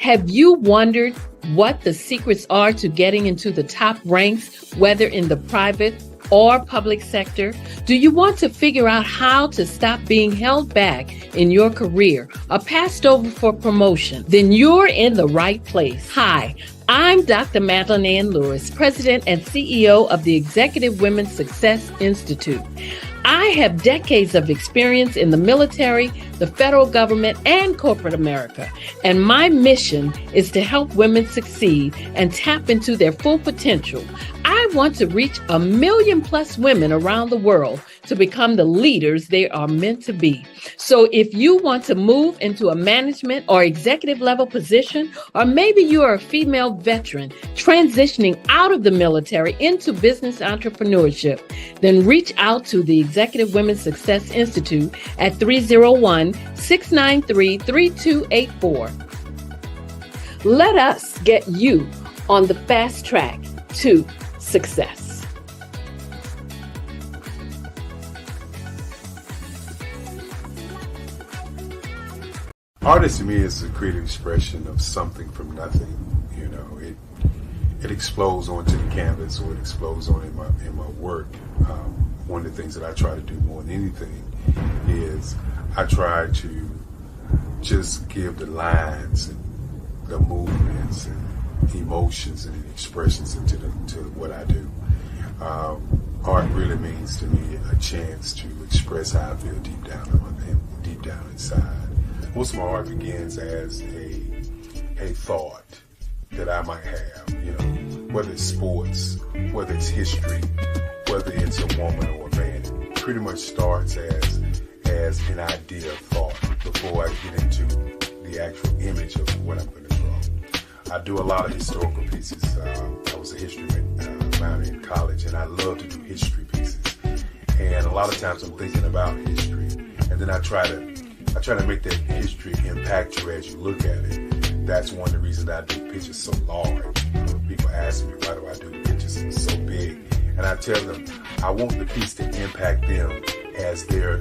Have you wondered what the secrets are to getting into the top ranks, whether in the private or public sector? Do you want to figure out how to stop being held back in your career or passed over for promotion? Then you're in the right place. Hi, I'm Dr. Madeline Ann Lewis, President and CEO of the Executive Women's Success Institute. I have decades of experience in the military, the federal government, and corporate America, and my mission is to help women succeed and tap into their full potential. I want to reach 1 million+ women around the world to become the leaders they are meant to be. So if you want to move into a management or executive level position, or maybe you are a female veteran transitioning out of the military into business entrepreneurship, then reach out to the Executive Women's Success Institute at 301-693-3284. Let us get you on the fast track to success. Artist to me is a creative expression of something from nothing. You know, it explodes onto the canvas, or it explodes on in my work. One of the things that I try to do more than anything is I try to just give the lines and the movements and emotions and expressions into what I do. Art really means to me a chance to express how I feel deep down inside. Most of my art begins as a thought that I might have, you know, whether it's sports, whether it's history, whether it's a woman or a man. It pretty much starts as an idea of thought before I get into the actual image of what I'm going to draw. I do a lot of historical pieces. I was a history minor in college, and I love to do history pieces. And a lot of times I'm thinking about history, and then I try to make that history impact you as you look at it. That's one of the reasons I do pictures so large. People ask me, why do I do pictures so big? And I tell them, I want the piece to impact them as they're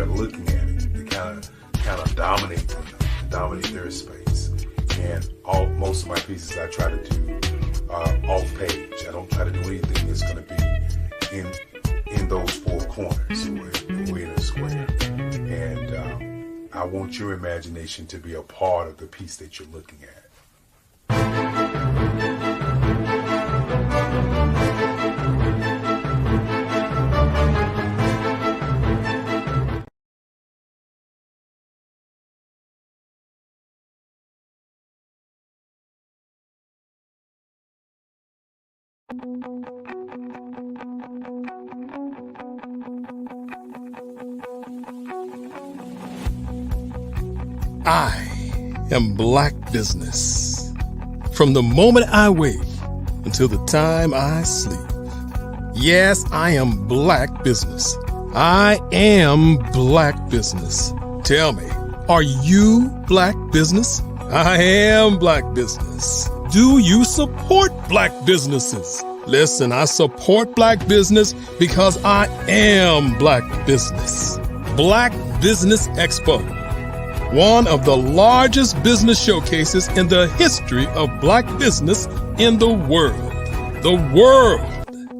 looking at it. To kind of dominate them, dominate their space. And most of my pieces I try to do off page. I don't try to do anything that's going to be in those four corners or in a square. And I want your imagination to be a part of the piece that you're looking at. I am Black Business. From the moment I wake until the time I sleep. Yes, I am Black Business. I am Black Business. Tell me, are you Black Business? I am Black Business. Do you support Black businesses? Listen, I support Black business because I am Black Business. Black Business Expo, one of the largest business showcases in the history of Black business in the world. The world!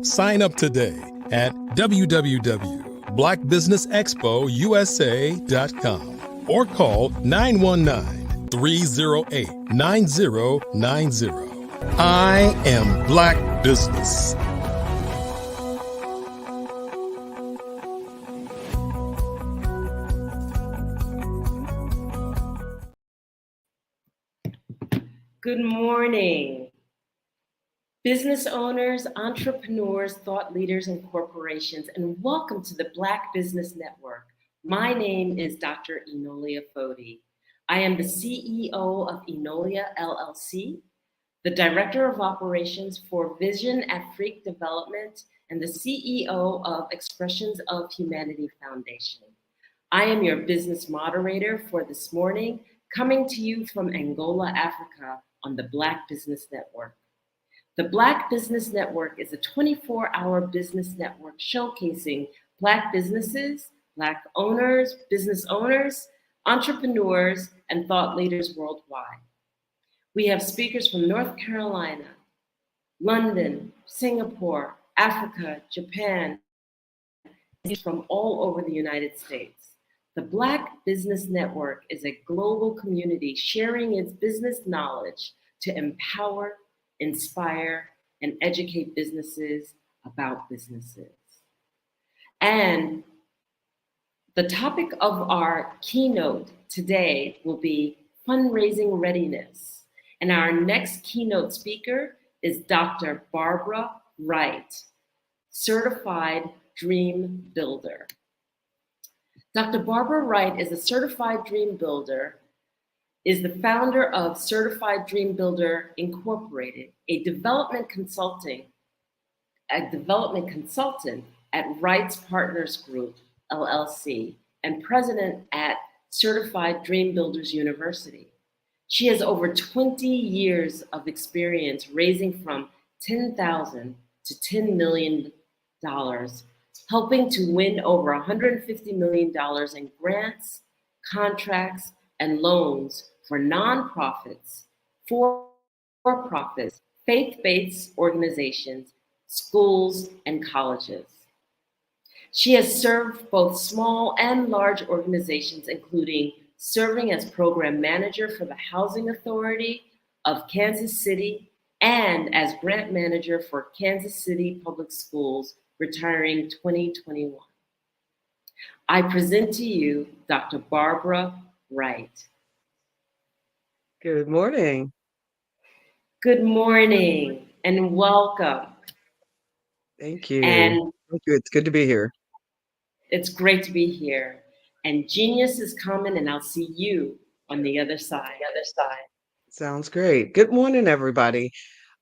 Sign up today at www.blackbusinessexpousa.com or call 919-308-9090. I am Black Business. Good morning. Business owners, entrepreneurs, thought leaders, and corporations, and welcome to the Black Business Network. My name is Dr. Enolia Foti. I am the CEO of Enolia LLC, the Director of Operations for Vision at Freak Development, and the CEO of Expressions of Humanity Foundation. I am your business moderator for this morning, coming to you from Angola, Africa, on the Black Business Network. The Black Business Network is a 24-hour business network showcasing Black businesses, Black owners, business owners, entrepreneurs, and thought leaders worldwide. We have speakers from North Carolina, London, Singapore, Africa, Japan, from all over the United States. The Black Business Network is a global community sharing its business knowledge to empower, inspire, and educate businesses about businesses. And the topic of our keynote today will be fundraising readiness. And our next keynote speaker is Dr. Barbara Wright, Certified Dream Builder. Dr. Barbara Wright is a Certified Dream Builder, is the founder of Certified Dream Builder Incorporated, a development consultant at Wright's Partners Group, LLC, and president at Certified Dream Builders University. She has over 20 years of experience raising from $10,000 to $10 million, helping to win over $150 million in grants, contracts, and loans for nonprofits, for-profits, faith-based organizations, schools, and colleges. She has served both small and large organizations, including serving as program manager for the Housing Authority of Kansas City and as grant manager for Kansas City Public Schools, retiring 2021. I present to you Dr. Barbara Wright. Good morning. Good morning and welcome. Thank you. And Thank you. It's good to be here. it's great to be here. And genius is coming, and I'll see you on the other side. Sounds great. Good morning, everybody.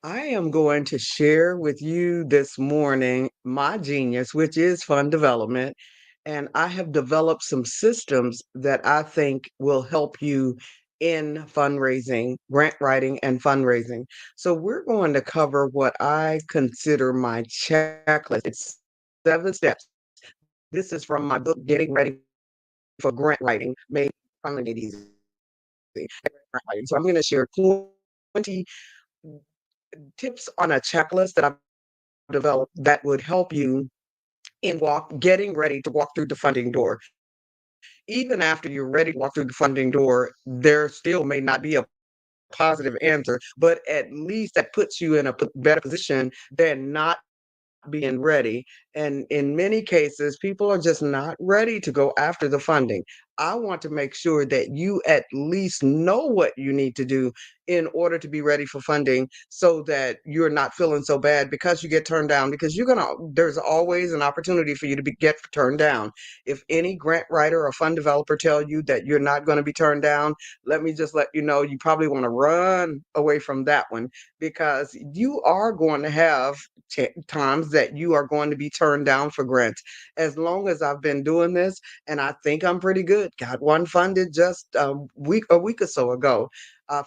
I am going to share with you this morning my genius, which is fund development. And I have developed some systems that I think will help you in fundraising, grant writing, and fundraising. So we're going to cover what I consider my checklist. It's 7 steps. This is from my book, Getting Ready for Grant Writing, made finding it easy. So I'm going to share 20 tips on a checklist that I've developed that would help you in getting ready to walk through the funding door. Even after you're ready to walk through the funding door, there still may not be a positive answer, but at least that puts you in a better position than not being ready. And in many cases, people are just not ready to go after the funding. I want to make sure that you at least know what you need to do in order to be ready for funding so that you're not feeling so bad because you get turned down, because there's always an opportunity for you to get turned down. If any grant writer or fund developer tell you that you're not going to be turned down, let me just let you know, you probably want to run away from that one, because you are going to have times that you are going to be turned down for grants. As long as I've been doing this, and I think I'm pretty good, got one funded just a week or so ago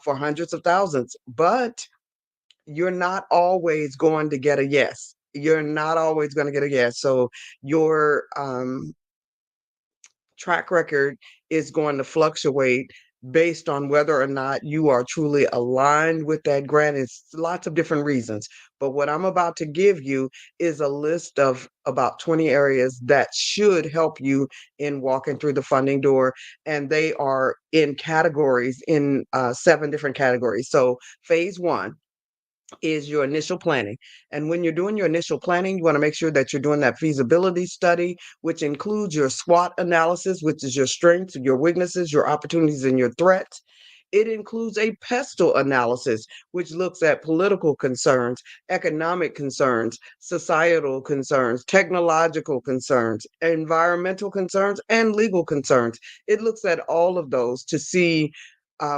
for hundreds of thousands. But you're not always going to get a yes. You're not always going to get a yes. So your track record is going to fluctuate based on whether or not you are truly aligned with that grant. It's lots of different reasons. But what I'm about to give you is a list of about 20 areas that should help you in walking through the funding door. And they are in categories, in 7 different categories. So phase 1 is your initial planning. And when you're doing your initial planning, you want to make sure that you're doing that feasibility study, which includes your SWOT analysis, which is your strengths, your weaknesses, your opportunities, and your threats. It includes a pestle analysis, which looks at political concerns, economic concerns, societal concerns, technological concerns, environmental concerns, and legal concerns. It looks at all of those to see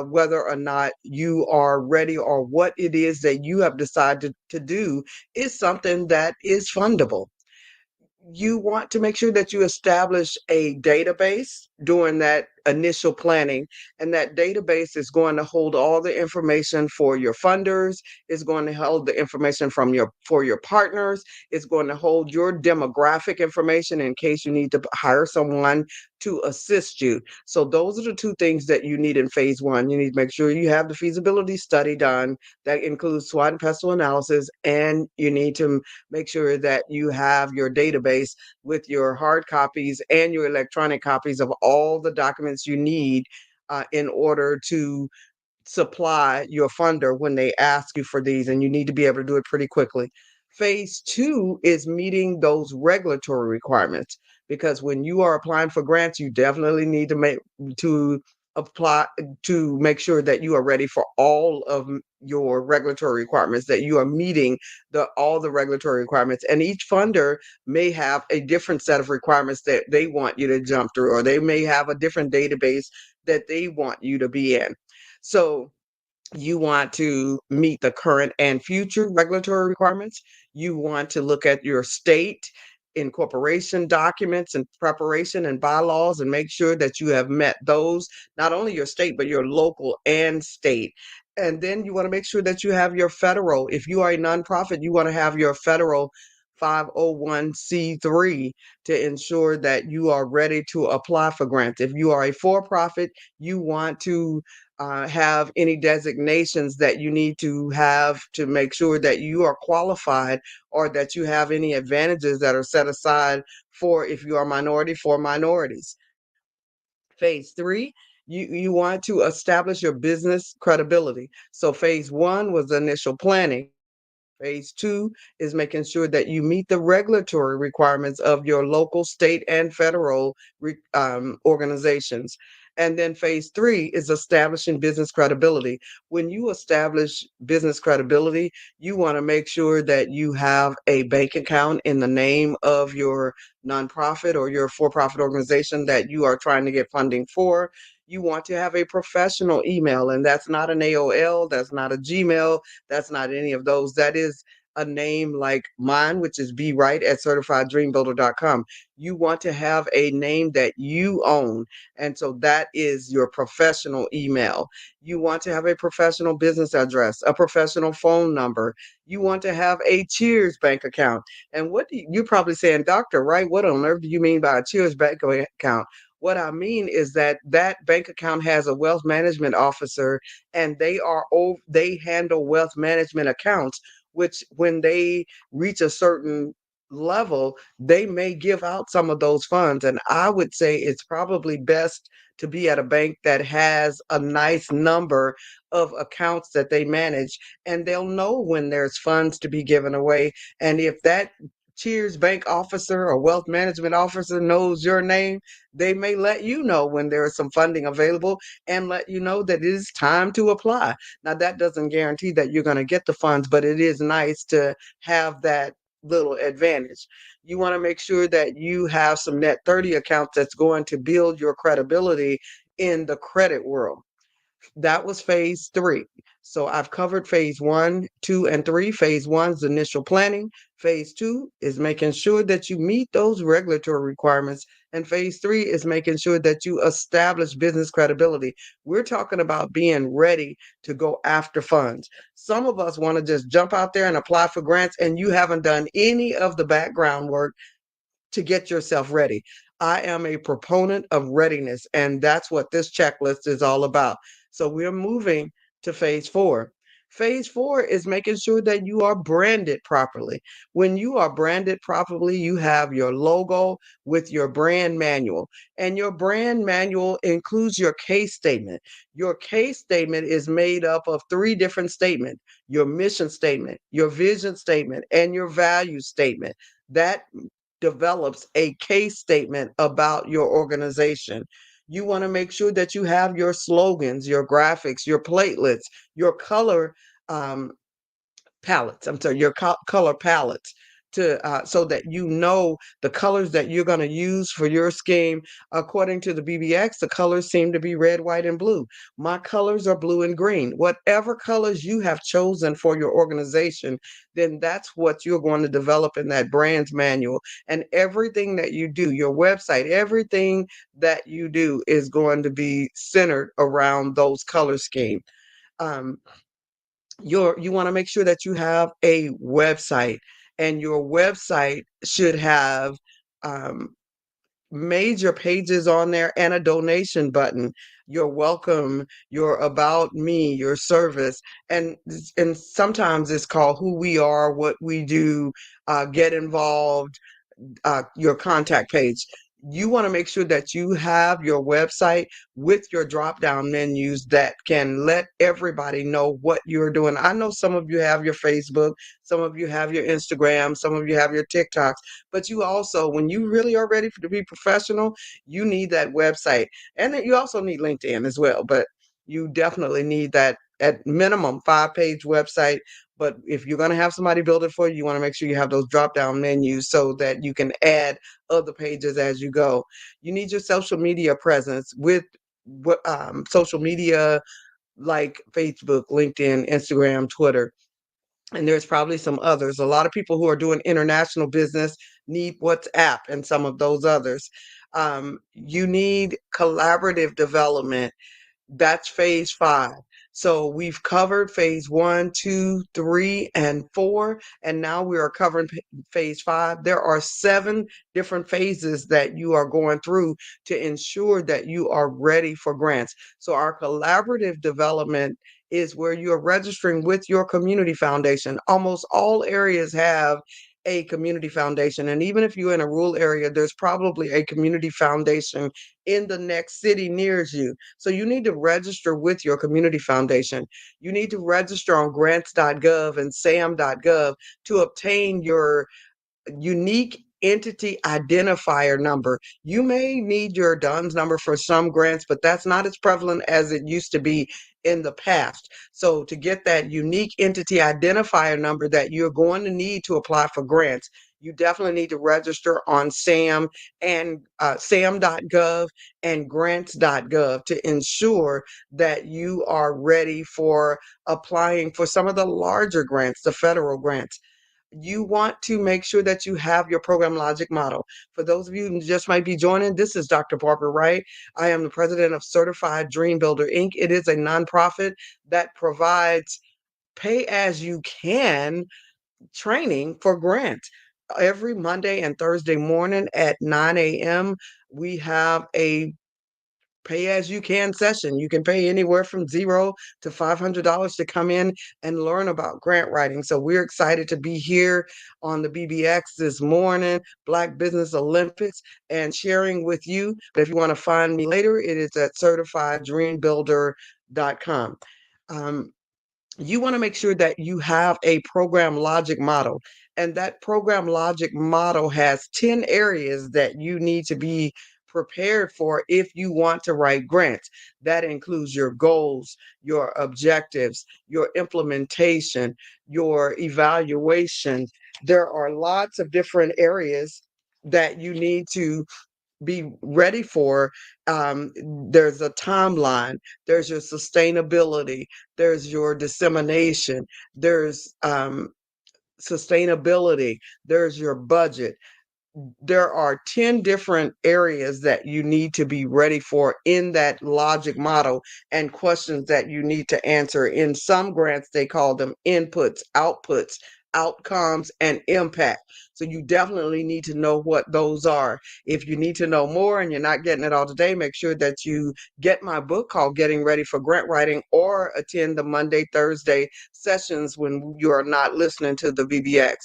whether or not you are ready, or what it is that you have decided to do is something that is fundable. You want to make sure that you establish a database during that initial planning, and that database is going to hold all the information for your funders, it's going to hold the information for your partners, it's going to hold your demographic information in case you need to hire someone to assist you. So those are the 2 things that you need in phase 1. You need to make sure you have the feasibility study done that includes SWOT and pestle analysis, and you need to make sure that you have your database with your hard copies and your electronic copies of all the documents you need in order to supply your funder when they ask you for these, and you need to be able to do it pretty quickly. Phase 2 is meeting those regulatory requirements, because when you are applying for grants, you definitely need to apply to make sure that you are ready for all of your regulatory requirements, that you are meeting all the regulatory requirements. And each funder may have a different set of requirements that they want you to jump through, or they may have a different database that they want you to be in. So you want to meet the current and future regulatory requirements. You want to look at your state incorporation documents and preparation and bylaws, and make sure that you have met those, not only your state, but your local and state. And then you want to make sure that you have your federal. If you are a nonprofit, you want to have your federal 501c3 to ensure that you are ready to apply for grants. If you are a for-profit, you want to have any designations that you need to have to make sure that you are qualified, or that you have any advantages that are set aside for, if you are minority, for minorities. Phase 3, you want to establish your business credibility. So phase 1 was the initial planning. Phase 2 is making sure that you meet the regulatory requirements of your local, state, and federal organizations. And then phase 3 is establishing business credibility. When you establish business credibility, you want to make sure that you have a bank account in the name of your nonprofit or your for-profit organization that you are trying to get funding for. You want to have a professional email, and that's not an AOL, that's not a Gmail, that's not any of those. That is a name like mine, which is bwright@certifieddreambuilder.com. You want to have a name that you own. And so that is your professional email. You want to have a professional business address, a professional phone number. You want to have a Cheers bank account. And you're probably saying, Dr. Wright, what on earth do you mean by a Cheers bank account? What I mean is that bank account has a wealth management officer, and they handle wealth management accounts, which when they reach a certain level, they may give out some of those funds. And I would say it's probably best to be at a bank that has a nice number of accounts that they manage, and they'll know when there's funds to be given away. And if that Cheers bank officer or wealth management officer knows your name, they may let you know when there is some funding available and let you know that it is time to apply. Now, that doesn't guarantee that you're going to get the funds, but it is nice to have that little advantage. You want to make sure that you have some net 30 accounts that's going to build your credibility in the credit world. That was phase three. So I've covered phase one, two, and three. Phase one is initial planning. Phase two is making sure that you meet those regulatory requirements. And phase three is making sure that you establish business credibility. We're talking about being ready to go after funds. Some of us want to just jump out there and apply for grants, and you haven't done any of the background work to get yourself ready. I am a proponent of readiness, and that's what this checklist is all about. So we're moving to phase four. Phase four is making sure that you are branded properly. When you are branded properly, you have your logo with your brand manual, and your brand manual includes your case statement. Your case statement is made up of three different statements: your mission statement, your vision statement, and your value statement. That develops a case statement about your organization. You want to make sure that you have your slogans, your graphics, your platelets, your color um, palettes. I'm sorry, your color palettes to so that you know the colors that you're going to use for your scheme. According to the BBX, the colors seem to be red, white, and blue. My colors are blue and green. Whatever colors you have chosen for your organization, then that's what you're going to develop in that brand's manual. And everything that you do, your website, everything that you do is going to be centered around those color scheme. Um, you want to make sure that you have a website, and your website should have um, major pages on there and a donation button, your welcome, your about me, your service, and sometimes it's called who we are, what we do, get involved, your contact page. You want to make sure that you have your website with your drop down menus that can let everybody know what you're doing. I know some of you have your Facebook, some of you have your Instagram, some of you have your TikToks, but you also, when you really are ready to be professional, you need that website. And then you also need LinkedIn as well, but you definitely need that at minimum 5-page website. But if you're going to have somebody build it for you, you want to make sure you have those drop down menus so that you can add other pages as you go. You need your social media presence with social media like Facebook, LinkedIn, Instagram, Twitter. And there's probably some others. A lot of people who are doing international business need WhatsApp and some of those others. You need collaborative development. That's phase five. So we've covered phase one, two, three, and four, and now we are covering phase five. There are 7 different phases that you are going through to ensure that you are ready for grants. So our collaborative development is where you're registering with your community foundation. Almost all areas have a community foundation. And even if you're in a rural area, there's probably a community foundation in the next city near you. So you need to register with your community foundation. You need to register on grants.gov and sam.gov to obtain your unique entity identifier number. You may need your DUNS number for some grants, but that's not as prevalent as it used to be in the past. So to get that unique entity identifier number that you're going to need to apply for grants, you definitely need to register on SAM and sam.gov and grants.gov to ensure that you are ready for applying for some of the larger grants, the federal grants. You want to make sure that you have your program logic model. For those of you who just might be joining, this is Dr. Barbara Wright. I am the president of Certified Dream Builder, Inc. It is a nonprofit that provides pay as you can training for grants. Every Monday and Thursday morning at 9 a.m., we have a pay as you can session. You can pay anywhere from $0 to $500 to come in and learn about grant writing. So we're excited to be here on the BBX this morning, Black Business Olympics, and sharing with you. But if you want to find me later, it is at certifieddreambuilder.com. You want to make sure that you have a program logic model. And that program logic model has 10 areas that you need to be prepared for if you want to write grants. That includes your goals, your objectives, your implementation, your evaluation. There are lots of different areas that you need to be ready for. There's a timeline, there's your sustainability, there's your dissemination, there's sustainability, there's your budget. There are 10 different areas that you need to be ready for in that logic model and questions that you need to answer. In some grants, they call them inputs, outputs, outcomes, and impact. So you definitely need to know what those are. If you need to know more and you're not getting it all today, make sure that you get my book called Getting Ready for Grant Writing, or attend the Monday, Thursday sessions when you are not listening to the VBX.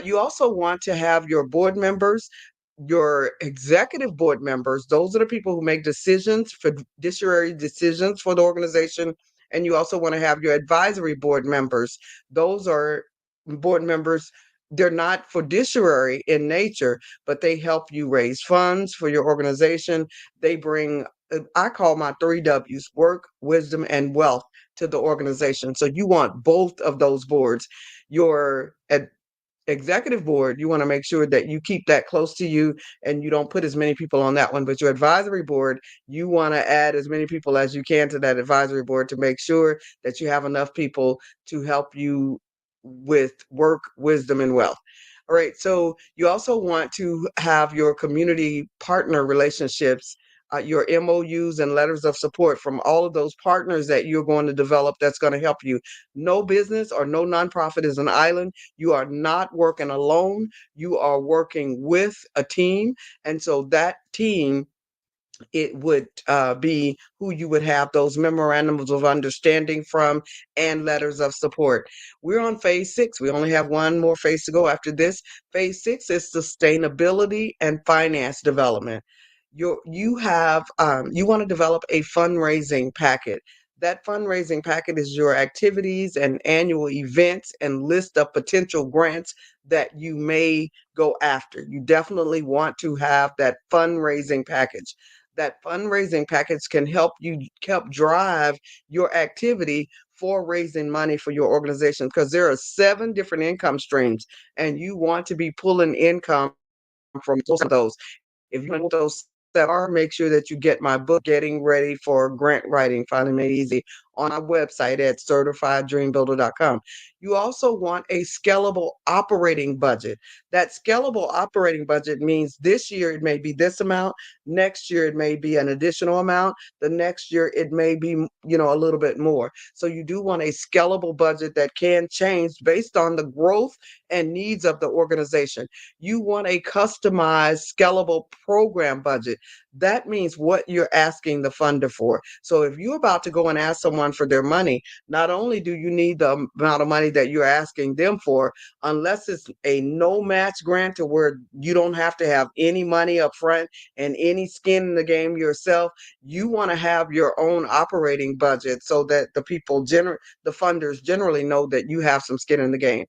You also want to have your board members, your executive board members. Those are the people who make decisions, fiduciary decisions for the organization. And you also want to have your advisory board members. Those are board members. They're not fiduciary in nature, but they help you raise funds for your organization. They bring, I call my 3 W's: work, wisdom, and wealth to the organization. So you want both of those boards. Your executive board, you want to make sure that you keep that close to you and you don't put as many people on that one. But your advisory board, you want to add as many people as you can to that advisory board to make sure that you have enough people to help you with work, wisdom, and wealth. All right. So you also want to have your community partner relationships, your MOUs and letters of support from all of those partners that you're going to develop that's going to help you. No business or no nonprofit is an island. You are not working alone. You are working with a team. And so that team, it would be who you would have those memorandums of understanding from and letters of support. We're on phase 6. We only have one more phase to go after this. Phase 6 is sustainability and finance development. You want to develop a fundraising packet. That fundraising packet is your activities and annual events and list of potential grants that you may go after. You definitely want to have that fundraising package. That fundraising package can help drive your activity for raising money for your organization, because there are 7 different income streams and you want to be pulling income from those. If you want those that are, make sure that you get my book, Getting Ready for Grant Writing, Finally Made Easy, on our website at certifieddreambuilder.com. You also want a scalable operating budget. That scalable operating budget means this year it may be this amount, next year it may be an additional amount, the next year it may be, a little bit more. So you do want a scalable budget that can change based on the growth and needs of the organization. You want a customized, scalable program budget. That means what you're asking the funder for. So if you're about to go and ask someone for their money, not only do you need the amount of money that you're asking them for, unless it's a no match grant to where you don't have to have any money up front and any skin in the game yourself, you want to have your own operating budget so that the funders generally know that you have some skin in the game.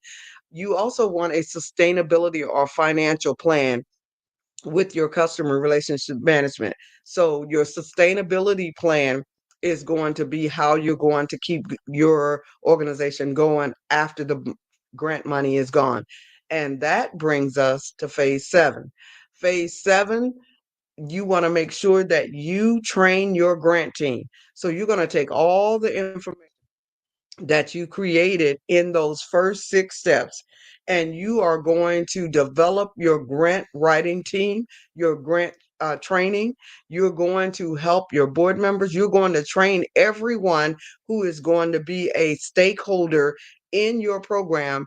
You also want a sustainability or financial plan with your customer relationship management. So your sustainability plan is going to be how you're going to keep your organization going after the grant money is gone. And that brings us to phase 7. Phase 7, you want to make sure that you train your grant team. So you're going to take all the information that you created in those first 6 steps, and you are going to develop your grant writing team, your grant training. You're going to help your board members. You're going to train everyone who is going to be a stakeholder in your program,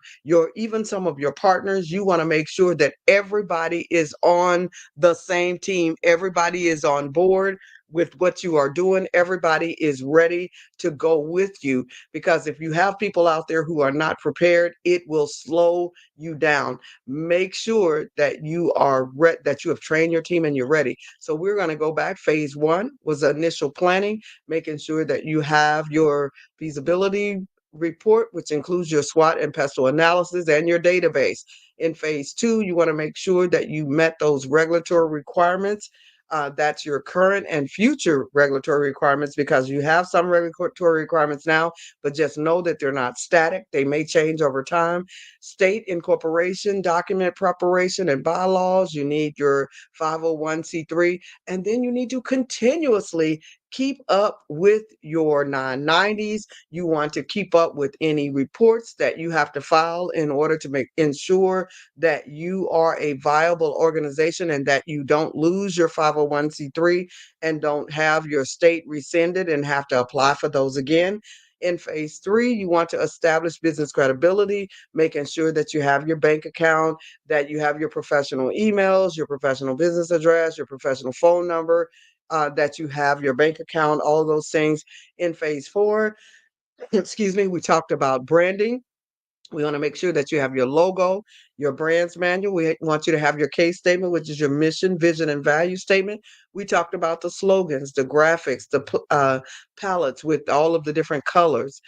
even some of your partners. You want to make sure that everybody is on the same team. Everybody is on board with what you are doing. Everybody is ready to go with you, because if you have people out there who are not prepared, it will slow you down. Make sure that you are that you have trained your team and you're ready. So we're going to go back. Phase 1 was initial planning, making sure that you have your feasibility report, which includes your SWOT and pestle analysis and your database. In phase 2, you want to make sure that you met those regulatory requirements. That's your current and future regulatory requirements, because you have some regulatory requirements now, but just know that they're not static. They may change over time. State incorporation, document preparation, and bylaws. You need your 501c3, and then you need to continuously keep up with your 990s. You want to keep up with any reports that you have to file in order to ensure that you are a viable organization and that you don't lose your 501c3 and don't have your state rescinded and have to apply for those again. In phase 3, you want to establish business credibility, making sure that you have your bank account, that you have your professional emails, your professional business address, your professional phone number, that you have your bank account, all of those things. In phase 4, we talked about branding. We want to make sure that you have your logo, your brand's manual. We want you to have your case statement, which is your mission, vision, and value statement. We talked about the slogans, the graphics, the palettes with all of the different colors.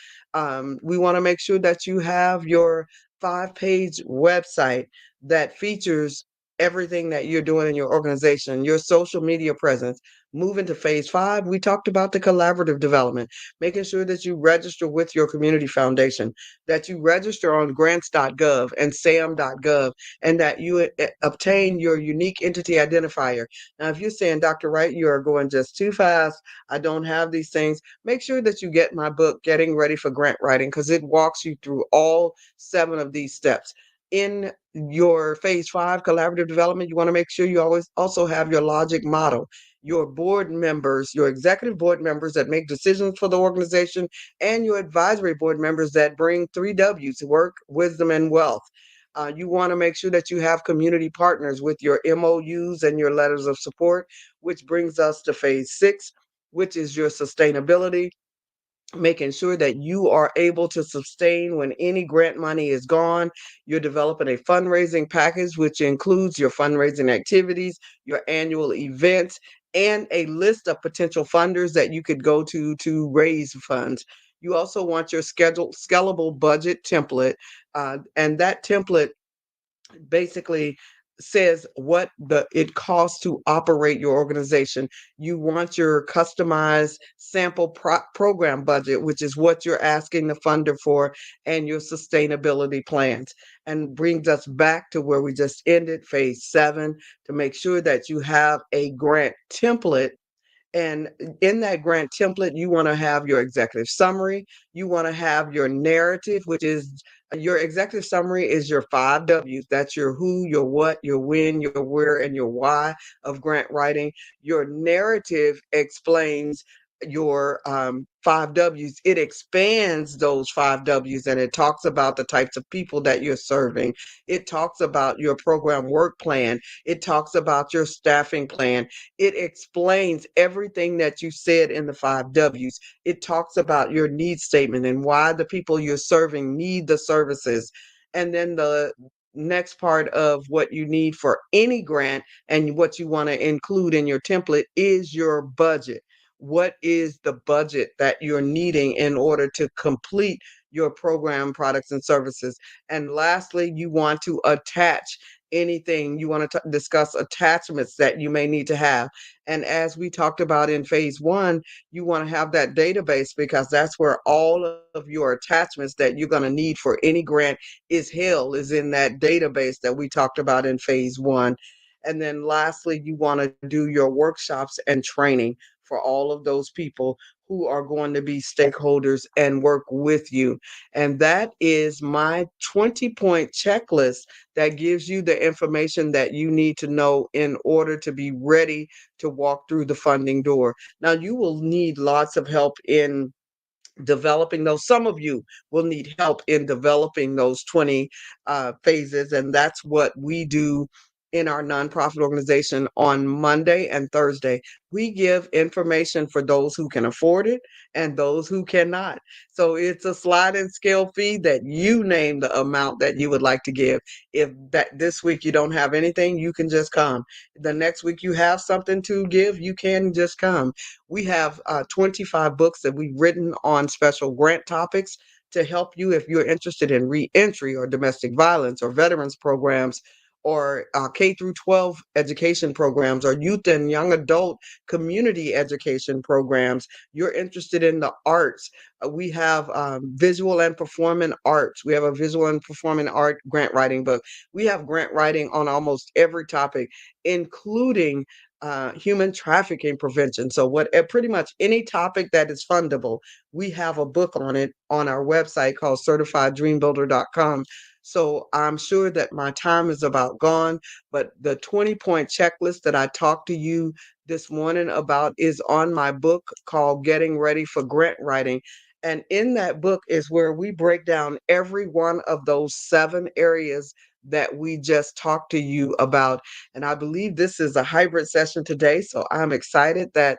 We want to make sure that you have your 5-page website that features everything that you're doing in your organization, your social media presence. Moving to phase 5, we talked about the collaborative development, making sure that you register with your community foundation, that you register on grants.gov and sam.gov, and that you obtain your unique entity identifier. Now, if you're saying, Dr. Wright, you are going just too fast, I don't have these things, make sure that you get my book, Getting Ready for Grant Writing, because it walks you through all 7 of these steps. In your phase 5 collaborative development, you want to make sure you always also have your logic model, your board members, your executive board members that make decisions for the organization, and your advisory board members that bring 3 W's: work, wisdom, and wealth. You want to make sure that you have community partners with your MOUs and your letters of support, which brings us to phase 6, which is your sustainability, making sure that you are able to sustain when any grant money is gone. You're developing a fundraising package, which includes your fundraising activities, your annual events, and a list of potential funders that you could go to raise funds. You also want your scalable budget template, and that template basically says what it costs to operate your organization. You want your customized sample program budget, which is what you're asking the funder for, and your sustainability plans. And brings us back to where we just ended, phase 7, to make sure that you have a grant template. And in that grant template, you want to have your executive summary. You want to have your narrative, which is your executive summary is your 5 W's. That's your who, your what, your when, your where, and your why of grant writing. Your narrative explains your 5 W's. It expands those 5 W's, and it talks about the types of people that you're serving. It talks about your program work plan. It talks about your staffing plan. It explains everything that you said in the 5 W's. It talks about your need statement and why the people you're serving need the services. And then the next part of what you need for any grant and what you want to include in your template is your budget. What is the budget that you're needing in order to complete your program, products, and services? And lastly, you want to attach anything. You want to discuss attachments that you may need to have. And as we talked about in phase 1, you want to have that database, because that's where all of your attachments that you're going to need for any grant is in that database that we talked about in phase 1. And then lastly, you want to do your workshops and training for all of those people who are going to be stakeholders and work with you. And that is my 20-point checklist that gives you the information that you need to know in order to be ready to walk through the funding door. Now, you will need lots of help in developing those. Some of you will need help in developing those 20 phases, and that's what we do in our nonprofit organization on Monday and Thursday. We give information for those who can afford it and those who cannot. So it's a sliding scale fee that you name the amount that you would like to give. If that this week you don't have anything, you can just come. The next week you have something to give, you can just come. We have 25 books that we've written on special grant topics to help you if you're interested in reentry or domestic violence or veterans programs or K through 12 education programs or youth and young adult community education programs. You're interested in the arts. We have visual and performing arts. We have a visual and performing art grant writing book. We have grant writing on almost every topic, including human trafficking prevention. So pretty much any topic that is fundable, we have a book on it on our website called certifieddreambuilder.com. So I'm sure that my time is about gone, but the 20-point checklist that I talked to you this morning about is on my book called Getting Ready for Grant Writing. And in that book is where we break down every one of those 7 areas that we just talked to you about. And I believe this is a hybrid session today. So I'm excited that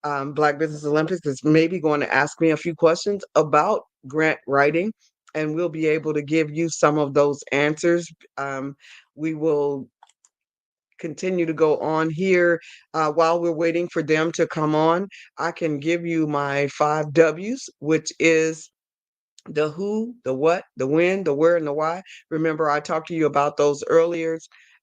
Black Business Olympics is maybe going to ask me a few questions about grant writing, and we'll be able to give you some of those answers. We will continue to go on here while we're waiting for them to come on. I can give you my 5 W's, which is the who, the what, the when, the where, and the why. Remember, I talked to you about those earlier.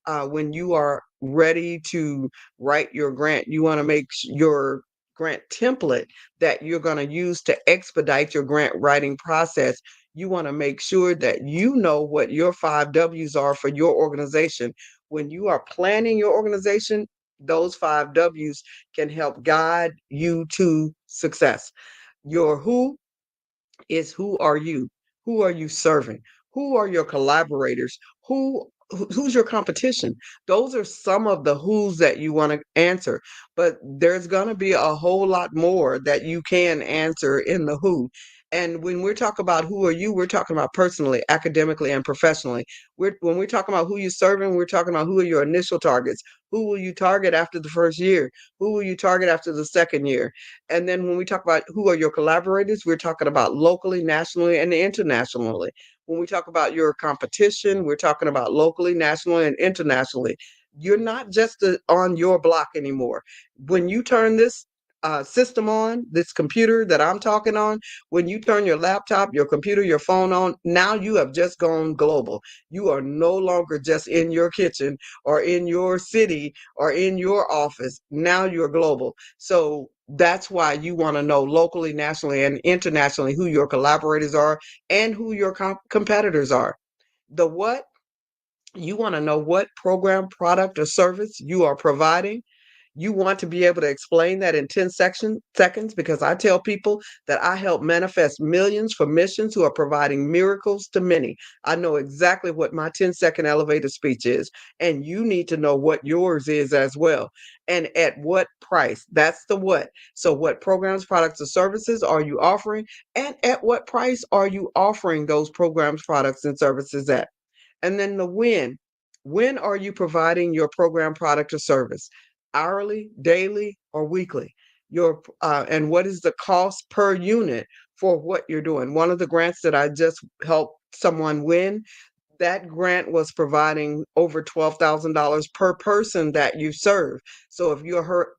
When you are ready to write your grant, you want to make your grant template that you're going to use to expedite your grant writing process. You want to make sure that you know what your 5 W's are for your organization. When you are planning your organization, those 5 W's can help guide you to success. Your who is who are you? Who are you serving? Who are your collaborators? Who's your competition? Those are some of the who's that you want to answer, but there's going to be a whole lot more that you can answer in the who. And when we're talking about who are you, we're talking about personally, academically, and professionally. When we're talking about who you're serving, we're talking about who are your initial targets. Who will you target after the first year? Who will you target after the second year? And then when we talk about who are your collaborators, we're talking about locally, nationally, and internationally. When we talk about your competition, we're talking about locally, nationally, and internationally. You're not just on your block anymore. When you turn this system on, this computer that I'm talking on, when you turn your laptop, your computer, your phone on, now you have just gone global. You are no longer just in your kitchen or in your city or in your office. Now you're global. So that's why you want to know locally, nationally, and internationally who your collaborators are and who your competitors are. The what? You want to know what program, product, or service you are providing. You want to be able to explain that in 10 seconds because I tell people that I help manifest millions for missions who are providing miracles to many. I know exactly what my 10-second elevator speech is, and you need to know what yours is as well. And at what price? That's the what. So what programs, products, or services are you offering? And at what price are you offering those programs, products, and services at? And then the when. When are you providing your program, product, or service? Hourly, daily, or weekly? And what is the cost per unit for what you're doing? One of the grants that I just helped someone win, that grant was providing over $12,000 per person that you serve. So if you're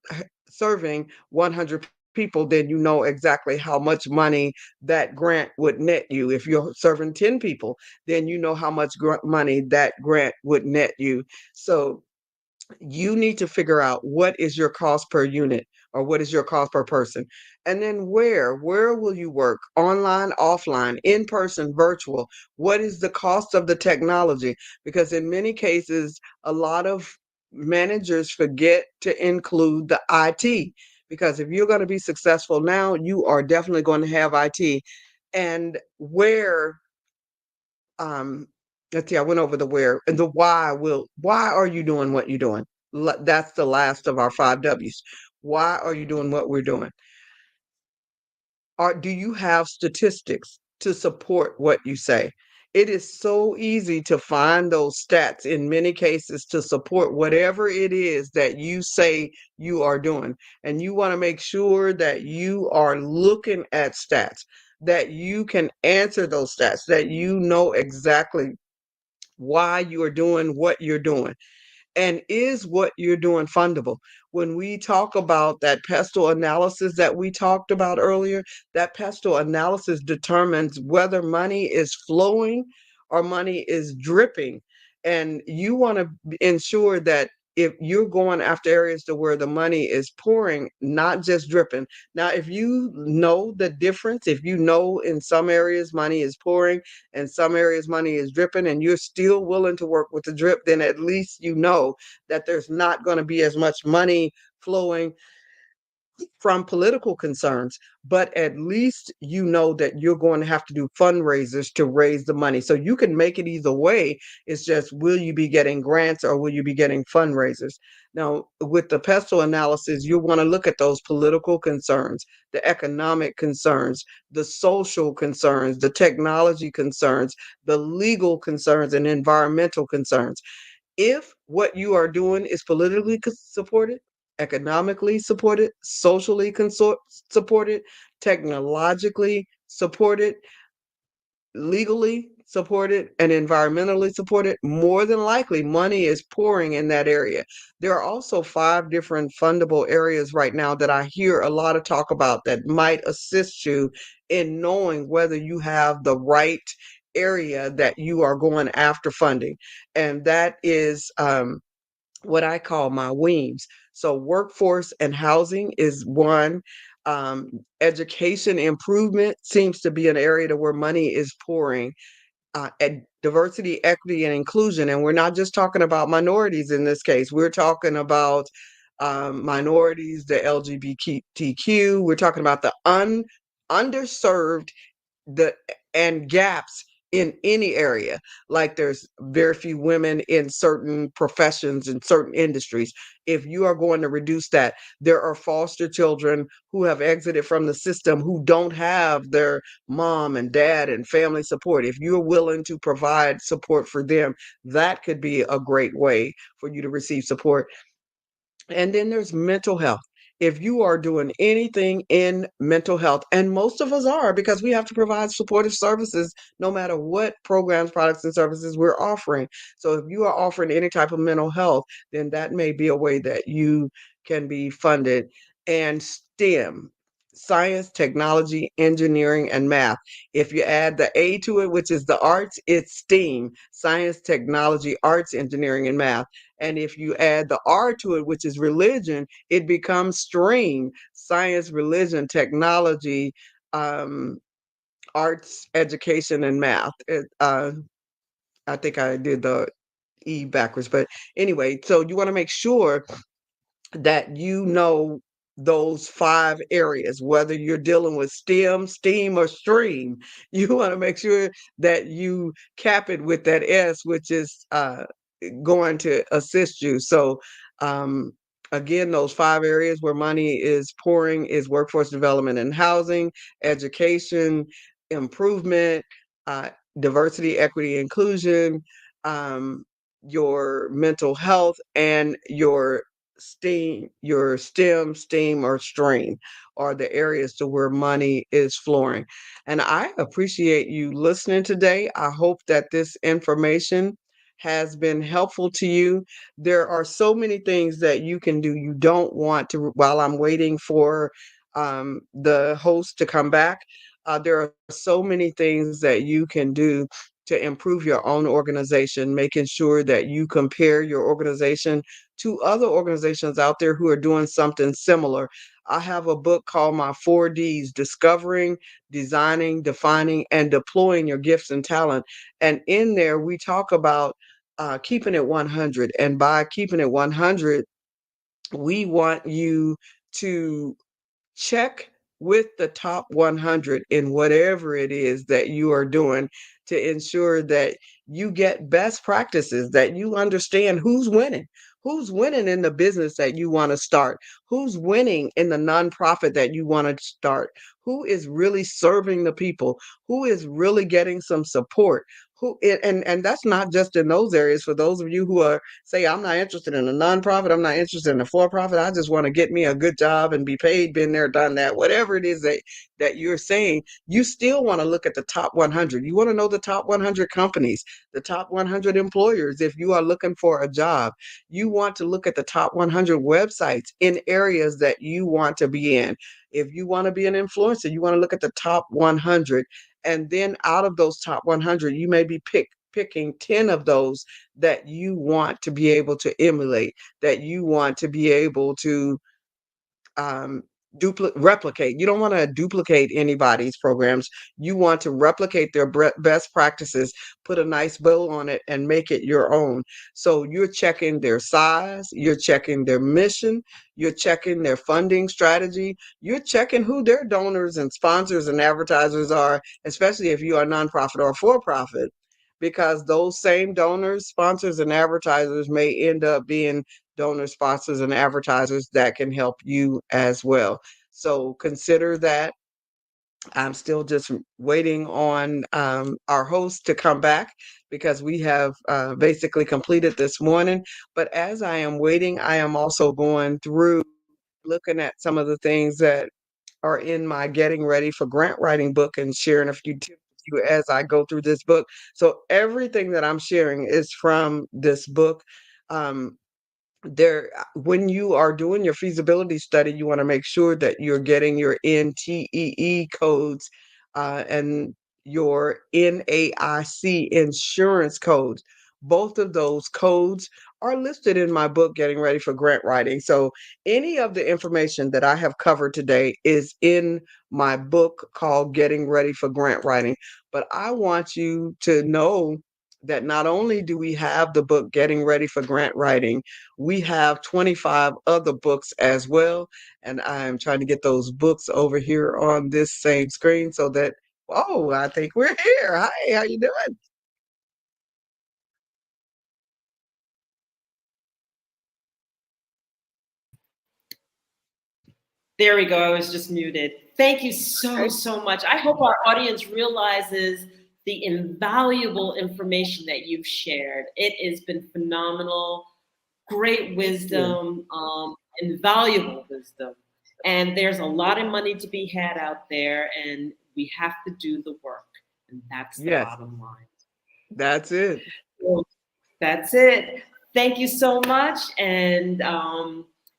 serving 100 people, then you know exactly how much money that grant would net you. If you're serving 10 people, then you know how much money that grant would net you. So you need to figure out what is your cost per unit or what is your cost per person. And then where will you work? Online, offline, in person, virtual? What is the cost of the technology? Because in many cases, a lot of managers forget to include the IT. Because if you're going to be successful now, you are definitely going to have IT. And where let's see, I went over the where and the why are you doing what you're doing? That's the last of our 5 W's. Why are you doing what we're doing? Or do you have statistics to support what you say? It is so easy to find those stats in many cases to support whatever it is that you say you are doing. And you want to make sure that you are looking at stats, that you can answer those stats, that you know exactly why you are doing what you're doing. And is what you're doing fundable? When we talk about that pestle analysis that we talked about earlier, that pestle analysis determines whether money is flowing or money is dripping. And you want to ensure that if you're going after areas to where the money is pouring, not just dripping. Now, if you know the difference, if you know in some areas money is pouring and some areas money is dripping, and you're still willing to work with the drip, then at least you know that there's not going to be as much money flowing from political concerns, but at least you know that you're going to have to do fundraisers to raise the money. So you can make it either way. It's just, will you be getting grants or will you be getting fundraisers? Now, with the pestle analysis, you want to look at those political concerns, the economic concerns, the social concerns, the technology concerns, the legal concerns, and environmental concerns. If what you are doing is politically supported, economically supported, socially supported, technologically supported, legally supported, and environmentally supported, more than likely money is pouring in that area. There are also 5 different fundable areas right now that I hear a lot of talk about that might assist you in knowing whether you have the right area that you are going after funding. And that is what I call my WEAMs. So workforce and housing is one. Education improvement seems to be an area to where money is pouring. Diversity, equity, and inclusion. And we're not just talking about minorities in this case. We're talking about minorities, the LGBTQ. We're talking about the underserved, the and gaps in any area. Like there's very few women in certain professions in certain industries. If you are going to reduce that, there are foster children who have exited from the system who don't have their mom and dad and family support. If you're willing to provide support for them, that could be a great way for you to receive support. And then there's mental health. If you are doing anything in mental health, and most of us are, because we have to provide supportive services no matter what programs, products, and services we're offering. So if you are offering any type of mental health, then that may be a way that you can be funded. And STEM, science, technology, engineering, and math. If you add the A to it, which is the arts, it's STEAM, science, technology, arts, engineering, and math. And if you add the R to it, which is religion, it becomes STREAM, science, religion, technology, arts, education, and math. I think I did the E backwards, but anyway, so you want to make sure that you know those 5 areas, whether you're dealing with STEM, STEAM, or STREAM. You want to make sure that you cap it with that S, which is going to assist you. So, again, those 5 areas where money is pouring is workforce development and housing, education, improvement, uh, diversity, equity, inclusion, your mental health, and your STEM, STEAM, or STREAM are the areas to where money is flowing. And I appreciate you listening today. I hope that this information has been helpful to you. There are so many things that you can do. You don't want to, while I'm waiting for the host to come back, there are so many things that you can do to improve your own organization, making sure that you compare your organization to other organizations out there who are doing something similar. I have a book called My 4Ds: Discovering, Designing, Defining, and Deploying Your Gifts and Talent. And in there, we talk about keeping it 100. And by keeping it 100, we want you to check with the top 100 in whatever it is that you are doing to ensure that you get best practices, that you understand who's winning in the business that you want to start, who's winning in the nonprofit that you want to start, who is really serving the people, who is really getting some support, and that's not just in those areas. For those of you who are say, I'm not interested in a nonprofit, I'm not interested in a for-profit, I just want to get me a good job and be paid, been there, done that, whatever it is that you're saying, you still want to look at the top 100. You want to know the top 100 companies, the top 100 employers. If you are looking for a job, you want to look at the top 100 websites in areas that you want to be in. If you want to be an influencer, you want to look at the top 100. And then out of those top 100, you may be picking 10 of those that you want to be able to emulate, that you want to be able to um, replicate. You don't want to duplicate anybody's programs. You want to replicate their best practices, put a nice bow on it, and make it your own. So you're checking their size, you're checking their mission, you're checking their funding strategy, you're checking who their donors and sponsors and advertisers are, especially if you are a nonprofit or for-profit, because those same donors, sponsors, and advertisers may end up being donors, sponsors, and advertisers that can help you as well. So consider that. I'm still just waiting on our host to come back because we have basically completed this morning. But as I am waiting, I am also going through looking at some of the things that are in my Getting Ready for Grant Writing book and sharing a few tips with you as I go through this book. So everything that I'm sharing is from this book. Um, when you are doing your feasibility study, you want to make sure that you're getting your NTEE codes and your NAIC insurance codes. Both of those codes are listed in my book, Getting Ready for Grant Writing. So any of the information that I have covered today is in my book called Getting Ready for Grant Writing. But I want you to know that not only do we have the book Getting Ready for Grant Writing, we have 25 other books as well. And I'm trying to get those books over here on this same screen so that, oh, I think we're here. Hi, how you doing? There we go. I was just muted. Thank you so much. I hope our audience realizes the invaluable information that you've shared. It has been phenomenal, great wisdom, invaluable wisdom. And there's a lot of money to be had out there, and we have to do the work. And that's the bottom line. That's it. So that's it. Thank you so much. And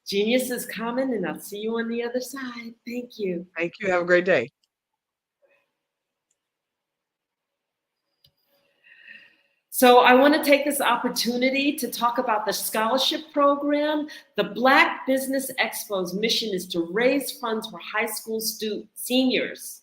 Genius is coming, and I'll see you on the other side. Thank you. Thank you. Have a great day. So I want to take this opportunity to talk about the scholarship program. The Black Business Expo's mission is to raise funds for high school seniors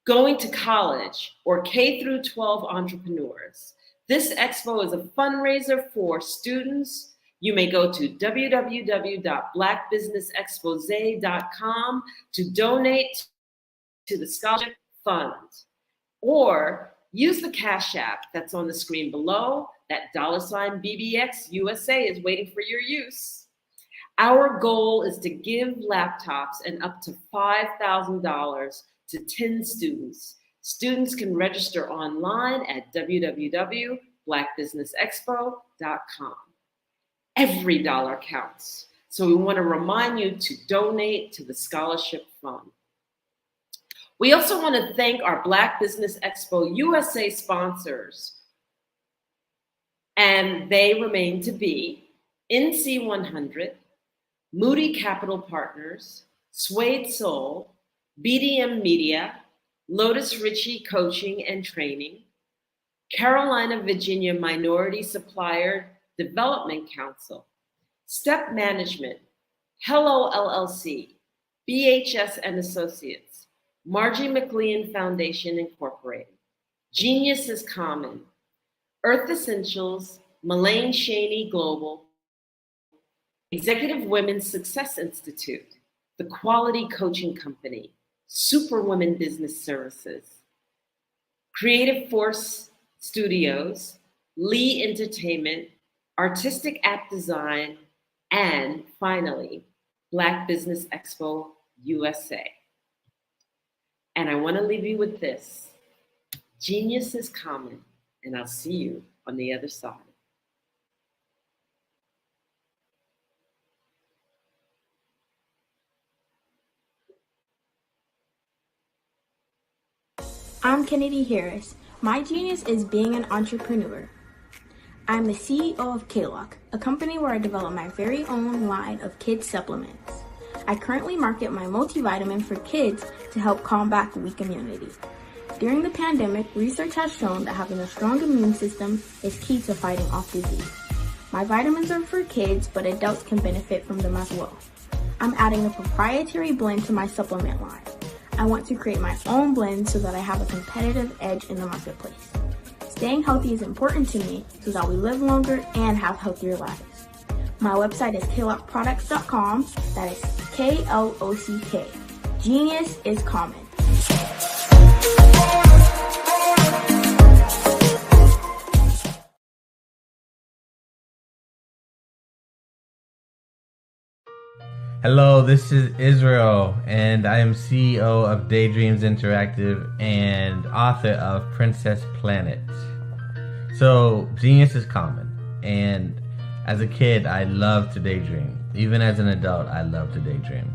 going to college or K through 12 entrepreneurs. This expo is a fundraiser for students. You may go to www.blackbusinessexpose.com to donate to the scholarship fund, or use the Cash App that's on the screen below. That $BBX USA is waiting for your use. Our goal is to give laptops and up to $5,000 to 10 students. Students can register online at www.blackbusinessexpo.com. Every dollar counts. So we want to remind you to donate to the scholarship fund. We also want to thank our Black Business Expo USA sponsors, and they remain to be NC100, Moody Capital Partners, Suede Soul, BDM Media, Lotus Ritchie Coaching and Training, Carolina, Virginia Minority Supplier Development Council, Step Management, Hello LLC, BHS and Associates, Margie McLean Foundation Incorporated, Genius is Common, Earth Essentials, Mullane Shaney Global, Executive Women's Success Institute, The Quality Coaching Company, Superwoman Business Services, Creative Force Studios, Lee Entertainment, Artistic App Design, and finally, Black Business Expo USA. And I want to leave you with this. Genius is common, and I'll see you on the other side. I'm Kennedy Harris. My genius is being an entrepreneur. I'm the CEO of K-Lock, a company where I develop my very own line of kids supplements. I currently market my multivitamin for kids to help combat weak immunity. During the pandemic, research has shown that having a strong immune system is key to fighting off disease. My vitamins are for kids, but adults can benefit from them as well. I'm adding a proprietary blend to my supplement line. I want to create my own blend so that I have a competitive edge in the marketplace. Staying healthy is important to me so that we live longer and have healthier lives. My website is klockproducts.com. That is K-L-O-C-K. Genius is common. Hello, this is Israel, and I am CEO of Daydreams Interactive and author of Princess Planet. So, genius is common, and as a kid, I loved to daydream. Even as an adult, I love to daydream.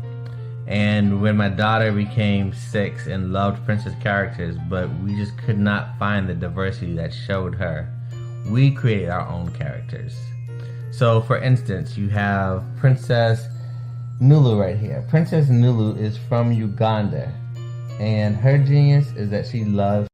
And when my daughter became 6 and loved princess characters, but we just could not find the diversity that showed her, we created our own characters. So, for instance, you have Princess Nulu right here. Princess Nulu is from Uganda, and her genius is that she loves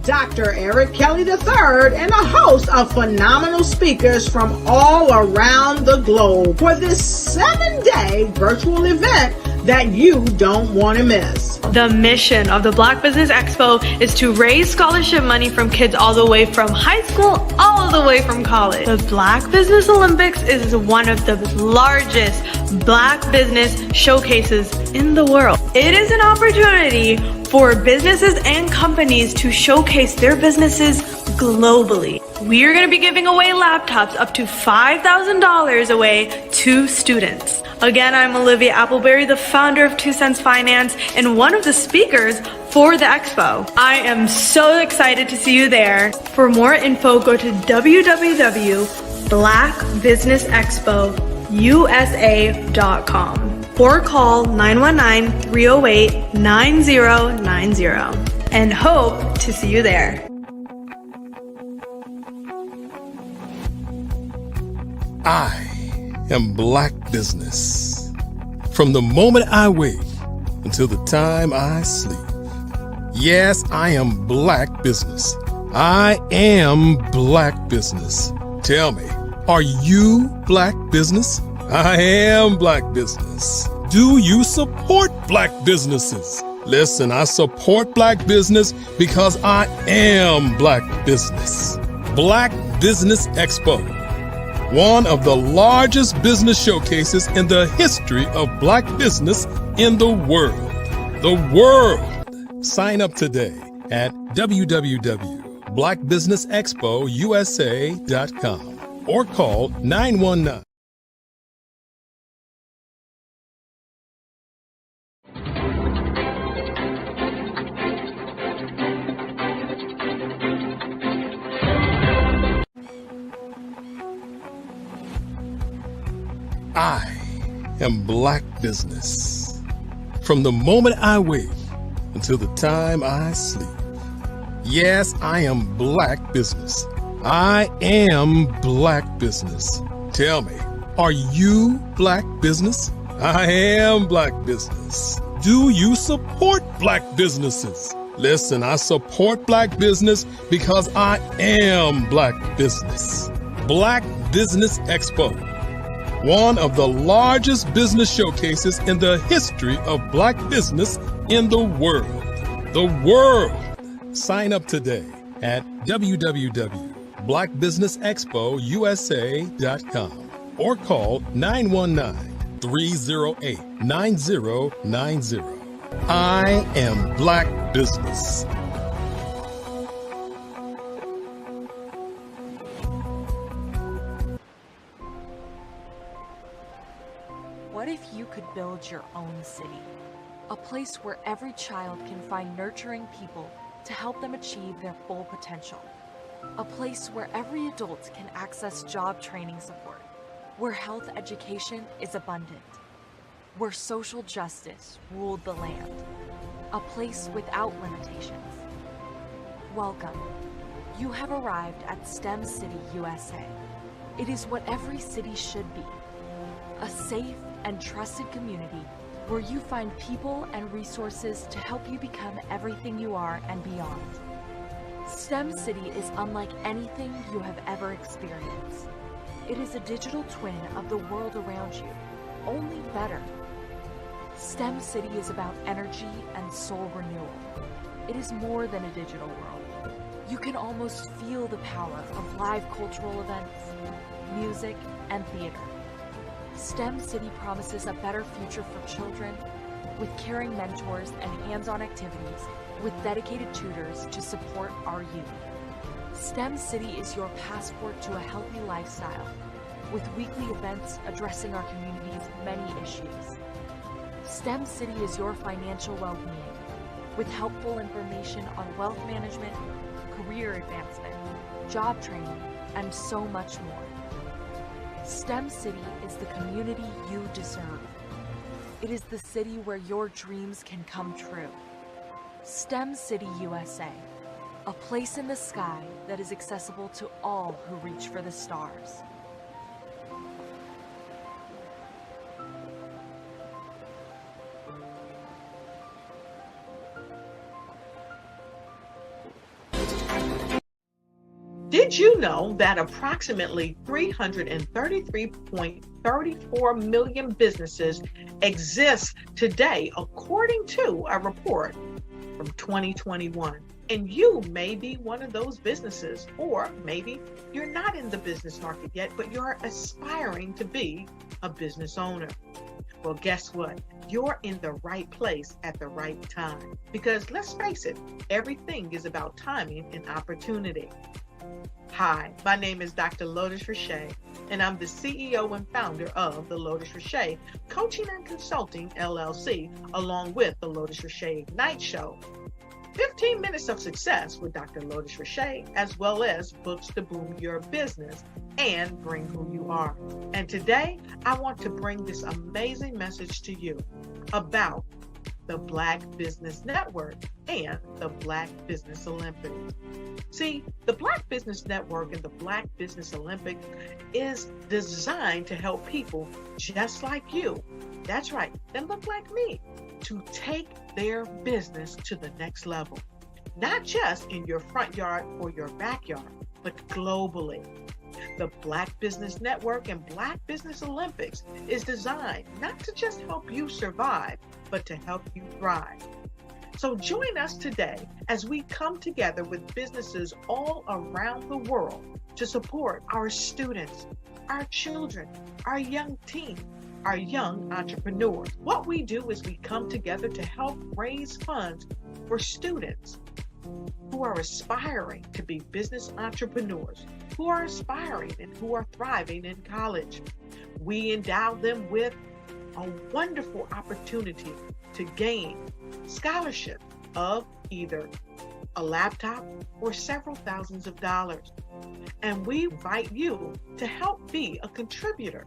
Dr. Eric Kelly III and a host of phenomenal speakers from all around the globe for this 7-day virtual event that you don't want to miss. The mission of the Black Business Expo is to raise scholarship money from kids all the way from high school, all the way from college. The Black Business Olympics is one of the largest Black business showcases in the world. It is an opportunity for businesses and companies to showcase their businesses globally. We are going to be giving away laptops up to $5,000 away to students. Again, I'm Olivia Appleberry, the founder of 2 Cents Finance and one of the speakers for the expo. I am so excited to see you there. For more info, go to www.blackbusinessexpousa.com or call 919-308-9090 and hope to see you there. I am Black Business. From the moment I wake until the time I sleep. Yes, I am Black Business. I am Black Business. Tell me, are you Black Business? I am Black Business. Do you support Black businesses? Listen, I support Black business because I am Black Business. Black Business Expo, one of the largest business showcases in the history of Black business in the world. The world! Sign up today at www.blackbusinessexpousa.com or call 919. I am Black Business. From the moment I wake until the time I sleep. Yes, I am Black business. I am Black business. Tell me, are you Black business? I am Black business. Do you support Black businesses? Listen, I support Black business because I am Black business. Black Business Expo, one of the largest business showcases in the history of Black business in the world. The world! Sign up today at www.blackbusinessexpousa.com or call 919-308-9090. I am Black business. What if you could build your own city? A place where every child can find nurturing people to help them achieve their full potential. A place where every adult can access job training support, where health education is abundant, where social justice ruled the land. A place without limitations. Welcome. You have arrived at STEM City USA. It is what every city should be. A safe and trusted community where you find people and resources to help you become everything you are and beyond. STEM City is unlike anything you have ever experienced. It is a digital twin of the world around you, only better. STEM City is about energy and soul renewal. It is more than a digital world. You can almost feel the power of live cultural events, music, and theater. STEM City promises a better future for children with caring mentors and hands-on activities with dedicated tutors to support our youth. STEM City is your passport to a healthy lifestyle with weekly events addressing our community's many issues. STEM City is your financial well-being with helpful information on wealth management, career advancement, job training, and so much more. STEM City is the community you deserve. It is the city where your dreams can come true. STEM City USA, a place in the sky that is accessible to all who reach for the stars. Did you know that approximately 333.34 million businesses exist today, according to a report from 2021? And you may be one of those businesses, or maybe you're not in the business market yet, but you're aspiring to be a business owner. Well, guess what? You're in the right place at the right time. Because let's face it, everything is about timing and opportunity. Hi, my name is Dr. Lotus Richey, and I'm the CEO and founder of the Lotus Richey Coaching and Consulting LLC, along with the Lotus Richey Ignite Show. 15 minutes of success with Dr. Lotus Richey, as well as books to boom your business and bring who you are. And today, I want to bring this amazing message to you about the Black Business Network and the Black Business Olympics. See, the Black Business Network and the Black Business Olympics is designed to help people just like you, that's right, that look like me, to take their business to the next level. Not just in your front yard or your backyard, but globally. The Black Business Network and Black Business Olympics is designed not to just help you survive, but to help you thrive. So join us today as we come together with businesses all around the world to support our students, our children, our young teens, our young entrepreneurs. What we do is we come together to help raise funds for students who are aspiring to be business entrepreneurs, who are aspiring and who are thriving in college. We endow them with a wonderful opportunity to gain scholarship of either a laptop or several thousands of dollars. And we invite you to help be a contributor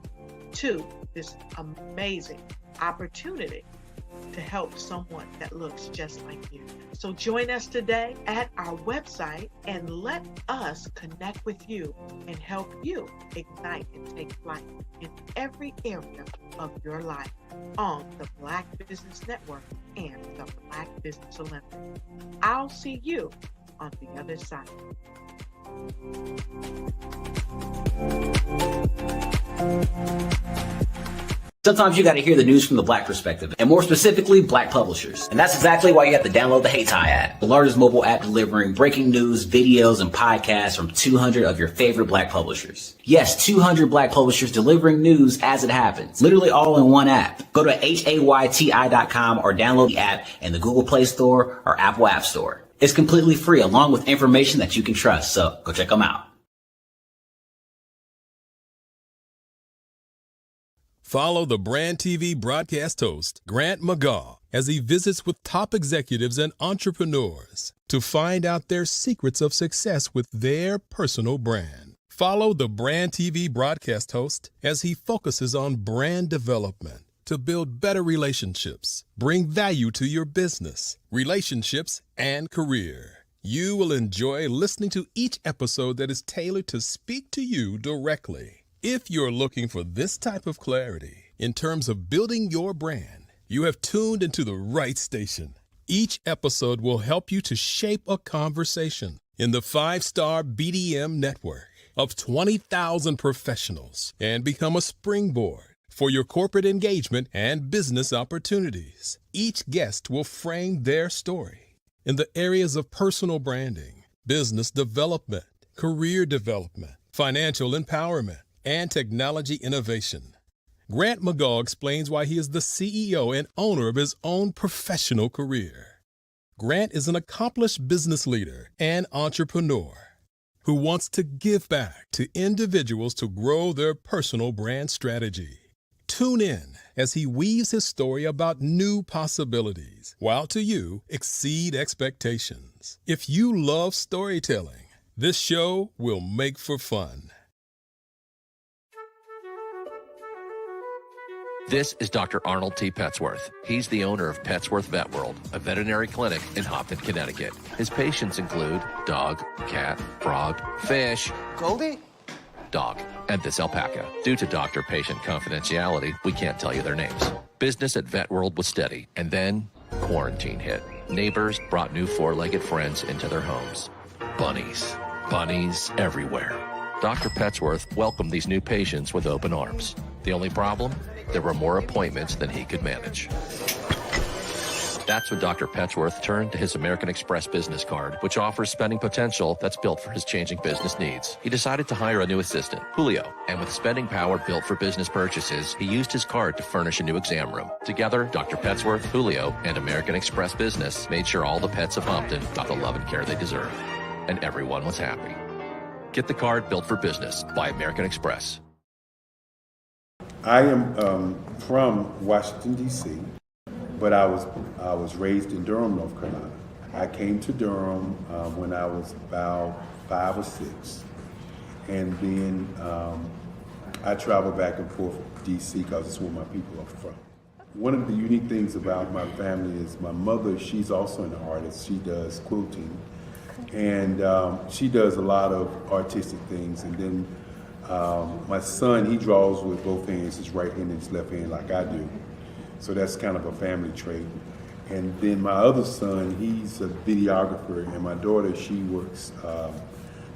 to this amazing opportunity. to help someone that looks just like you. So join us today at our website and let us connect with you and help you ignite and take flight in every area of your life on the Black Business Network and the Black Business Olympics. I'll see you on the other side. Sometimes you got to hear the news from the Black perspective, and more specifically, Black publishers. And that's exactly why you have to download the HeyTie app, the largest mobile app delivering breaking news, videos, and podcasts from 200 of your favorite Black publishers. Yes, 200 Black publishers delivering news as it happens, literally all in one app. Go to HAYTI.com or download the app in the Google Play Store or Apple App Store. It's completely free, along with information that you can trust, so go check them out. Follow the Brand TV broadcast host, Grant McGaw, as he visits with top executives and entrepreneurs to find out their secrets of success with their personal brand. Follow the Brand TV broadcast host as he focuses on brand development to build better relationships, bring value to your business, relationships, and career. You will enjoy listening to each episode that is tailored to speak to you directly. If you're looking for this type of clarity in terms of building your brand, you have tuned into the right station. Each episode will help you to shape a conversation in the 5-star BDM network of 20,000 professionals and become a springboard for your corporate engagement and business opportunities. Each guest will frame their story in the areas of personal branding, business development, career development, financial empowerment, and technology innovation. Grant McGaw explains why he is the CEO and owner of his own professional career. Grant is an accomplished business leader and entrepreneur who wants to give back to individuals to grow their personal brand strategy. Tune in as he weaves his story about new possibilities, while to you exceed expectations. If you love storytelling, this show will make for fun. This is Dr. Arnold T. Petsworth. He's the owner of Petsworth Vet World, a veterinary clinic in Hopton, Connecticut. His patients include dog, cat, frog, fish, Goldie, dog, and this alpaca. Due to doctor-patient confidentiality, we can't tell you their names. Business at Vet World was steady, and then quarantine hit. Neighbors brought new four-legged friends into their homes. Bunnies. Bunnies everywhere. Dr. Petsworth welcomed these new patients with open arms. The only problem? There were more appointments than he could manage. That's when Dr. Petsworth turned to his American Express business card, which offers spending potential that's built for his changing business needs. He decided to hire a new assistant, Julio, and with spending power built for business purchases, he used his card to furnish a new exam room. Together, Dr. Petsworth, Julio, and American Express Business made sure all the pets of Hopton got the love and care they deserve. And everyone was happy. Get the card built for business by American Express. I am from Washington, D.C., but I was raised in Durham, North Carolina. I came to Durham when I was about 5 or 6, and then I traveled back and forth to D.C. because it's where my people are from. One of the unique things about my family is my mother, she's also an artist. She does quilting, and she does a lot of artistic things, and then my son, he draws with both hands, his right hand and his left hand like I do. So that's kind of a family trait. And then my other son, he's a videographer, and my daughter, she works,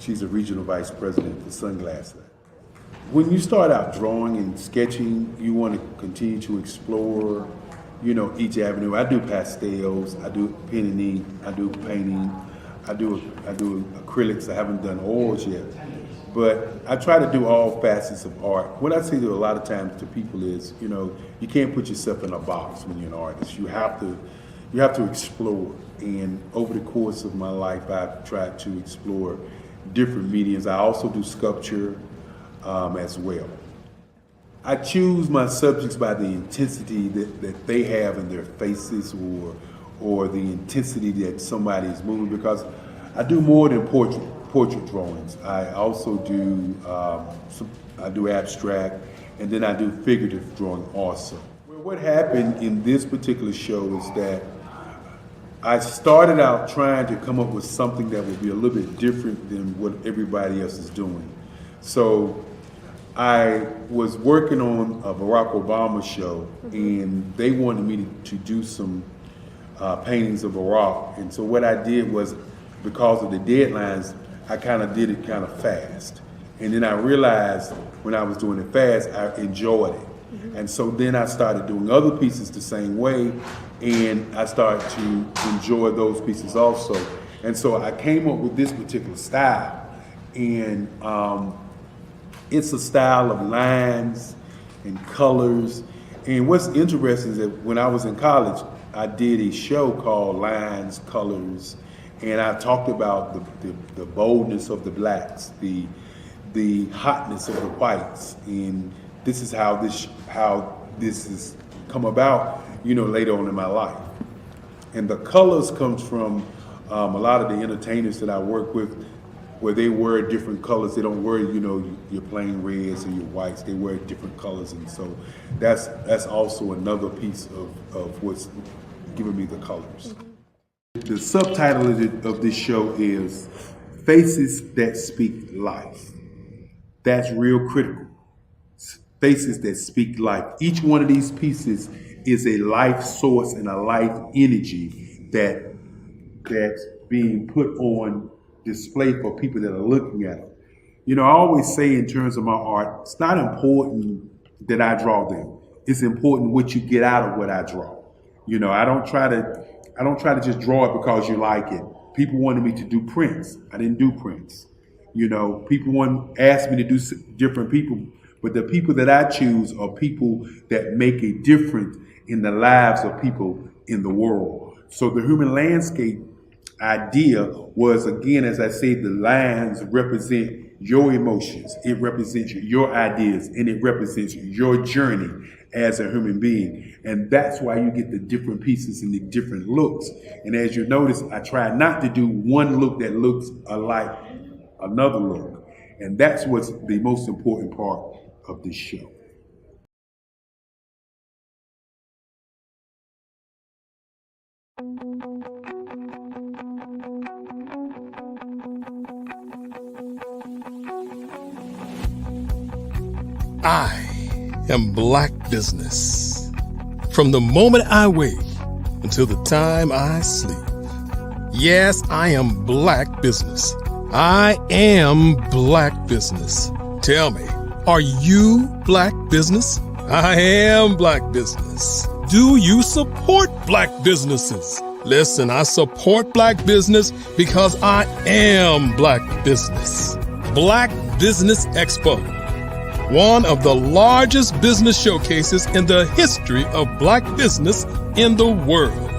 she's a regional vice president for Sunglass Lab. When you start out drawing and sketching, you want to continue to explore, each avenue. I do pastels, I do pen and ink, I do painting, I do acrylics. I haven't done oils yet. But I try to do all facets of art. What I say to a lot of times to people is, you can't put yourself in a box when you're an artist. You have to explore. And over the course of my life, I've tried to explore different mediums. I also do sculpture as well. I choose my subjects by the intensity that they have in their faces, or the intensity that somebody is moving, because I do more than portrait drawings. I also do I do abstract, and then I do figurative drawing also. what happened in this particular show is that I started out trying to come up with something that would be a little bit different than what everybody else is doing. So I was working on a Barack Obama show, and they wanted me to do some paintings of Barack. And so what I did was, because of the deadlines, I kind of did it kind of fast. And then I realized when I was doing it fast, I enjoyed it. And so then I started doing other pieces the same way, and I started to enjoy those pieces also. And so I came up with this particular style, and it's a style of lines and colors. And what's interesting is that when I was in college, I did a show called Lines, Colors, and I talked about the boldness of the blacks, the hotness of the whites, and this is how this has come about, later on in my life. And the colors comes from a lot of the entertainers that I work with, where they wear different colors. They don't wear, your plain reds or your whites. They wear different colors, and so that's also another piece of what's giving me the colors. The subtitle of this show is Faces That Speak Life. That's real critical. Faces that speak life. Each one of these pieces is a life source and a life energy that's being put on display for people that are looking at them. I always say in terms of my art, it's not important that I draw them. It's important what you get out of what I draw. I don't try to just draw it because you like it. People wanted me to do prints. I didn't do prints. People asked me to do different people, but the people that I choose are people that make a difference in the lives of people in the world. So the human landscape idea was, again, as I say, the lines represent your emotions, it represents your ideas, and it represents your journey as a human being. And that's why you get the different pieces and the different looks. And as you notice, I try not to do one look that looks alike another look. And that's what's the most important part of this show. I am Black Business. From the moment I wake until the time I sleep. Yes, I am Black Business. I am Black Business. Tell me, are you Black Business? I am Black Business. Do you support Black businesses? Listen, I support Black business because I am Black Business. Black Business Expo, one of the largest business showcases in the history of Black business in the world.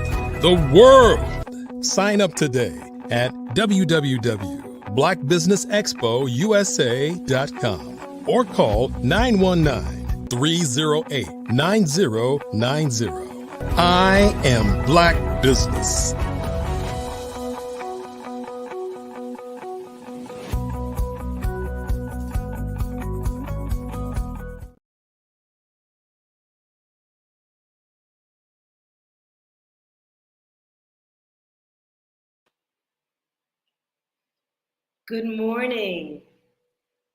The world! Sign up today at www.blackbusinessexpousa.com or call 919-308-9090. I am Black Business. Good morning,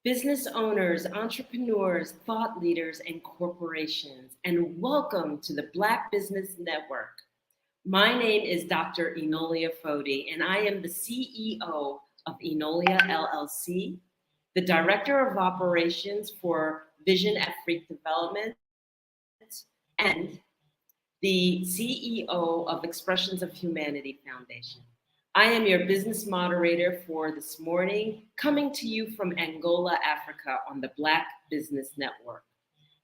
business owners, entrepreneurs, thought leaders, and corporations, and welcome to the Black Business Network. My name is Dr. Enolia Fodi, and I am the CEO of Enolia LLC, the Director of Operations for Vision at Freak Development, and the CEO of Expressions of Humanity Foundation. I am your business moderator for this morning, coming to you from Angola, Africa on the Black Business Network.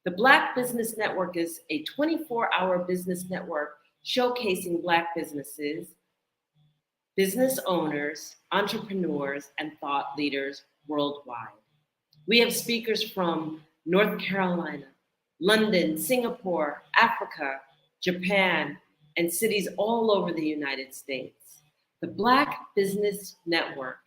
The Black Business Network is a 24-hour business network showcasing Black businesses, business owners, entrepreneurs, and thought leaders worldwide. We have speakers from North Carolina, London, Singapore, Africa, Japan, and cities all over the United States. The Black Business Network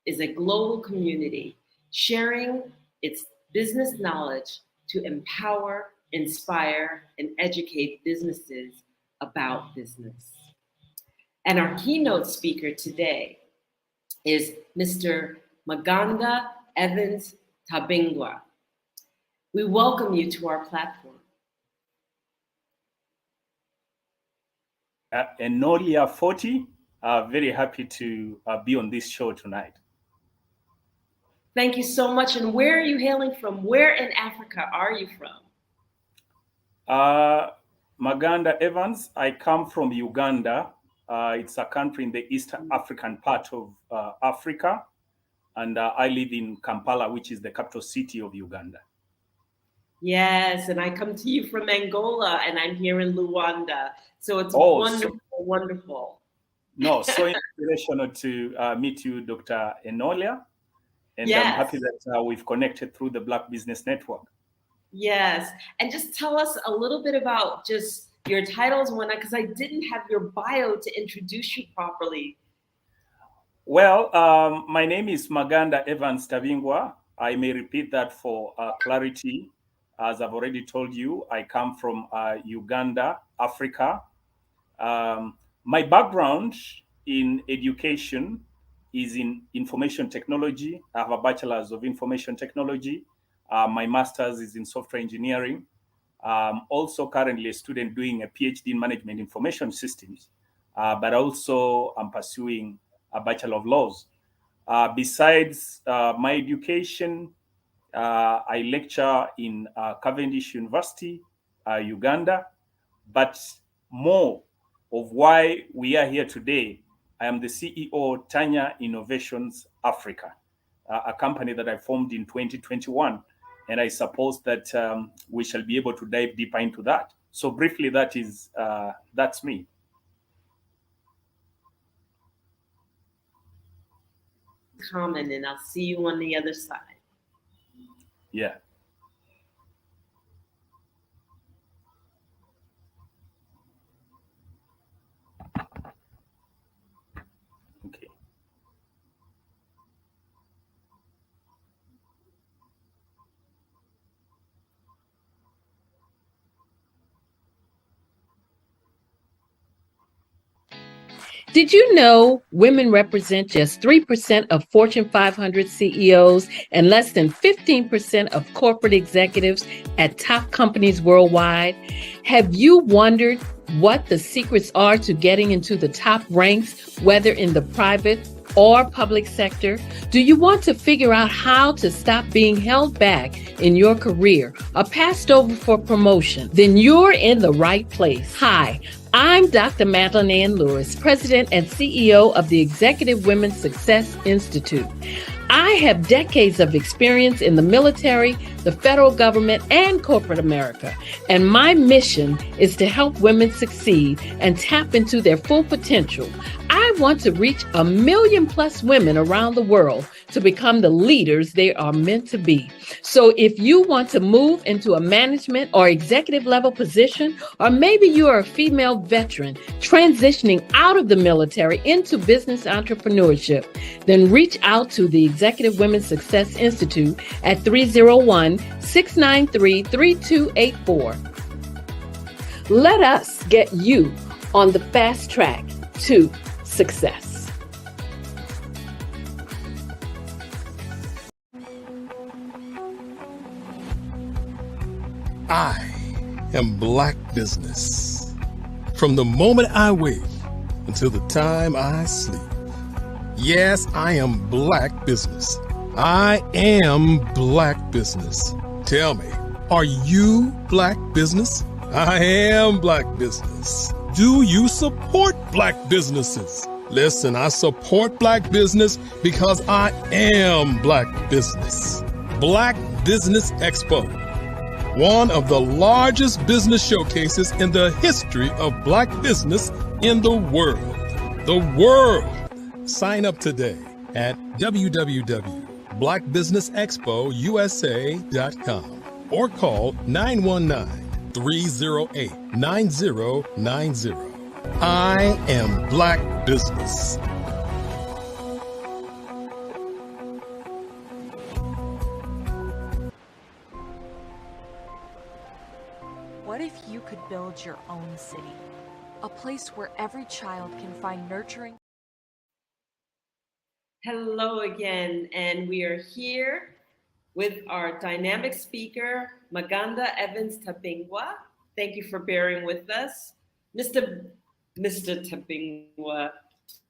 is a global community sharing its business knowledge to empower, inspire, and educate businesses about business. And our keynote speaker today is Mr. Maganda Evans Tabingwa. We welcome you to our platform. Enolia 40, very happy to be on this show tonight. Thank you so much. And where are you hailing from? Where in Africa are you from? Maganda Evans, I come from Uganda. It's a country in the East African part of Africa. And I live in Kampala, which is the capital city of Uganda. Yes, and I come to you from Angola, and I'm here in Luanda. So it's wonderful, wonderful. No, so inspirational to meet you, Dr. Enolia. And Yes. I'm happy that we've connected through the Black Business Network. Yes, and just tell us a little bit about just your titles and whatnot, because I didn't have your bio to introduce you properly. Well, my name is Maganda Evans Tabingwa. I may repeat that for clarity. As I've already told you, I come from Uganda, Africa. My background in education is in information technology. I have a bachelor's of information technology. My master's is in software engineering. Also currently a student doing a PhD in management information systems, but also I'm pursuing a Bachelor of Laws. Besides my education, I lecture in Cavendish University, Uganda, but more of why we are here today, I am the CEO of Tanya Innovations Africa, a company that I formed in 2021, and I suppose that we shall be able to dive deeper into that. So briefly, that's me. Common, and I'll see you on the other side. Yeah. Okay. Did you know women represent just 3% of Fortune 500 CEOs and less than 15% of corporate executives at top companies worldwide? Have you wondered what the secrets are to getting into the top ranks, whether in the private or public sector? Do you want to figure out how to stop being held back in your career or passed over for promotion? Then you're in the right place. Hi, I'm Dr. Madeline Ann Lewis, President and CEO of the Executive Women's Success Institute. I have decades of experience in the military, the federal government, and corporate America, and my mission is to help women succeed and tap into their full potential. I want to reach 1 million+ women around the world to become the leaders they are meant to be. So if you want to move into a management or executive level position, or maybe you are a female veteran transitioning out of the military into business entrepreneurship, then reach out to the Executive Women's Success Institute at 301-693-3284. Let us get you on the fast track to success. I am Black Business. From the moment I wake until the time I sleep. Yes, I am Black Business. I am Black Business. Tell me, are you Black Business? I am Black Business. Do you support Black businesses? Listen, I support Black business because I am Black Business. Black Business Expo, one of the largest business showcases in the history of Black business in the world. The world. Sign up today at www.blackbusinessexpousa.com or call 919-308-9090. I am Black Business. What if you could build your own city? A place where every child can find nurturing. Hello again, and we are here with our dynamic speaker, Maganda Evans Tabingwa. Thank you for bearing with us. Mr. Tabingwa,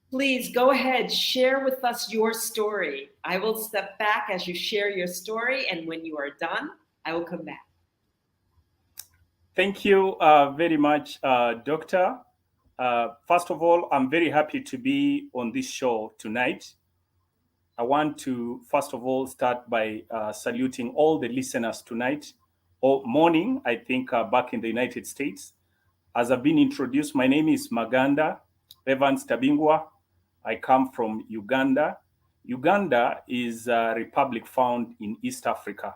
please go ahead, share with us your story. I will step back as you share your story, and when you are done, I will come back. Thank you very much, Doctor. First of all, I'm very happy to be on this show tonight. I want to, first of all, start by saluting all the listeners tonight, or morning, I think, back in the United States. As I've been introduced, my name is Maganda Evans Tabingwa. I come from Uganda. Uganda is a republic found in East Africa,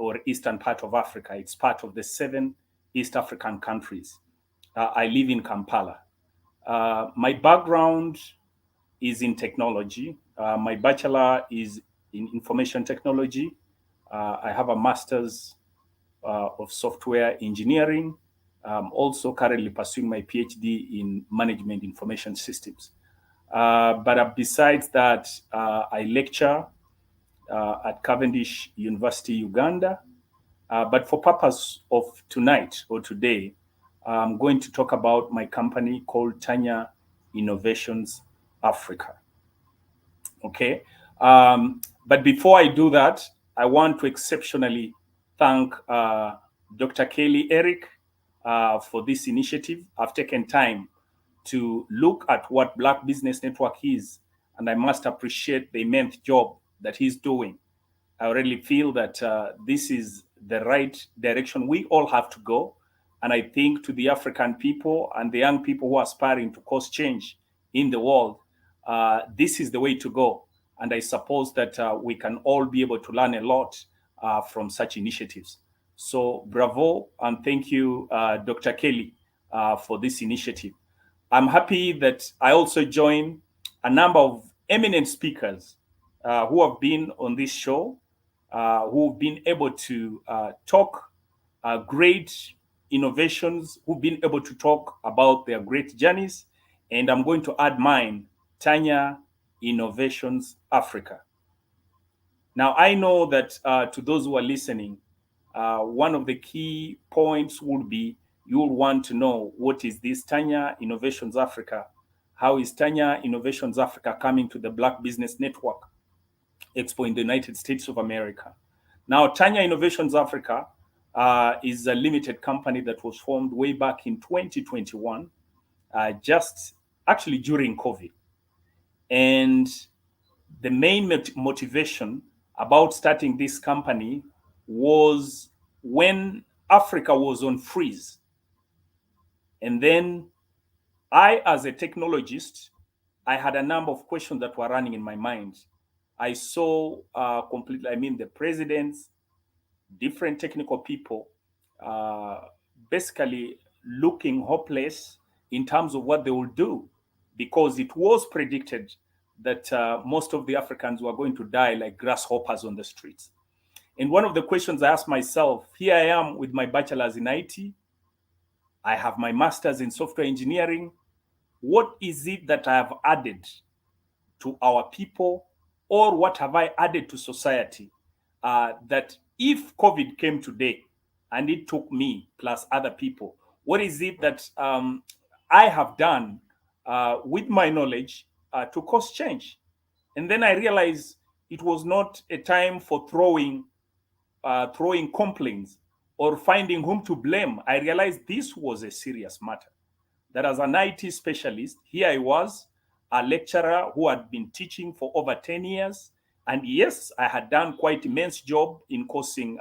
or eastern part of Africa. It's part of the 7 East African countries. I live in Kampala. My background is in technology. My bachelor is in information technology. I have a master's of software engineering. I'm also currently pursuing my PhD in management information systems. But besides that, I lecture at Cavendish University, Uganda. But for purpose of tonight or today, I'm going to talk about my company called Tanya Innovations Africa. Okay. But before I do that, I want to exceptionally thank Dr. Kelly Eric for this initiative. I've taken time to look at what Black Business Network is, and I must appreciate the immense job that he's doing. I really feel that this is the right direction we all have to go. And I think to the African people and the young people who are aspiring to cause change in the world, this is the way to go. And I suppose that we can all be able to learn a lot from such initiatives. So bravo, and thank you, Dr. Kelly, for this initiative. I'm happy that I also join a number of eminent speakers who have been on this show, who've been able to talk great innovations, who've been able to talk about their great journeys. And I'm going to add mine, Tanya Innovations Africa. Now, I know that to those who are listening, one of the key points would be you'll want to know, what is this Tanya Innovations Africa? How is Tanya Innovations Africa coming to the Black Business Network Expo in the United States of America? Now, Tanya Innovations Africa is a limited company that was formed way back in 2021, just actually during COVID. And the main motivation about starting this company was when Africa was on freeze. And then I, as a technologist, I had a number of questions that were running in my mind. I saw the presidents, different technical people, basically looking hopeless in terms of what they will do, because it was predicted that most of the Africans were going to die like grasshoppers on the streets. And one of the questions I asked myself, here I am with my bachelor's in IT, I have my master's in software engineering. What is it that I have added to our people, or what have I added to society that if COVID came today and it took me plus other people, what is it that I have done with my knowledge to cause change? And then I realized it was not a time for throwing complaints or finding whom to blame. I realized this was a serious matter. That as an IT specialist, here I was, a lecturer who had been teaching for over 10 years. And yes, I had done quite immense job in causing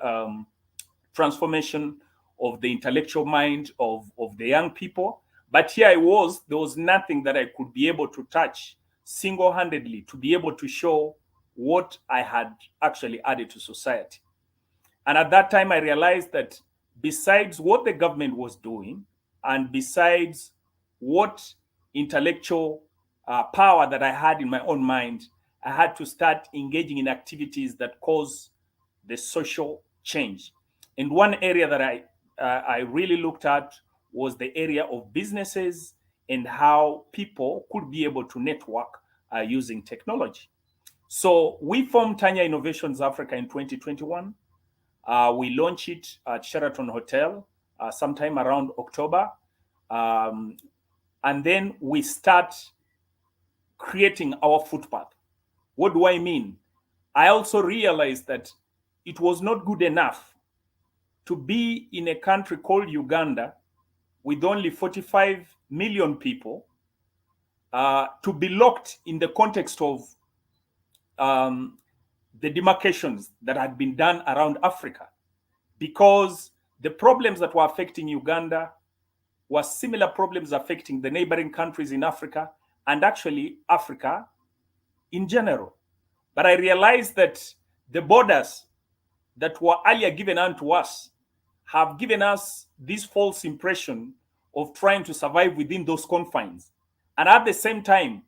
transformation of the intellectual mind of the young people. But here I was, there was nothing that I could be able to touch single-handedly to be able to show what I had actually added to society. And at that time, I realized that besides what the government was doing, and besides what intellectual power that I had in my own mind, I had to start engaging in activities that cause the social change. And one area that I I really looked at was the area of businesses and how people could be able to network using technology. So we formed Tanya Innovations Africa in 2021. We launched it at Sheraton Hotel sometime around October. And then we start creating our footpath. What do I mean? I also realized that it was not good enough to be in a country called Uganda with only 45 million people, to be locked in the context of the demarcations that had been done around Africa, because the problems that were affecting Uganda were similar problems affecting the neighboring countries in Africa and actually Africa in general. But I realized that the borders that were earlier given unto us have given us this false impression of trying to survive within those confines. And at the same time,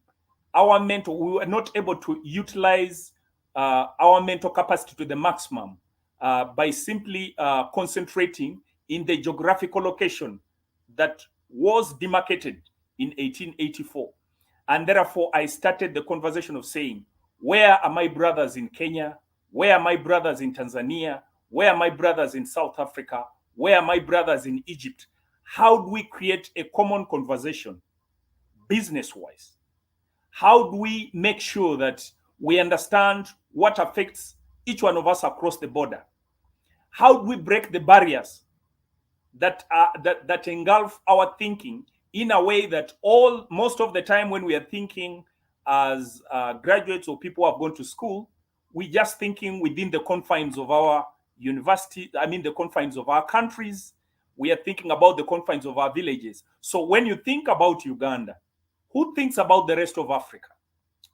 we were not able to utilize our mental capacity to the maximum by simply concentrating in the geographical location that was demarcated in 1884. And therefore, I started the conversation of saying, where are my brothers in Kenya? Where are my brothers in Tanzania? Where are my brothers in South Africa? Where are my brothers in Egypt? How do we create a common conversation business-wise? How do we make sure that we understand what affects each one of us across the border? How do we break the barriers that engulf our thinking in a way that most of the time when we are thinking as graduates or people who have gone to school, we're just thinking within the confines of our university, the confines of our countries. We are thinking about the confines of our villages. So when you think about Uganda, who thinks about the rest of Africa?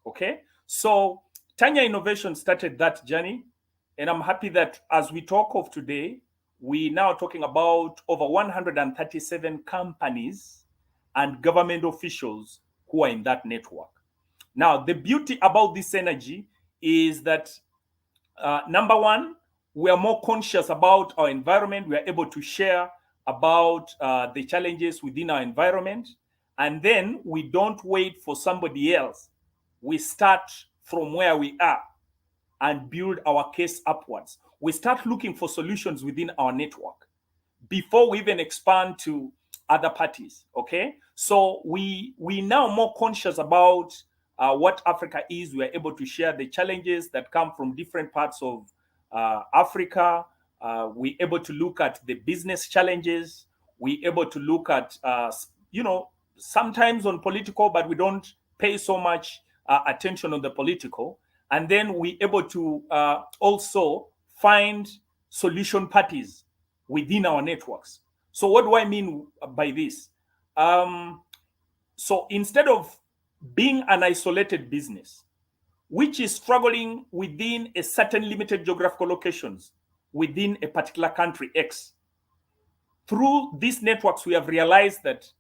Okay, so Tanya Innovation started that journey, and I'm happy that as we talk of today, we now talking about over 137 companies and government officials who are in that network. Now, the beauty about this energy is that, number one, we are more conscious about our environment. We are able to share about the challenges within our environment. And then we don't wait for somebody else. We start from where we are and build our case upwards. We start looking for solutions within our network before we even expand to other parties, okay? So we now more conscious about what Africa is. We are able to share the challenges that come from different parts of Africa. We're able to look at the business challenges. We're able to look at, sometimes on political, but we don't pay so much attention on the political. And then we're able to also find solution parties within our networks. So what do I mean by this? So instead of being an isolated business, which is struggling within a certain limited geographical locations within a particular country X, through these networks, we have realized that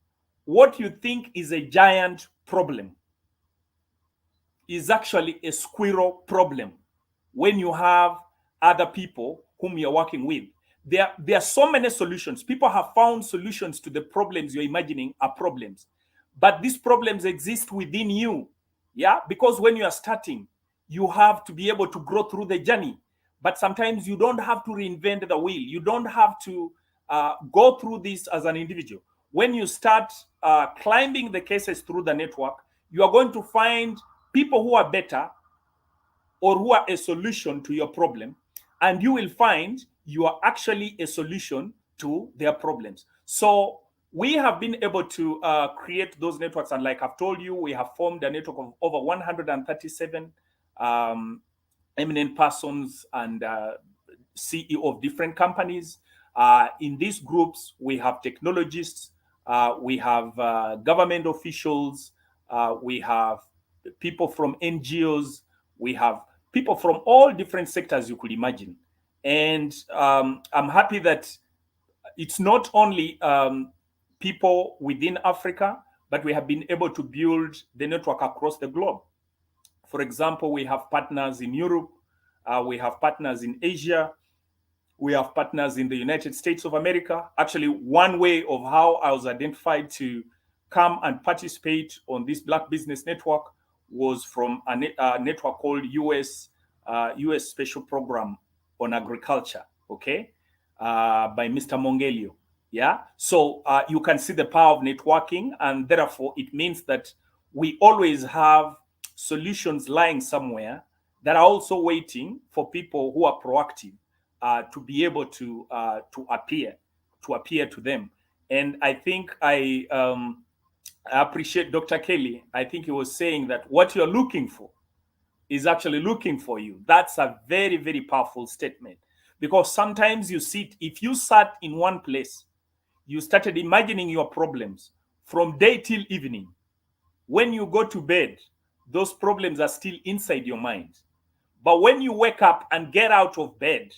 what you think is a giant problem is actually a squirrel problem when you have other people whom you're working with. There are so many solutions. People have found solutions to the problems you're imagining are problems. But these problems exist within you. Yeah, because when you are starting, you have to be able to grow through the journey. But sometimes you don't have to reinvent the wheel. You don't have to go through this as an individual. When you start climbing the cases through the network, you are going to find people who are better or who are a solution to your problem, and you will find you are actually a solution to their problems. So we have been able to create those networks, and like I've told you, we have formed a network of over 137 eminent persons and CEO of different companies. In these groups, we have technologists, we have government officials, we have people from NGOs, we have people from all different sectors you could imagine. And I'm happy that it's not only people within Africa, but we have been able to build the network across the globe. For example, we have partners in Europe, we have partners in Asia, We have partners in the United States of America. Actually, one way of how I was identified to come and participate on this Black Business Network was from a network called US Special Program on Agriculture, okay, by Mr. Mongelio. Yeah, so you can see the power of networking, and therefore it means that we always have solutions lying somewhere that are also waiting for people who are proactive to be able to appear to them. And I think I appreciate Dr. Kelly. I think he was saying that what you're looking for is actually looking for you. That's a very, very powerful statement, because sometimes if you sat in one place, you started imagining your problems from day till evening. When you go to bed, those problems are still inside your mind. But when you wake up and get out of bed,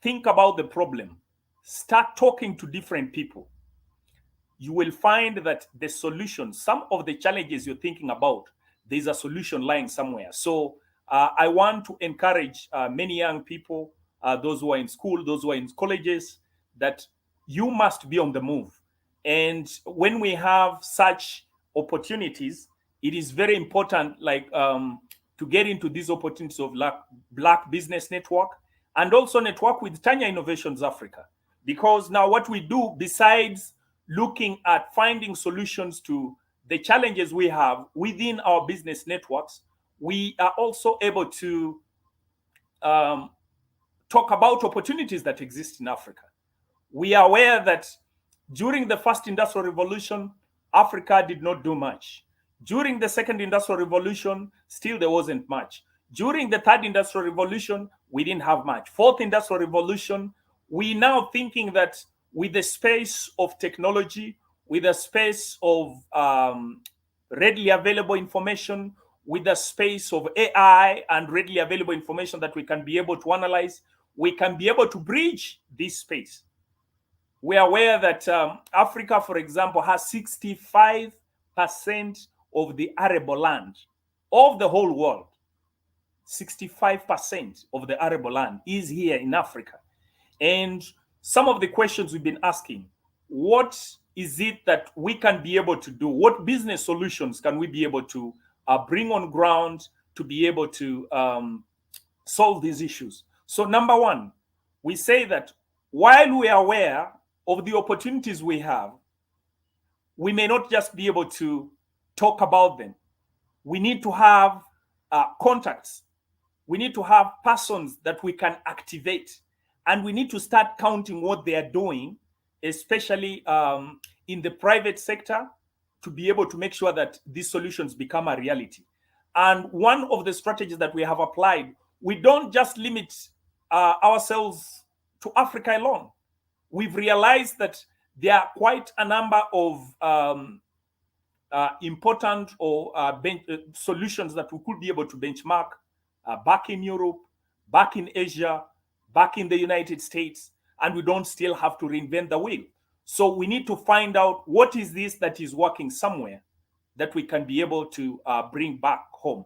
think about the problem, start talking to different people, you will find that the solution, some of the challenges you're thinking about, there's a solution lying somewhere. So I want to encourage many young people, those who are in school, those who are in colleges, that you must be on the move. And when we have such opportunities, it is very important, like to get into these opportunities of Black Business Network, and also network with Tanya Innovations Africa. Because now what we do, besides looking at finding solutions to the challenges we have within our business networks, we are also able to talk about opportunities that exist in Africa. We are aware that during the first industrial revolution, Africa did not do much. During the second industrial revolution, still there wasn't much. During the third industrial revolution, we didn't have much. Fourth industrial revolution, we now thinking that with the space of technology, with the space of readily available information, with the space of AI and readily available information that we can be able to analyze, we can be able to bridge this space. We are aware that Africa, for example, has 65% of the arable land of the whole world. 65% of the arable land is here in Africa. And some of the questions we've been asking, what is it that we can be able to do? What business solutions can we be able to bring on ground to be able to solve these issues? So number one, we say that while we are aware of the opportunities we have, we may not just be able to talk about them. We need to have contacts. We need to have persons that we can activate. And we need to start counting what they are doing, especially in the private sector, to be able to make sure that these solutions become a reality. And one of the strategies that we have applied, we don't just limit ourselves to Africa alone. We've realized that there are quite a number of important or solutions that we could be able to benchmark back in Europe, back in Asia, back in the United States, and we don't still have to reinvent the wheel. So we need to find out what is this that is working somewhere that we can be able to bring back home.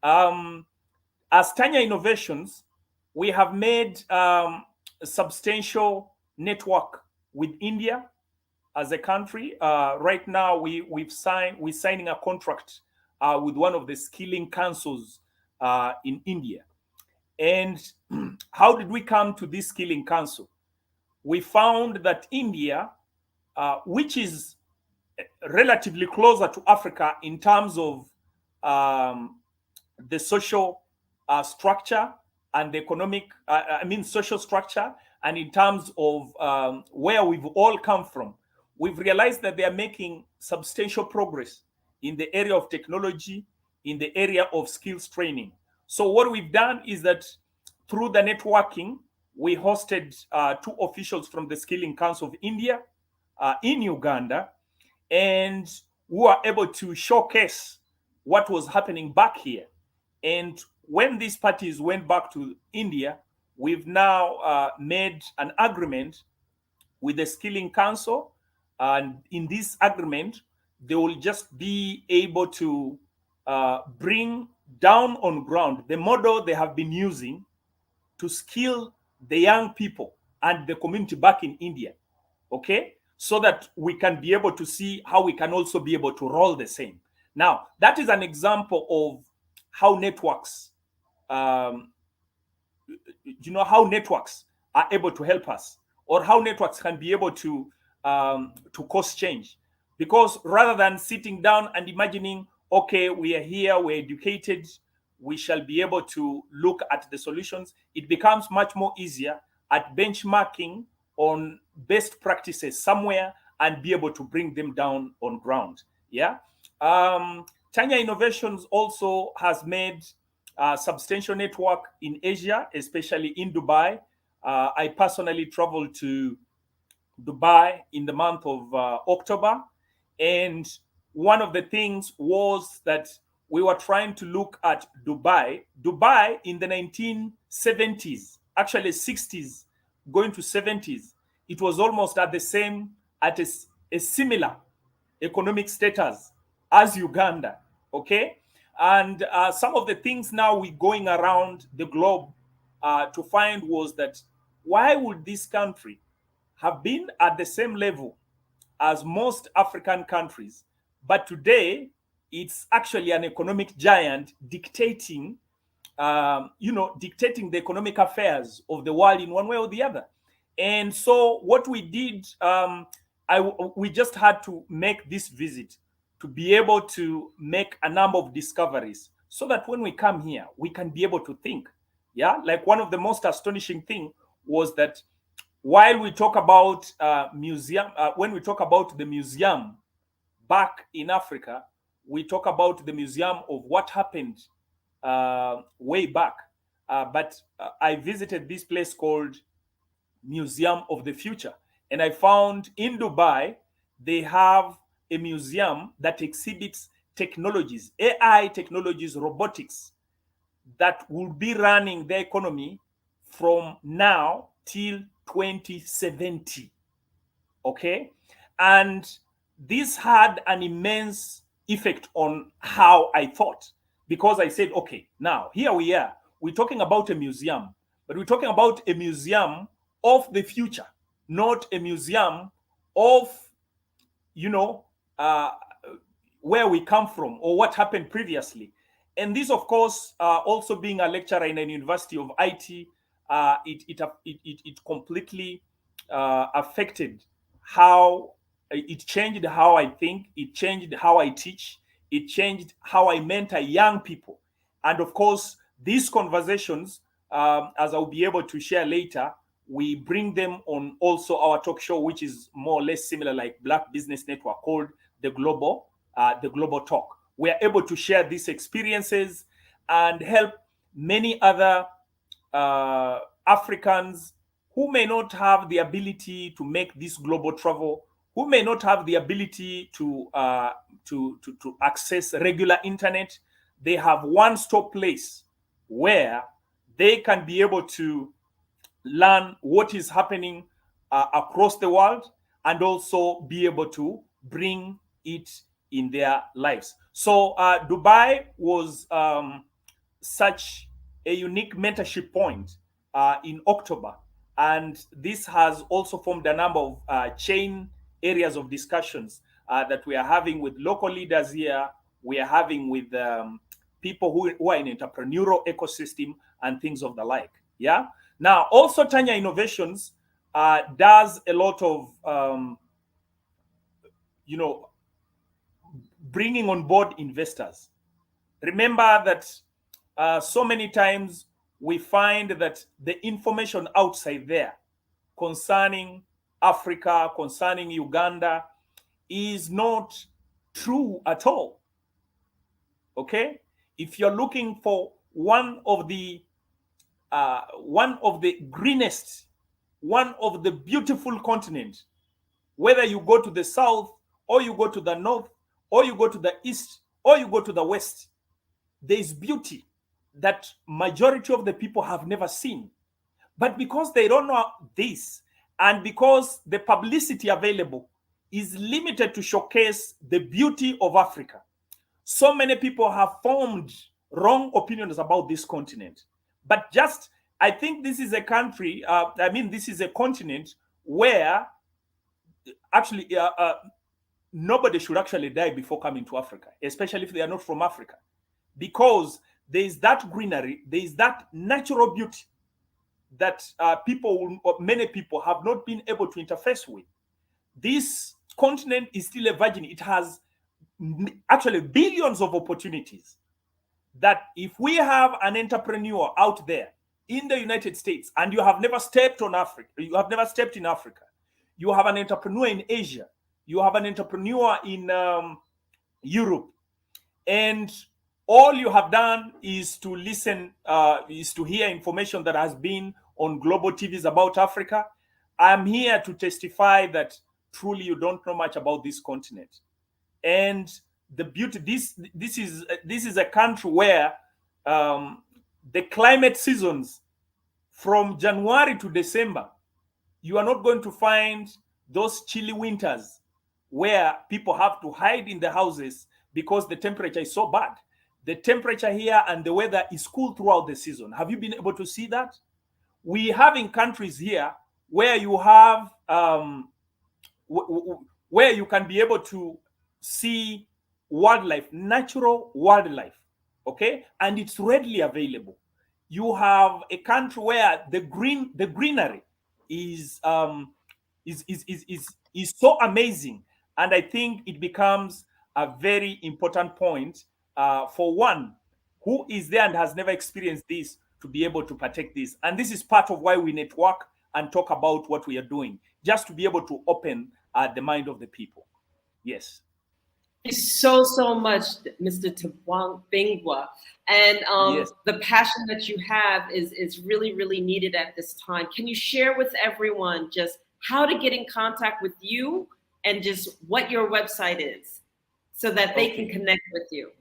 As Tanya Innovations, we have made a substantial network with India as a country. Right now, we're signing a contract with one of the skilling councils in India. And how did we come to this skilling council? We found that India, which is relatively closer to Africa in terms of the social structure and the economic, social structure, and in terms of where we've all come from, we've realized that they are making substantial progress in the area of technology, in the area of skills training. So what we've done is that through the networking, we hosted two officials from the Skilling Council of India in Uganda, and we were able to showcase what was happening back here. And when these parties went back to India, we've now made an agreement with the Skilling Council. And in this agreement, they will just be able to bring down on ground the model they have been using to skill the young people and the community back in India, okay? So that we can be able to see how we can also be able to roll the same. Now, that is an example of how networks, how networks are able to help us, or how networks can be able to cause change. Because rather than sitting down and imagining, okay, we are here, we're educated, we shall be able to look at the solutions, it becomes much more easier at benchmarking on best practices somewhere and be able to bring them down on ground. Yeah. Tanya Innovations also has made a substantial network in Asia, especially in Dubai. I personally traveled to Dubai in the month of October. And one of the things was that we were trying to look at Dubai. Dubai in the 1970s, actually 60s, going to 70s, it was almost at the same, at a similar economic status as Uganda, okay? And some of the things now we're going around the globe to find was that why would this country have been at the same level as most African countries, but today it's actually an economic giant dictating, dictating the economic affairs of the world in one way or the other. And so what we did, we just had to make this visit to be able to make a number of discoveries so that when we come here, we can be able to think. Yeah, like one of the most astonishing thing was that while we talk about when we talk about the museum back in Africa, we talk about the museum of what happened way back. But I visited this place called Museum of the Future. And I found in Dubai, they have a museum that exhibits technologies, AI technologies, robotics, that will be running the economy from now till 2070. Okay? And this had an immense effect on how I thought, because I said, okay, now here we are. We're talking about a museum, but we're talking about a museum of the future, not a museum of, where we come from or what happened previously. And this, of course, also being a lecturer in a university of IT, it completely affected how it changed how I think, it changed how I teach, it changed how I mentor young people. And of course, these conversations, as I'll be able to share later, we bring them on also our talk show, which is more or less similar like Black Business Network, called the Global Talk. We are able to share these experiences and help many other Africans who may not have the ability to make this global travel, who may not have the ability to access regular internet. They have one-stop place where they can be able to learn what is happening across the world and also be able to bring it in their lives. So Dubai was such a unique mentorship point in October. And this has also formed a number of chain areas of discussions that we are having with local leaders here. We are having with people who are in entrepreneurial ecosystem and things of the like. Yeah. Now, also Tanya Innovations does a lot of, bringing on board investors. Remember that so many times we find that the information outside there concerning Africa, concerning Uganda, is not true at all. Okay? If you're looking for one of the greenest, one of the beautiful continents, whether you go to the south or you go to the north or you go to the east or you go to the west, there is beauty that majority of the people have never seen. But because they don't know this, and because the publicity available is limited to showcase the beauty of Africa, so many people have formed wrong opinions about this continent. But just I think this is a country, this is a continent where actually nobody should actually die before coming to Africa, especially if they are not from Africa, because there is that greenery, there is that natural beauty that many people have not been able to interface with. This continent is still a virgin. It has actually billions of opportunities that if we have an entrepreneur out there in the United States and you have never stepped on Africa, you have never stepped in Africa, you have an entrepreneur in Asia, you have an entrepreneur in Europe, and all you have done is to listen, is to hear information that has been on global TVs about Africa, I'm here to testify that truly you don't know much about this continent. And the beauty, this is a country where the climate seasons from January to December, you are not going to find those chilly winters where people have to hide in the houses because the temperature is so bad. The temperature here and the weather is cool throughout the season. Have you been able to see that? We have in countries here where you have where you can be able to see wildlife, natural wildlife, okay, and it's readily available. You have a country where the greenery is so amazing, and I think it becomes a very important point for one who is there and has never experienced this to be able to partake this. And this is part of why we network and talk about what we are doing, just to be able to open the mind of the people. Yes. Thank you so much, Mr. Tabingwa. And Yes. the passion that you have is really, really needed at this time. Can you share with everyone just how to get in contact with you and just what your website is so that they can connect with you?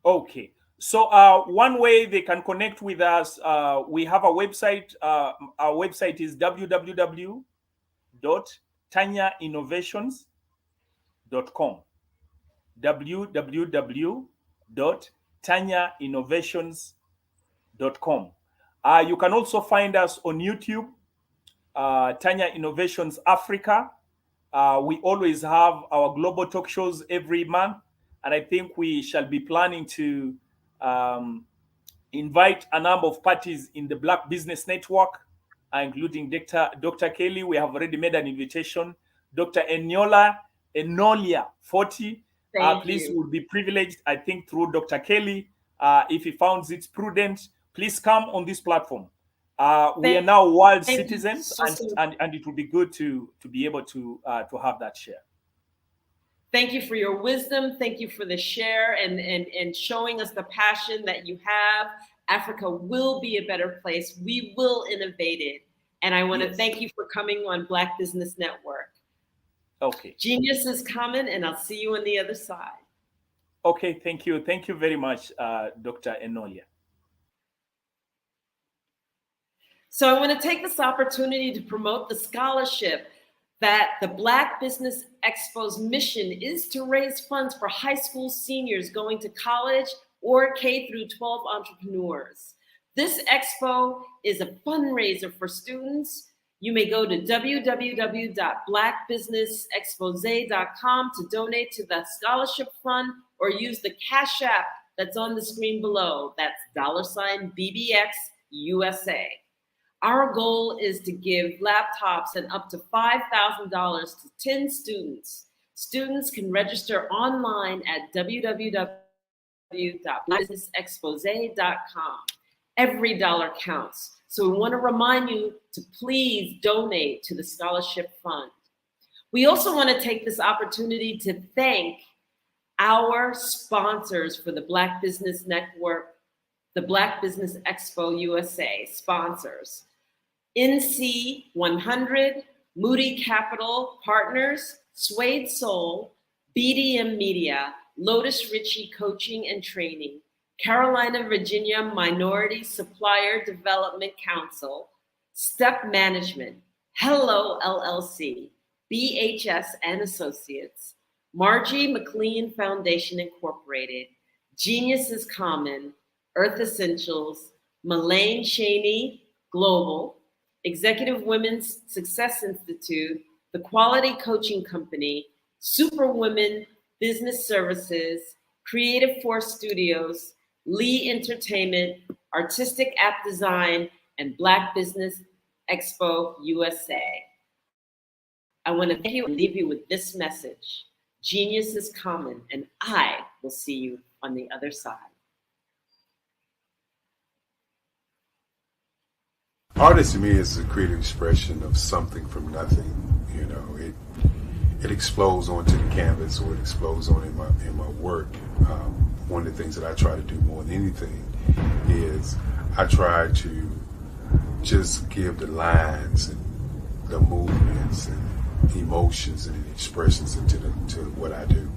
Okay. So one way they can connect with us, we have a website. Our website is www.tanyainnovations.com. www.tanyainnovations.com. You can also find us on YouTube, Tanya Innovations Africa. We always have our global talk shows every month, and I think we shall be planning to invite a number of parties in the Black Business Network, including Dr. Kelly. We have already made an invitation. Dr. Enolia 40. Please, you. would be privileged, I think, through Dr. Kelly. If he finds it prudent, please come on this platform. We are now world citizens, and it would be good to be able to have that share. Thank you for your wisdom. Thank you for the share and showing us the passion that you have. Africa will be a better place. We will innovate it. And I want to thank you for coming on Black Business Network. Okay. Genius is coming, and I'll see you on the other side. Okay, thank you. Thank you very much, Dr. Enolia. So I want to take this opportunity to promote the scholarship that the Black Business Expo's mission is to raise funds for high school seniors going to college or K through 12 entrepreneurs. This expo is a fundraiser for students. You may go to www.blackbusinessexpose.com to donate to the scholarship fund or use the Cash App that's on the screen below. That's $BBX USA. Our goal is to give laptops and up to $5,000 to 10 students. Students can register online at www.blackbusinessexpose.com. Every dollar counts. So we want to remind you to please donate to the scholarship fund. We also want to take this opportunity to thank our sponsors for the Black Business Network, the Black Business Expo USA sponsors. NC 100, Moody Capital Partners, Suede Soul, BDM Media, Lotus Ritchie Coaching and Training, Carolina, Virginia Minority Supplier Development Council, Step Management, Hello LLC, BHS and Associates, Margie McLean Foundation Incorporated, Genius is Common, Earth Essentials, Malaine Cheney, Global, Executive Women's Success Institute, The Quality Coaching Company, Superwomen Business Services, Creative Force Studios, Lee Entertainment, Artistic App Design, and Black Business Expo USA. I want to thank you and leave you with this message. Genius is common, and I will see you on the other side. Art to me is a creative expression of something from nothing. You know, it explodes onto the canvas, or it explodes on in my work. One of the things that I try to do more than anything is I try to just give the lines and the movements and emotions and expressions into what I do.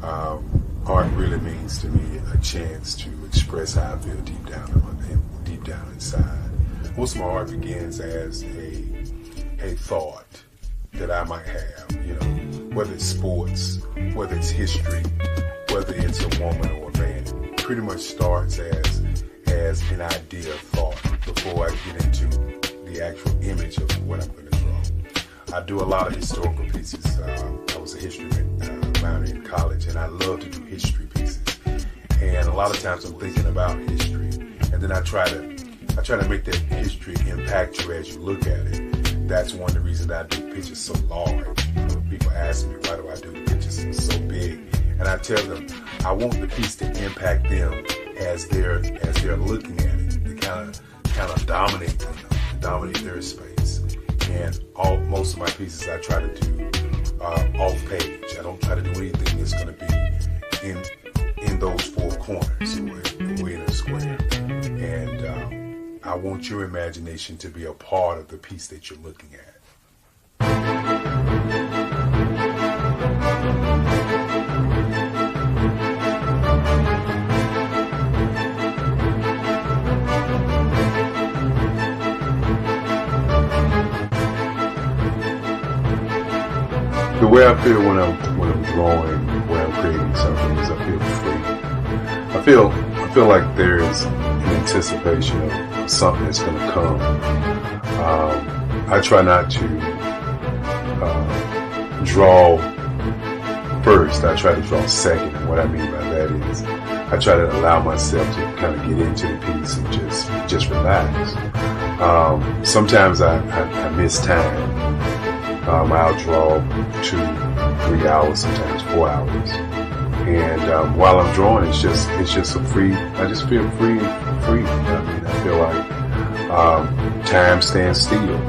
Art really means to me a chance to express how I feel deep down inside. Most of my art begins as a thought that I might have, you know, whether it's sports, whether it's history, whether it's a woman or a man. It pretty much starts as an idea of thought before I get into the actual image of what I'm going to draw. I do a lot of historical pieces. I was a history minor in college, and I love to do history pieces. And a lot of times I'm thinking about history, and then I try to make that history impact you as you look at it. That's one of the reasons I do pictures so large. People ask me, why do I do the pictures so big? And I tell them, I want the piece to impact them as they're looking at it, to kind of dominate them, dominate their space. And most of my pieces I try to do off page. I don't try to do anything that's going to be in those four corners, or in a square. And I want your imagination to be a part of the piece that you're looking at. The way I feel when I'm drawing, when I'm creating something, is I feel free. I feel like there's an anticipation of something that's going to come. I try not to draw first. I try to draw second. And what I mean by that is I try to allow myself to kind of get into the piece and just relax. Sometimes I miss time. I'll draw 2-3 hours, sometimes 4 hours. And while I'm drawing, it's just a free. I just feel free. I mean, I feel like time stands still.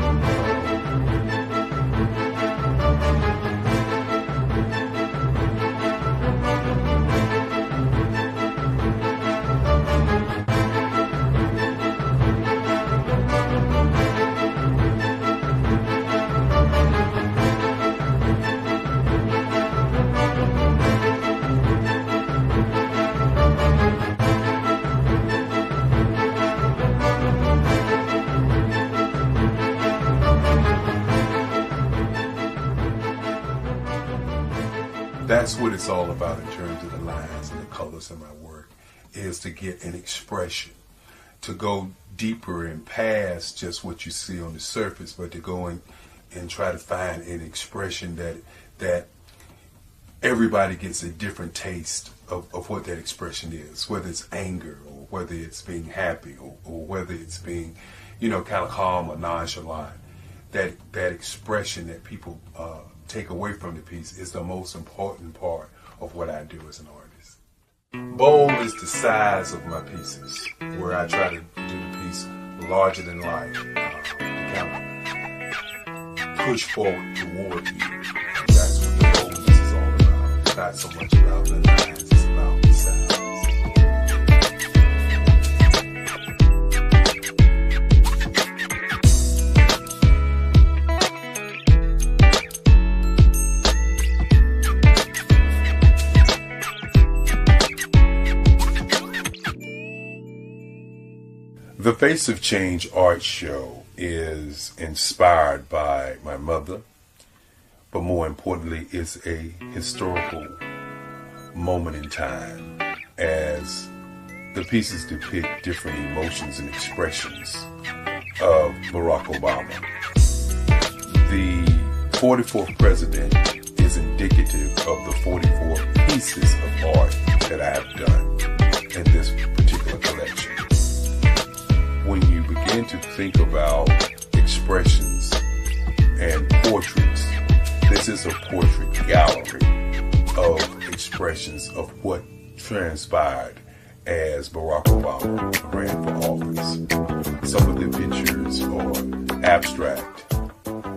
That's what it's all about in terms of the lines and the colors of my work, is to get an expression, to go deeper and past just what you see on the surface, but to go and try to find an expression that everybody gets a different taste of what that expression is, whether it's anger or whether it's being happy or whether it's being, kind of calm or nonchalant. That expression that people take away from the piece is the most important part of what I do as an artist. Bold is the size of my pieces, where I try to do the piece larger than life, to kind of push forward toward you. That's what the boldness is all about. It's not so much about the lines, it's about the size. The Face of Change art show is inspired by my mother, but more importantly, it's a historical moment in time as the pieces depict different emotions and expressions of Barack Obama. The 44th president is indicative of the 44 pieces of art that I have done in this particular collection. When you begin to think about expressions and portraits, this is a portrait gallery of expressions of what transpired as Barack Obama ran for office. Some of the pictures are abstract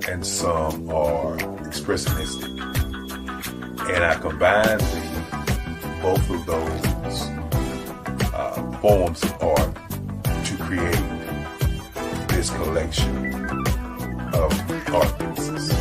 and some are expressionistic. And I combined both of those forms of art to create this collection of art pieces.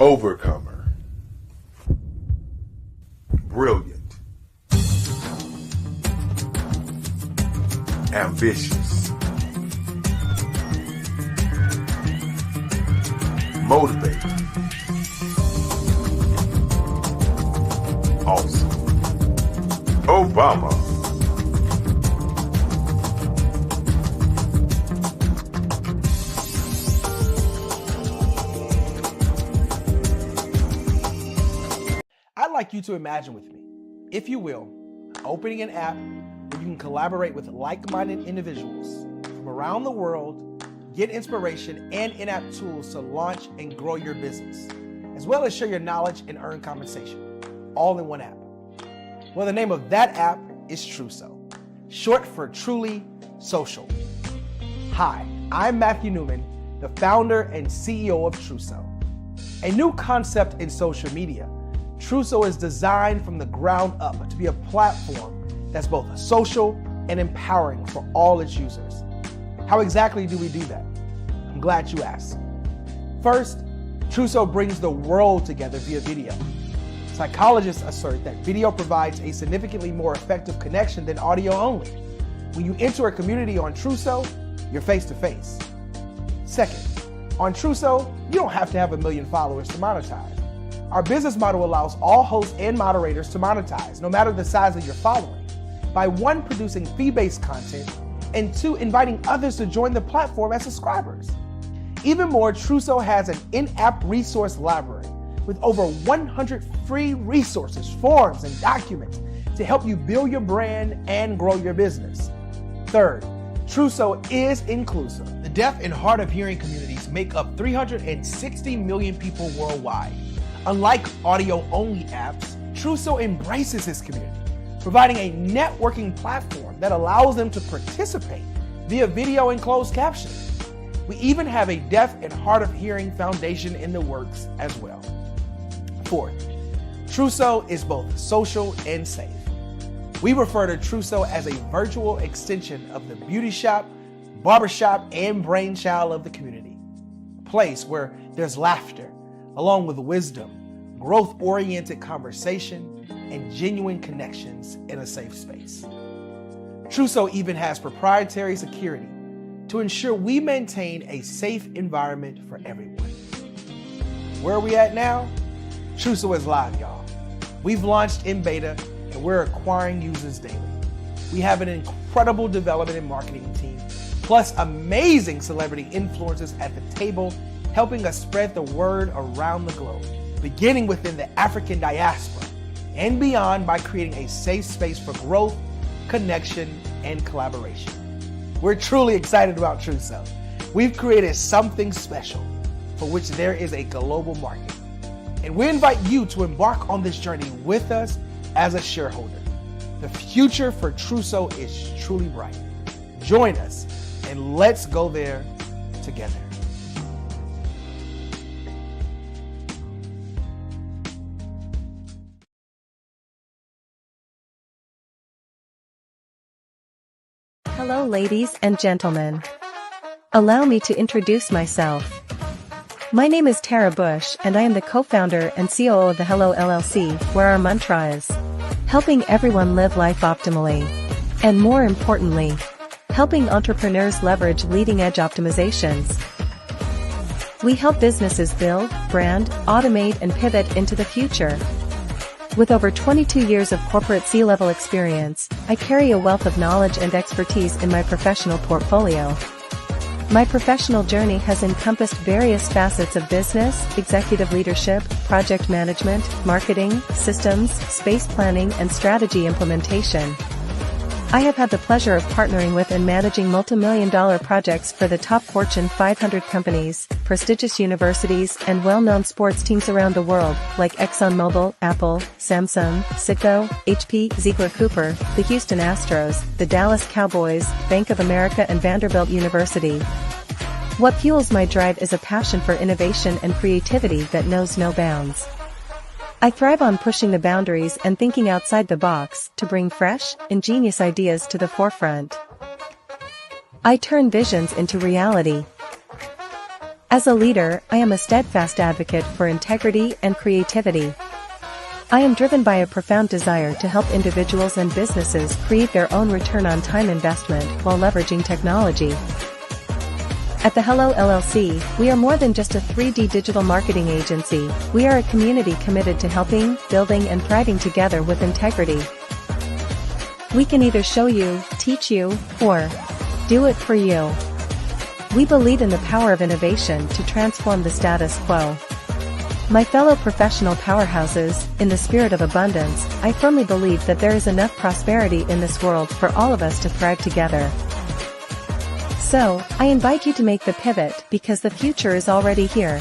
Overcomer, brilliant, ambitious, motivated, awesome. Obama. I'd like you to imagine with me, if you will, opening an app where you can collaborate with like-minded individuals from around the world, get inspiration and in-app tools to launch and grow your business, as well as share your knowledge and earn compensation, all in one app. Well, the name of that app is Truso, short for Truly Social. Hi, I'm Matthew Newman, the founder and CEO of Truso, a new concept in social media. Truso is designed from the ground up to be a platform that's both social and empowering for all its users. How exactly do we do that? I'm glad you asked. First, Truso brings the world together via video. Psychologists assert that video provides a significantly more effective connection than audio only. When you enter a community on Truso, you're face to face. Second, on Truso, you don't have to have 1 million followers to monetize. Our business model allows all hosts and moderators to monetize, no matter the size of your following, by 1, producing fee-based content, and 2, inviting others to join the platform as subscribers. Even more, Truso has an in-app resource library with over 100 free resources, forms, and documents to help you build your brand and grow your business. Third, Truso is inclusive. The deaf and hard of hearing communities make up 360 million people worldwide. Unlike audio-only apps, Truso embraces this community, providing a networking platform that allows them to participate via video and closed captioning. We even have a deaf and hard of hearing foundation in the works as well. Fourth, Truso is both social and safe. We refer to Truso as a virtual extension of the beauty shop, barbershop, and brainchild of the community. A place where there's laughter, along with wisdom, growth-oriented conversation, and genuine connections in a safe space. Truso even has proprietary security to ensure we maintain a safe environment for everyone. Where are we at now? Truso is live, y'all. We've launched in beta, and we're acquiring users daily. We have an incredible development and marketing team, plus amazing celebrity influencers at the table, helping us spread the word around the globe, beginning within the African diaspora and beyond by creating a safe space for growth, connection, and collaboration. We're truly excited about Truso. We've created something special for which there is a global market. And we invite you to embark on this journey with us as a shareholder. The future for Truso is truly bright. Join us and let's go there together. Hello, ladies and gentlemen. Allow me to introduce myself. My name is Tara Bush, and I am the co-founder and COO of the Hello LLC, where our mantra is helping everyone live life optimally. And more importantly, helping entrepreneurs leverage leading-edge optimizations. We help businesses build, brand, automate, and pivot into the future. With over 22 years of corporate C-level experience, I carry a wealth of knowledge and expertise in my professional portfolio. My professional journey has encompassed various facets of business, executive leadership, project management, marketing, systems, space planning, and strategy implementation. I have had the pleasure of partnering with and managing multi-million-dollar projects for the top Fortune 500 companies, prestigious universities, and well-known sports teams around the world, like ExxonMobil, Apple, Samsung, Citgo, HP, Ziegler Cooper, the Houston Astros, the Dallas Cowboys, Bank of America, and Vanderbilt University. What fuels my drive is a passion for innovation and creativity that knows no bounds. I thrive on pushing the boundaries and thinking outside the box to bring fresh, ingenious ideas to the forefront. I turn visions into reality. As a leader, I am a steadfast advocate for integrity and creativity. I am driven by a profound desire to help individuals and businesses create their own return on time investment while leveraging technology. At the Hello LLC, we are more than just a 3D digital marketing agency. We are a community committed to helping, building, and thriving together with integrity. We can either show you, teach you, or do it for you. We believe in the power of innovation to transform the status quo. My fellow professional powerhouses, in the spirit of abundance, I firmly believe that there is enough prosperity in this world for all of us to thrive together. So, I invite you to make the pivot because the future is already here.